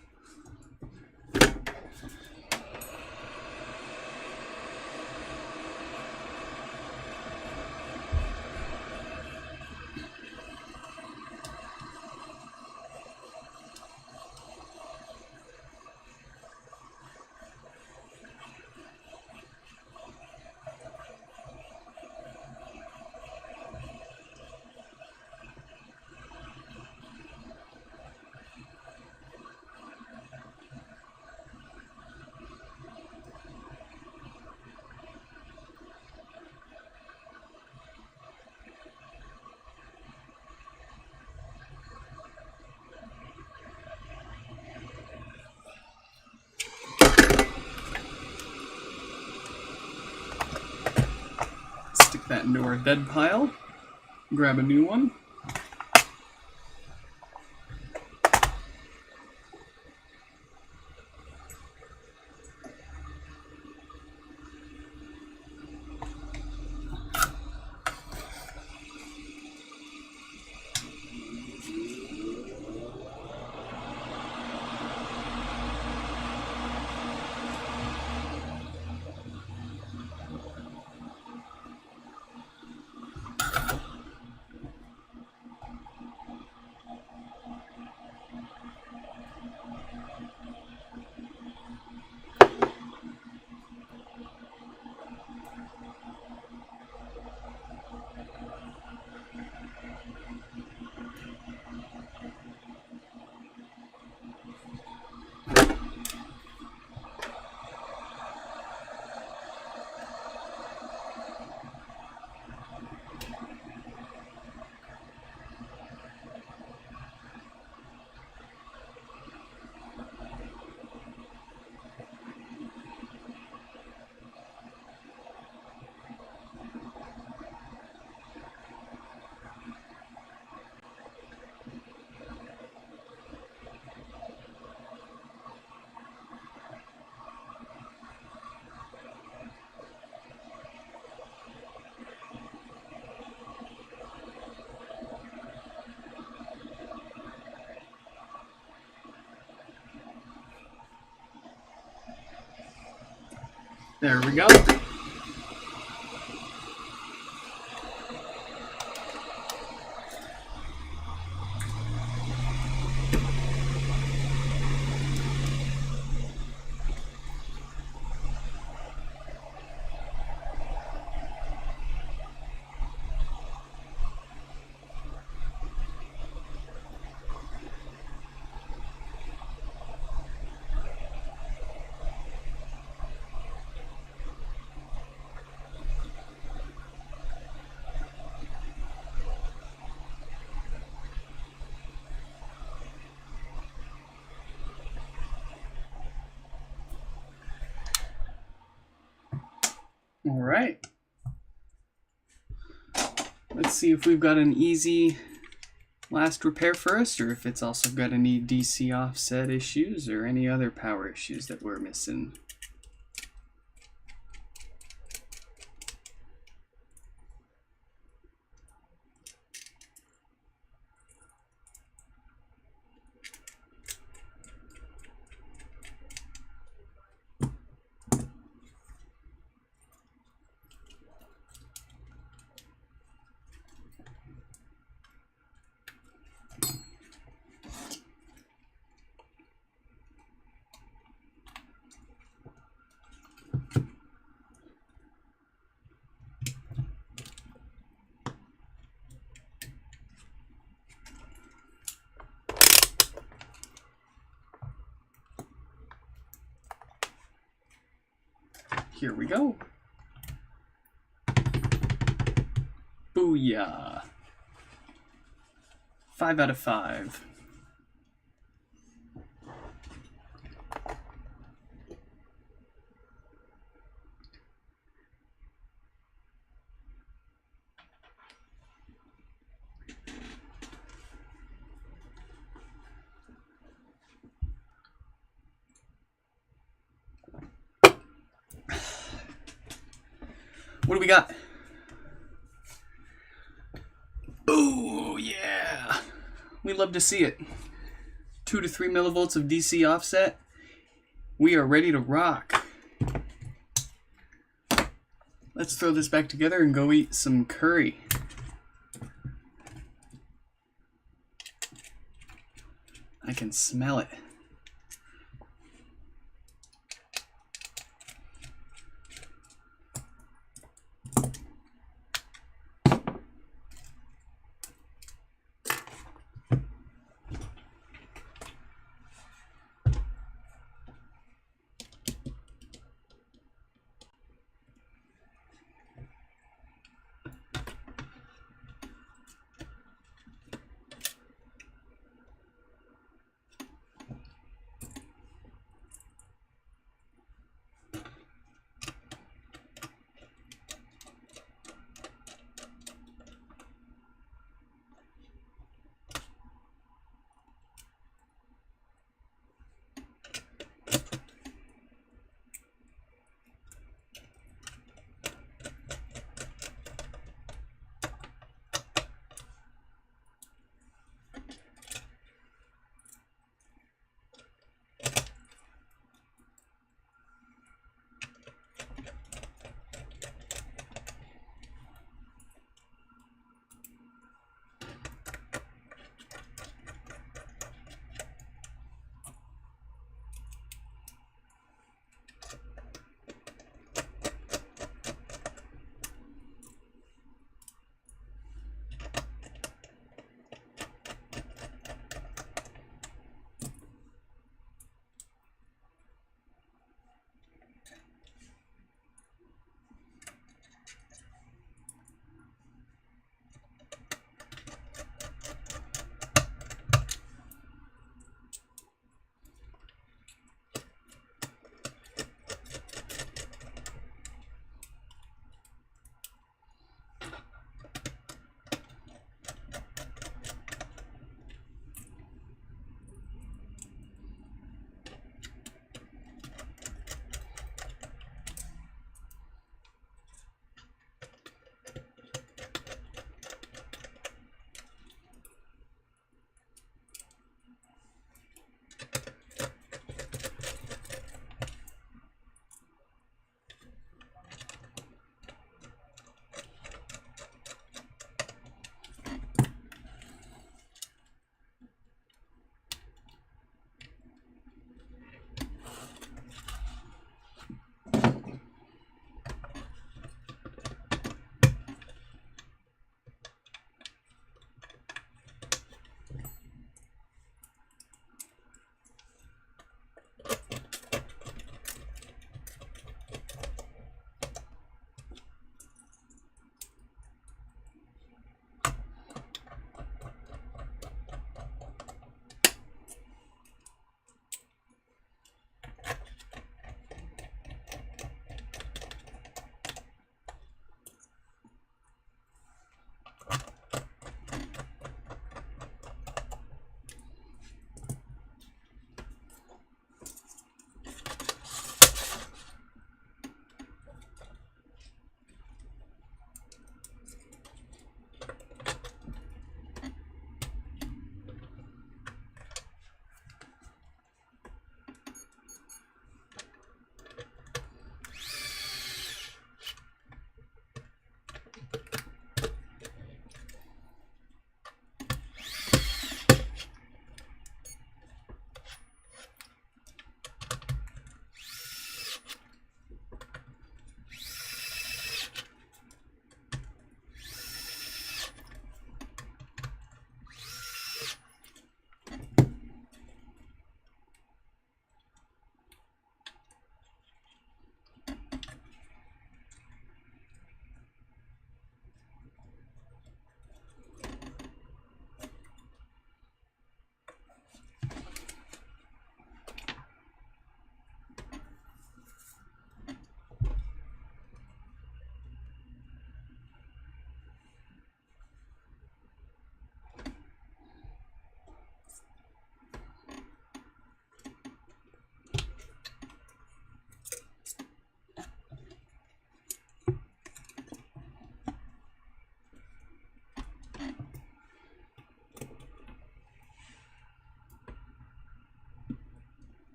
S1: Stick that into our dead pile. Grab a new one. There we go. All right. Let's see if we've got an easy last repair first, or if it's also got any DC offset issues or any other power issues that we're missing. Here we go. Booyah. 5 out of 5. What do we got? Oh, yeah. We love to see it. 2 to 3 millivolts of DC offset. We are ready to rock. Let's throw this back together and go eat some curry. I can smell it.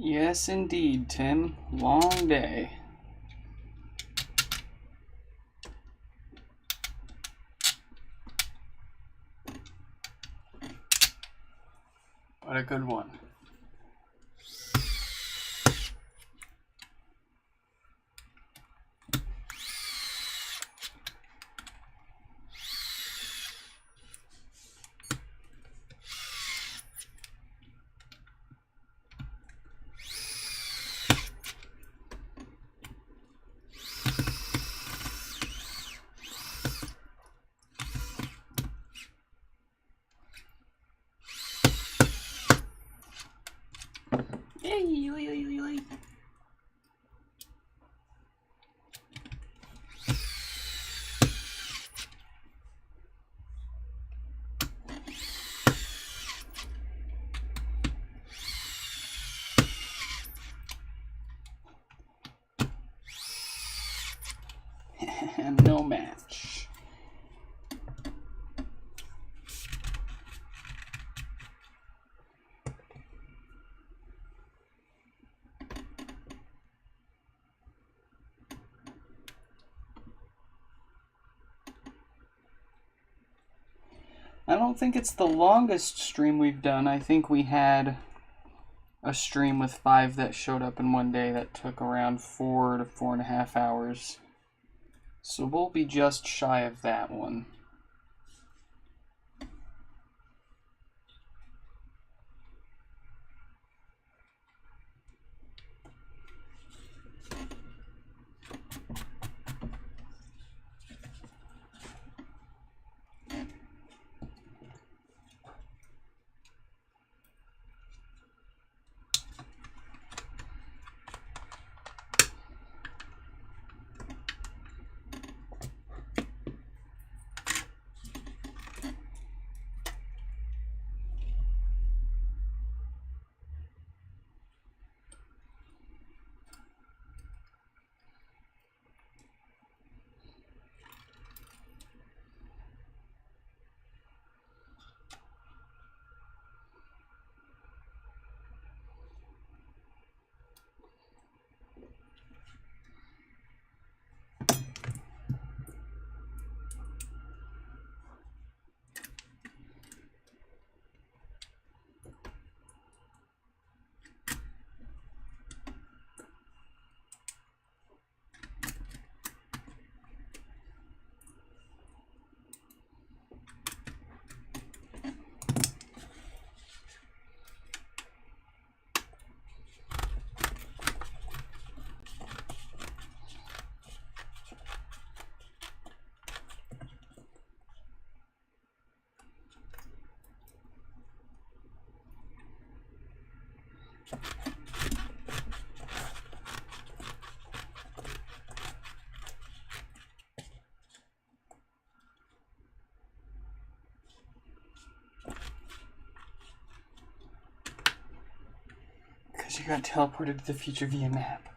S1: Yes, indeed, Tim. Long day. But a good one. No match. I don't think it's the longest stream we've done. I think we had a stream with 5 that showed up in one day that took around 4 to 4.5 hours. So we'll be just shy of that one. Because you got teleported to the future via map.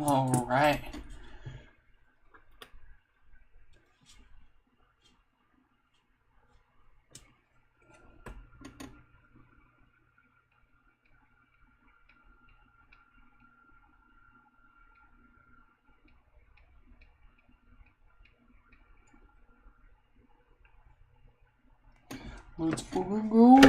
S1: All right. Let's fucking go.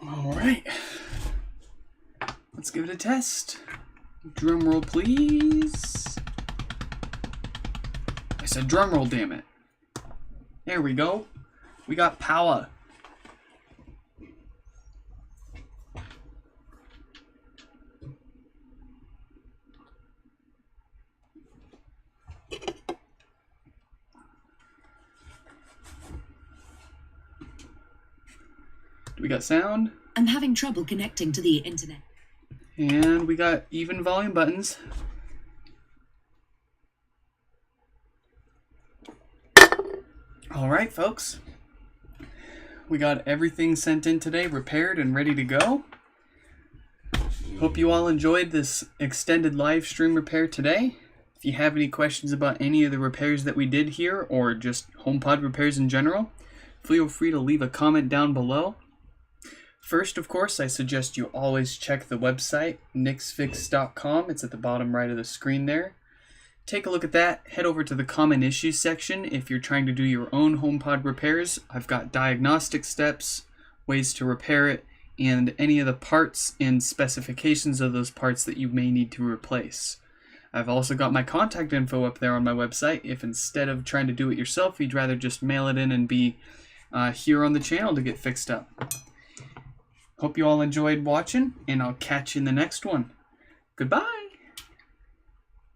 S1: All right, let's give it a test. Drum roll, please. I said drum roll, damn it. There we go. We got power. Do we got sound?
S2: I'm having trouble connecting to the internet.
S1: And we got even volume buttons. All right, folks. We got everything sent in today, repaired and ready to go. Hope you all enjoyed this extended live stream repair today. If you have any questions about any of the repairs that we did here, or just HomePod repairs in general, feel free to leave a comment down below. First, of course, I suggest you always check the website, nixfix.com. It's at the bottom right of the screen there. Take a look at that. Head over to the common issues section if you're trying to do your own HomePod repairs. I've got diagnostic steps, ways to repair it, and any of the parts and specifications of those parts that you may need to replace. I've also got my contact info up there on my website if instead of trying to do it yourself, you'd rather just mail it in and be here on the channel to get fixed up. Hope you all enjoyed watching, and I'll catch you in the next one. Goodbye!